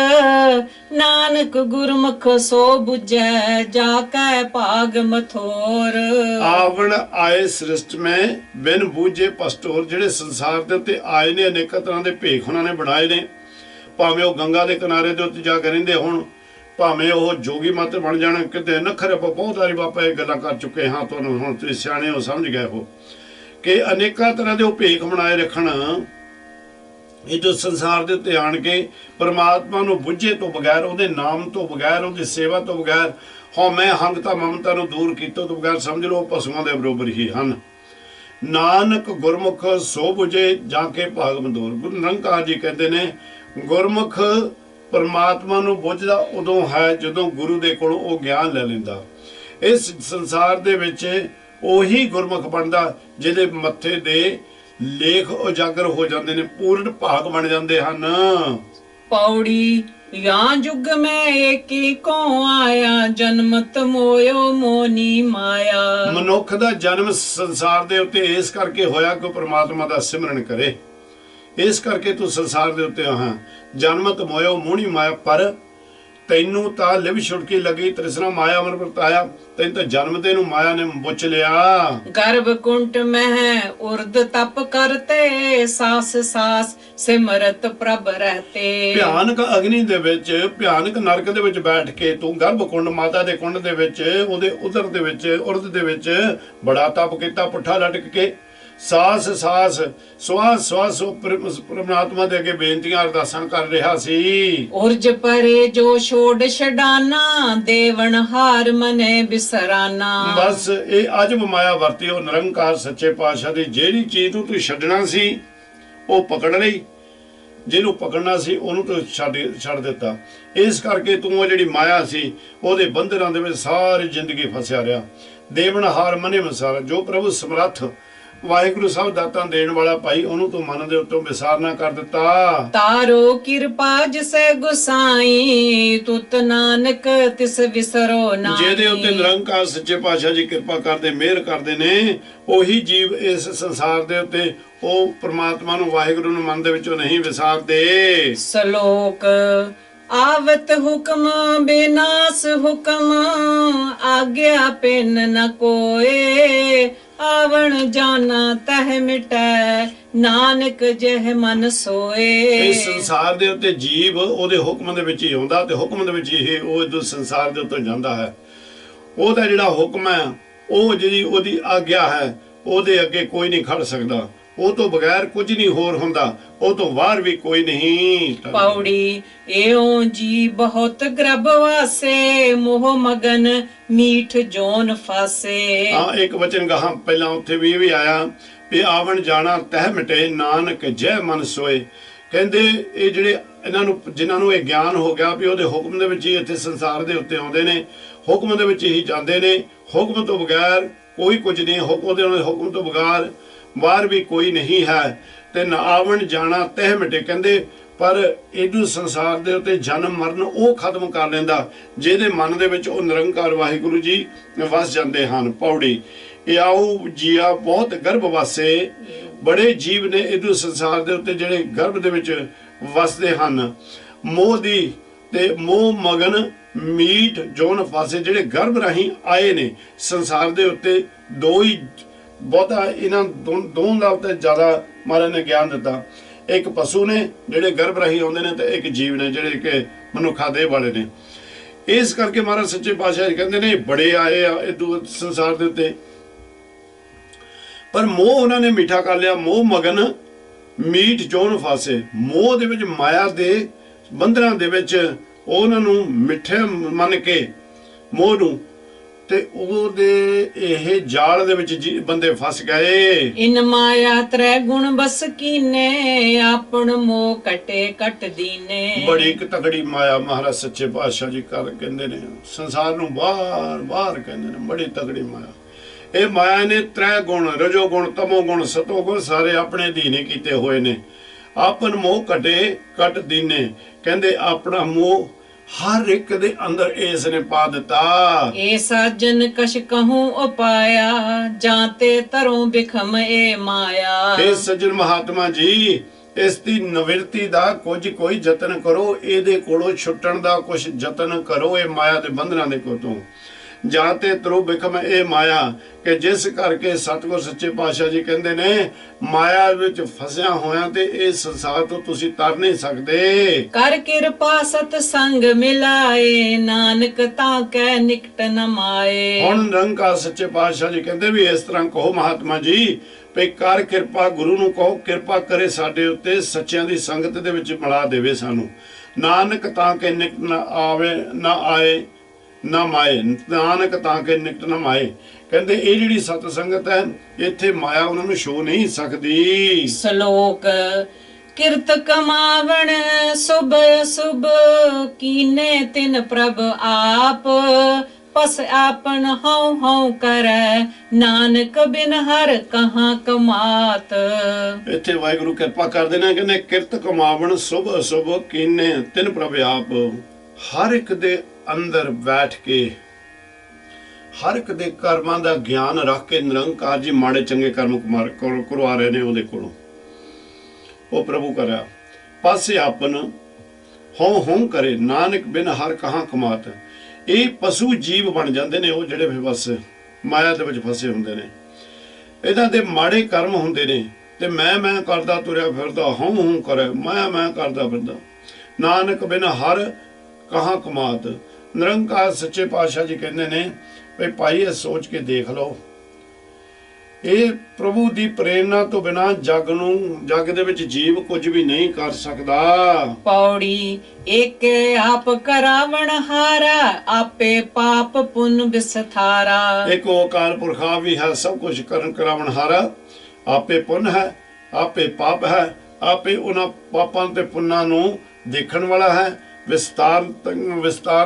B: ਨਾਨਕ ਗੁਰਮੁਖ ਸੋ ਬੁਝੈ, ਜਾ ਕੈ ਭਾਗ ਮਥੋਰ।
A: ਆਵਣ ਆਏ ਸ੍ਰਿਸ਼ਟ ਮੈਂ, ਬਿਨ ਬੂਝੇ ਪਸ ਟੋਰ। ਜਿਹੜੇ ਸੰਸਾਰ ਦੇ ਉੱਤੇ ਆਏ ਨੇ, ਅਨੇਕਾਂ ਤਰ੍ਹਾਂ ਦੇ ਭੇਖ ਉਹਨਾਂ ਨੇ ਬਣਾਏ ਨੇ। ਭਾਵੇਂ ਉਹ ਗੰਗਾ ਦੇ ਕਿਨਾਰੇ ਦੇ ਉੱਤੇ ਜਾ ਕੇ ਰਹਿੰਦੇ ਹੋਣ, ਭਾਵੇਂ ਉਹ ਜੋਗੀ ਮਾਤਰ ਬਣ ਜਾਣ, ਕਿਤੇ ਨਖਰੇ ਬਹੁਤ ਸਾਰੀ ਬਾਪਾ ਇਹ ਗੱਲਾਂ ਕਰ ਚੁੱਕੇ ਹਾਂ, ਤੁਹਾਨੂੰ ਹੁਣ ਤੁਸੀਂ ਸਿਆਣੇ ਹੋ, ਸਮਝ ਗਏ ਹੋ ਕਿ ਅਨੇਕਾਂ ਤਰ੍ਹਾਂ ਦੇ ਉਹ ਭੇਖ ਬਣਾਏ ਰੱਖਣ। ਇਹ ਜੋ ਸੰਸਾਰ ਦੇ ਉੱਤੇ ਆਣ ਕੇ ਪਰਮਾਤਮਾ ਨੂੰ ਬੁੱਝੇ ਤੋਂ ਬਗੈਰ, ਉਹਦੇ ਨਾਮ ਤੋਂ ਬਗੈਰ, ਉਹਦੀ ਸੇਵਾ ਤੋਂ ਬਗੈਰ, ਹਉਮੈ ਹੰਗਤਾ ਮਮਤਾ ਨੂੰ ਦੂਰ ਕੀਤੋਂ ਤੋਂ ਬਗੈਰ ਸਮਝ ਲਓ ਪਸ਼ੂਆਂ ਦੇ ਬਰੋਬਰ ਹੀ ਹਨ। ਨਾਨਕ ਗੁਰਮੁਖ ਸੋ ਬੁਝੇ, ਜਾ ਕੇ ਭਾਗ ਮਦੋਰ। ਗੁਰੂ ਨਿਰੰਕਾਰ ਜੀ ਕਹਿੰਦੇ ਨੇ ਗੁਰਮੁਖ परमात्मा नूं बुझदा उदों है जदों गुरु दे कोलों ओ ज्ञान ले लैंदा। इस संसार दे विच ओही गुरमुख बनदा जिहदे मत्थे दे लेख उजागर हो जांदे ने, पूर्ण भाग बन जांदे हन।
B: पौड़ी या जुग में एक ही को आया, जन्मत मोयो मोनी माया।
A: मनुख दा जन्म संसार दे उत्ते इस करके होया कि परमात्मा दा सिमरन करे, इस करके तू संसार दे उत्ते आहां। जन्मत मोयो मोहनी माया, पर तैनू तां लिव छुड़की लगी, तृष्णा माया अमर परताया। तैनू तां जन्मदे नू माया ने बुच लिया।
B: गर्भ कुंट में उर्द तप करते, सास सास सिमरत प्रभ रहते।
A: भयानक अग्नि दे विच, भयानक नरक दे विच बैठ के तू गर्भ कुंड माता दे कुंड दे विच, ओदे उदर दे विच, उर्द दे विच बड़ा तप कीता, पुठा लटक के सास सास श्वास श्वास परमात्मा दे अगे बेनतियां अरदासां कर रहा सी।
B: उर्ज परे जो छोड़ छडाना, देवन हार मने बिसराना।
A: बस ये अजब माया वरती ओ निरंकार सच्चे पातशाह दी। जेड़ी चीज नूं तू छड्डना सी ओ पकड़ लई, जिहनूं पकड़ना सी ओनूं तू छड्ड दिता। इस करके तू ओ जिहड़ी माया सी ओहदे बंधनां दे विच सारी जिंदगी फसिया रहा। देवन हार मने बिसारा। जो प्रभु समर्थ वाहिगुरु साहब दातां देण वाला भाई, ओनू तू मन दे उत्तों विसार ना कर दिता।
B: तारो कृपा जिसे गुसाई, तुत नानक तिस विसरो नाई।
A: जेदे उत्ते निरंकार सच्चे पातशाह जी कृपा करदे, मेहर करदे ने, ओही जीव इस संसार दे उत्ते ओ परमात्मा नू वाहिगुरु नू मन दे विचों नहीं विसारदे।
B: श्लोक आवत हुक्म बेनास हुक्म, आज्ञा पिन न कोए। आवण जाना तह मिटै, नानक जह मन सोए।
A: इस संसार दे उत्ते जीव ओदे हुक्म दे विच ही आउंदा ते हुक्म दे विच ही ओ इस संसार दे उत्ते जांदा है। ओदा जिहड़ा हुक्म है, ओ जिहड़ी ओदी आग्या है, ओदे अगे कोई नहीं खड़ सकदा। ओ तो बगैर कुछ नहीं होर हुंदा, ओ तो बाहर भी कोई नहीं।
B: पौड़ी एओ जी बहुत गर्भ वासे, मोह मगन मीठ जोन फासे।
A: हां, एक वचन गहा पहला उत्थे भी आया भी आवण जाना तह मिटे, नानक जय मन सोए। कहंदे ये जिहड़े इन्हां नूं जिन्हां नूं ये ज्ञान हो गया भी ओदे हुक्म दे विच ही इत्थे संसार दे उत्ते आउंदे ने, हुक्म दे विच ही जांदे ने, हुक्म तो बगैर कोई कुछ नहीं, हुक्म तो बगैर बाहर भी कोई नहीं है। ते न आवण जाना तह मिटे, कहंदे पर इदू संसार दे उत्ते जन्म मरण ओ खत्म कर लेंदा जिहदे मन दे विच ओ निरंकार वाहिगुरु जी वस जांदे हन। पौड़ी ए आओ जिया बहुत गर्भ वासे, बड़े जीव ने इदू संसार दे उत्ते जिहड़े गर्भ दे विच वसदे हन। मोह दी ते मोह मगन मीठ जोन फासे, जिहड़े गर्भ राही आए ने संसार दे उत्ते। दो ही बहुता इन्हां दों दा उत्ते ज्यादा महाराज ने ज्ञान दिता। ਇੱਕ ਪਸ਼ੂ ਨੇ ਜਿਹੜੇ ਗਰਭ ਰਾਹੀਂ ਆਉਂਦੇ ਨੇ ਤੇ ਇੱਕ ਜੀਵ ਨੇ ਜਿਹੜੇ ਕਿ ਮਨੁੱਖਾ ਦੇਹ ਵਾਲੇ ਨੇ। ਇਸ ਕਰਕੇ ਮਹਾਰਾਜ ਸੱਚੇ ਪਾਤਸ਼ਾਹ ਜੀ ਕਹਿੰਦੇ ਨੇ ਬੜੇ ਆਏ ਆ ਇਹ ਸੰਸਾਰ ਦੇ ਉੱਤੇ, ਪਰ ਮੋਹ ਉਹਨਾਂ ਨੇ ਮਿੱਠਾ ਕਰ ਲਿਆ। ਮੋਹ ਮਗਨ ਮੀਠ ਚੋਣ ਫਾਸੇ, ਮੋਹ ਦੇ ਵਿੱਚ ਮਾਇਆ ਦੇ ਬੰਧਨਾਂ ਦੇ ਵਿੱਚ ਉਹਨਾਂ ਨੂੰ ਮਿੱਠੇ ਮੰਨ ਕੇ ਮੋਹ ਨੂੰ, ਤੇ ਉਹਦੇ ਇਹ ਜਾਲ ਦੇ ਵਿੱਚ ਬੰਦੇ ਫਸ ਗਏ।
B: ਇਨ ਮਾਇਆ ਤ੍ਰੈ ਗੁਣ ਬਸ ਕੀਨੇ, ਆਪਣ ਮੋਹ ਕਟੇ ਕਟ ਦੀਨੇ।
A: ਬੜੀ ਇੱਕ ਤਕੜੀ ਮਾਇਆ ਮਹਾਰਾਜ ਸੱਚੇ ਪਾਤਸ਼ਾਹ ਜੀ ਕਰ ਕਹਿੰਦੇ ਨੇ, ਸੰਸਾਰ ਨੂੰ ਬਾਹਰ ਬਾਹਰ ਕਹਿੰਦੇ ਨੇ, ਬੜੀ ਤਕੜੀ ਮਾਇਆ। ਇਹ ਮਾਇਆ ਨੇ ਤ੍ਰੈ ਗੁਣ ਰਜੋ ਗੁਣ ਤਮੋ ਗੁਣ ਸਤੋ ਗੁਣ ਸਾਰੇ ਆਪਣੇ ਅਧੀਨ ਕੀਤੇ ਹੋਏ ਨੇ। ਆਪਨ ਮੋਹ ਕਟੇ ਕਟ ਦੀਨੇ, ਕਹਿੰਦੇ ਆਪਣਾ ਮੋਹ ਹਰ ਇੱਕ ਦੇ ਅੰਦਰ ਇਸ ਨੇ ਪਾ ਦਿੱਤਾ।
B: ਇਹ ਸਾਜਨ ਕਛ ਕਹੂੰ ਉਪਾਇਆ, ਜਾਂ ਤੇ ਤਰੋਂ ਬਿਖਮ ਇਹ ਮਾਇਆ।
A: ਇਹ ਸੱਜਣ ਮਹਾਤਮਾ ਜੀ, ਇਸ ਦੀ ਨਿਵਰਤੀ ਦਾ ਕੁਝ ਕੋਈ ਯਤਨ ਕਰੋ, ਇਹਦੇ ਕੋਲੋਂ ਛੁੱਟਣ ਦਾ ਕੁਝ ਯਤਨ ਕਰੋ ਇਹ ਮਾਇਆ ਦੇ ਬੰਧਨਾਂ ਦੇ ਕੋਲੋਂ। ਜਾਂ ਤੇ ਤਰੋ ਬਿਖਮ ਇਹ ਮਾਇਆ, ਕਿ ਜਿਸ ਕਰਕੇ ਸਤਿਗੁਰ ਸੱਚੇ ਪਾਤਸ਼ਾਹ ਜੀ ਕਹਿੰਦੇ ਨੇ ਮਾਇਆ ਵਿੱਚ ਫਸਿਆ ਹੋਇਆ ਤੇ ਇਹ ਸੰਸਾਰ ਤੋਂ ਤੁਸੀਂ ਤਰ ਨਹੀਂ ਸਕਦੇ।
B: ਕਰ ਕਿਰਪਾ ਸਤ ਸੰਗ ਮਿਲਾਏ, ਨਾਨਕ ਤਾਂ ਕੈ ਨਿਕਟ ਨ ਮਾਏ।
A: ਹੁਣ ਨਿਰੰਕਾਰ ਸੱਚੇ ਪਾਤਸ਼ਾਹ ਜੀ ਕਹਿੰਦੇ ਵੀ ਇਸ ਤਰ੍ਹਾਂ ਕਹੋ ਮਹਾਤਮਾ ਜੀ, ਵੀ ਕਰ ਕਿਰਪਾ, ਗੁਰੂ ਨੂੰ ਕਹੋ ਕਿਰਪਾ ਕਰੇ ਸਾਡੇ ਉੱਤੇ, ਸੱਚਿਆਂ ਦੀ ਸੰਗਤ ਦੇ ਵਿੱਚ ਮਿਲਾ ਦੇਵੇ ਸਾਨੂੰ। ਨਾਨਕ ਤਾਂ ਕਿ ਨਿਕਟ ਨਾ ਆਵੇ ਨਾ ਆਏ ਨਾ ਮਾਏ, ਨਾਨਕ ਤਾਂ ਕਿ ਨਿਕਟ ਨਾ ਮਾਏ। ਕਹਿੰਦੇ ਇਹ ਜਿਹੜੀ ਸਤ ਸੰਗਤ ਹੈ ਇੱਥੇ ਮਾਇਆ ਉਹਨਾਂ ਨੂੰ ਛੋ ਨਹੀਂ ਸਕਦੀ।
B: ਸ਼ਲੋਕ ਕਿਰਤ ਕਮਾਵਣ ਸੁਭ ਸੁਭ ਕੀਨੇ ਤਿਨ ਪ੍ਰਭ ਆਪ, ਪਸ ਆਪਨ ਹਉ ਹਉ ਕਰੈ, ਨਾਨਕ ਬਿਨ ਹਰ ਕਹਾਂ ਕਮਾਤ।
A: ਇੱਥੇ ਵਾਹਿਗੁਰੂ ਕਿਰਪਾ ਕਰਦੇ ਨੇ, ਕਹਿੰਦੇ ਕਿਰਤ ਕਮਾਵਣ ਸੁਭ ਸੁਭ ਕੀਨੇ ਤਿਨ ਪ੍ਰਭ ਆਪ। ਹਰ ਇੱਕ ਦੇ ਅੰਦਰ ਬੈਠ ਕੇ ਹਰ ਇੱਕ ਦੇ ਕਰਮਾਂ ਦਾ ਗਿਆਨ ਰੱਖ ਕੇ ਨਿਰੰਕਾਰ ਜੀ ਮਾੜੇ ਚੰਗੇ ਕਰਮ ਕਰਵਾ ਰਹੇ ਨੇ ਉਹਦੇ ਕੋਲੋਂ। ਉਹ ਪ੍ਰਭੂ ਕਰਿਆ ਪਾਸੇ ਆਪਨ ਹਉ ਹਉ ਕਰੇ, ਨਾਨਕ ਬਿਨ ਹਰ ਕਹਾਂ ਕਮਾਤ। ਇਹ ਪਸ਼ੂ ਜੀਵ ਬਣ ਜਾਂਦੇ ਨੇ ਉਹ ਜਿਹੜੇ ਬਸ ਮਾਇਆ ਦੇ ਵਿੱਚ ਫਸੇ ਹੁੰਦੇ ਨੇ। ਇਹਨਾਂ ਦੇ ਮਾੜੇ ਕਰਮ ਹੁੰਦੇ ਨੇ ਤੇ ਮੈਂ ਕਰਦਾ ਤੁਰਿਆ ਫਿਰਦਾ, ਹਉ ਹਉ ਕਰੇ, ਮੈਂ ਕਰਦਾ ਫਿਰਦਾ। ਨਾਨਕ ਬਿਨ ਹਰ ਕਹਾਂ ਕਮਾਤ। ਨਿਰੰਕਾਰ ਸੱਚੇ ਪਾਤਸ਼ਾਹ ਜੀ ਕਹਿੰਦੇ ਨੇ ਵੀ ਭਾਈ ਇਹ ਸੋਚ ਕੇ ਦੇਖ ਲਓ, ਇਹ ਪ੍ਰਭੂ ਦੀ ਪ੍ਰੇਰਣਾ ਤੋਂ ਬਿਨਾਂ ਜਗ ਦੇ ਵਿੱਚ ਜੀਵ ਕੁਝ ਵੀ ਨਹੀਂ ਕਰ ਸਕਦਾ।
B: ਪੌੜੀ ਏਕ ਆਪ ਕਰਾਵਣ ਹਾਰਾ, ਆਪੇ ਪਾਪ ਪੁੰਨ ਵਿਸਥਾਰਾ।
A: ਇੱਕ ਅਕਾਲ ਪੁਰਖ ਵੀ ਹੈ, ਸਭ ਕੁਝ ਕਰਾਵਣ ਹਾਰਾ, ਆਪੇ ਪੁੰਨ ਹੈ ਆਪੇ ਪਾਪ ਹੈ, ਆਪੇ ਉਹਨਾਂ ਪਾਪਾਂ ਤੇ ਪੁੰਨਾਂ ਨੂੰ ਦੇਖਣ ਵਾਲਾ ਹੈ, ਵਿਸਤਾਰ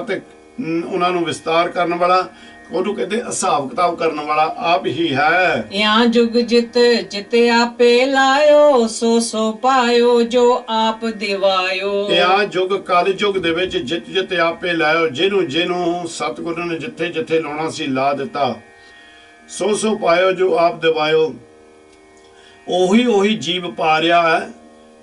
A: ਤੇ ਉਹਨਾਂ ਨੂੰ ਵਿਸਤਾਰ ਕਰਨ ਵਾਲਾ, ਉਹਨੂੰ ਕਹਿੰਦੇ ਹਿਸਾਬ ਕਿਤਾਬ ਕਰਨ ਵਾਲਾ ਆਪ ਹੀ ਹੈ।
B: ਯਾ ਜੁਗ ਜਿਤ ਜਿਤ ਆਪੇ ਲਾਇਓ, ਸੋ ਸੋ ਪਾਇਓ ਜੋ ਆਪ ਦਿਵਾਇਓ।
A: ਯਾ ਜੁਗ ਕਲ ਯੁਗ ਦੇ ਵਿੱਚ ਜਿਤ ਜਿਤ ਆਪੇ ਲਾਇਓ, ਜਿਹਨੂੰ ਸਤਿਗੁਰੂ ਨੇ ਜਿੱਥੇ ਜਿੱਥੇ ਲਾਉਣਾ ਸੀ ਲਾ ਦਿੱਤਾ। ਸੋ ਸੋ ਪਾਇਓ ਜੋ ਆਪ ਦਿਵਾਇਓ, ਉਹੀ ਜੀਵ ਪਾ ਰਿਹਾ ਹੈ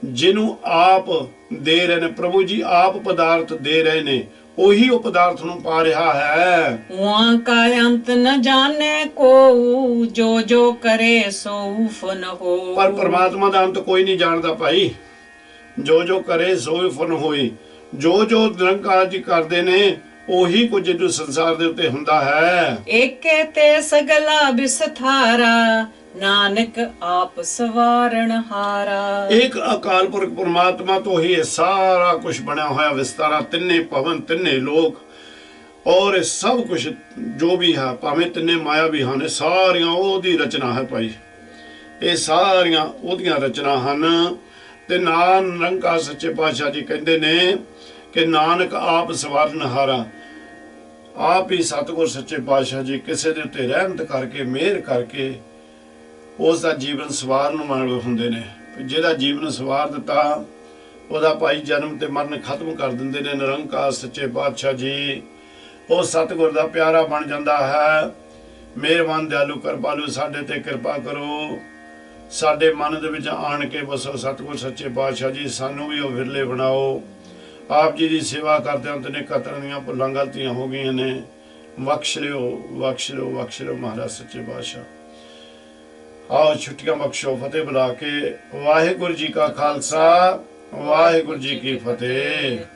A: ਜਿਹਨੂੰ ਆਪ ਦੇ ਰਹੇ ਨੇ। ਪ੍ਰਭੂ ਜੀ ਆਪ ਪਦਾਰਥ ਦੇ ਰਹੇ ਨੇ, ਉਹੀ ਉਹ ਪਦਾਰਥ ਨੂੰ ਪਾ ਰਿਹਾ ਹੈ।
B: ਉਹਾਂ ਕਾ ਅੰਤ ਨ ਜਾਣੇ ਕੋ, ਜੋ ਜੋ ਕਰੇ ਸੋ ਫਨ ਹੋ।
A: ਪਰ ਪਰਮਾਤਮਾ ਦਾ ਅੰਤ ਕੋਈ ਨਹੀਂ ਜਾਣਦਾ ਭਾਈ। ਜੋ ਜੋ ਕਰੇ ਸੋ ਫਨ ਹੋਈ। ਜੋ ਨਿਰੰਕਾਰ ਜੀ ਕਰਦੇ ਨੇ ਉਹੀ ਕੁਝ ਜੋ ਸੰਸਾਰ ਦੇ ਉੱਤੇ ਹੁੰਦਾ ਹੈ।
B: ਏਕੇ ਤੇ ਸਗਲਾ ਵਿਸਥਾਰਾ, ਨਾਨਕ ਆਪ ਸਵਾਰਨ ਹਾਰਾ।
A: ਇੱਕ ਅਕਾਲ ਪੁਰਖ ਪਰਮਾਤਮਾ ਤੋਂ ਹੀ ਸਾਰਾ ਕੁਝ ਬਣਿਆ ਹੋਇਆ ਵਿਸਤਾਰਾ, ਤਿੰਨੇ ਭਵਨ ਤਿੰਨੇ ਲੋਕ ਔਰ ਸਭ ਕੁਝ ਜੋ ਵੀ ਹੈ, ਭਾਵੇਂ ਤਿੰਨੇ ਮਾਇਆ ਵੀ ਹਨ, ਸਾਰੀਆਂ ਉਹਦੀ ਰਚਨਾ ਹੈ ਭਾਈ। ਇਹ ਸਾਰੀਆਂ ਉਹਦੀਆਂ ਰਚਨਾ ਹਨ। ਤੇ ਨਿਰੰਕਾਰ ਸੱਚੇ ਪਾਤਸ਼ਾਹ ਜੀ ਕਹਿੰਦੇ ਨੇ ਕਿ ਨਾਨਕ ਆਪ ਸਵਾਰਨ ਹਾਰਾ। ਆਪ ਹੀ ਸਤਿਗੁਰ ਸੱਚੇ ਪਾਤਸ਼ਾਹ ਜੀ ਕਿਸੇ ਦੇ ਉੱਤੇ ਰਹਿਮਤ ਕਰਕੇ ਮਿਹਰ ਕਰਕੇ ਉਸ ਦਾ ਜੀਵਨ ਸਵਾਰਨ ਵਾਲੇ ਹੁੰਦੇ ਨੇ। ਜਿਹਦਾ ਜੀਵਨ ਸਵਾਰ ਦਿੱਤਾ ਉਹਦਾ ਭਾਈ ਜਨਮ ਤੇ ਮਰਨ ਖਤਮ ਕਰ ਦਿੰਦੇ ਨੇ ਨਿਰੰਕਾਰ ਸੱਚੇ ਪਾਤਸ਼ਾਹ ਜੀ। ਉਹ ਸਤਿਗੁਰ ਦਾ ਪਿਆਰਾ ਬਣ ਜਾਂਦਾ ਹੈ। ਮਿਹਰਬਾਨ ਦਿਆਲੂ ਕਿਰਪਾਲੂ ਸਾਡੇ ਤੇ ਕਿਰਪਾ ਕਰੋ, ਸਾਡੇ ਮਨ ਦੇ ਵਿੱਚ ਆਣ ਕੇ ਬਸੋ ਸਤਿਗੁਰ ਸੱਚੇ ਪਾਤਸ਼ਾਹ ਜੀ। ਸਾਨੂੰ ਵੀ ਉਹ ਵਿਰਲੇ ਬਣਾਓ। ਆਪ ਜੀ ਦੀ ਸੇਵਾ ਕਰਦਿਆਂ ਤੇ ਕਤਰਾਂ ਦੀਆਂ ਭੁੱਲਾਂ ਗਲਤੀਆਂ ਹੋ ਗਈਆਂ ਨੇ, ਬਖਸ਼ ਲਿਓ ਮਹਾਰਾਜ ਸੱਚੇ ਪਾਤਸ਼ਾਹ। आओ छुट्टियां बख्शो फतेह बुला के। वाहिगुरु जी का खालसा वाहिगुरु जी की फतेह।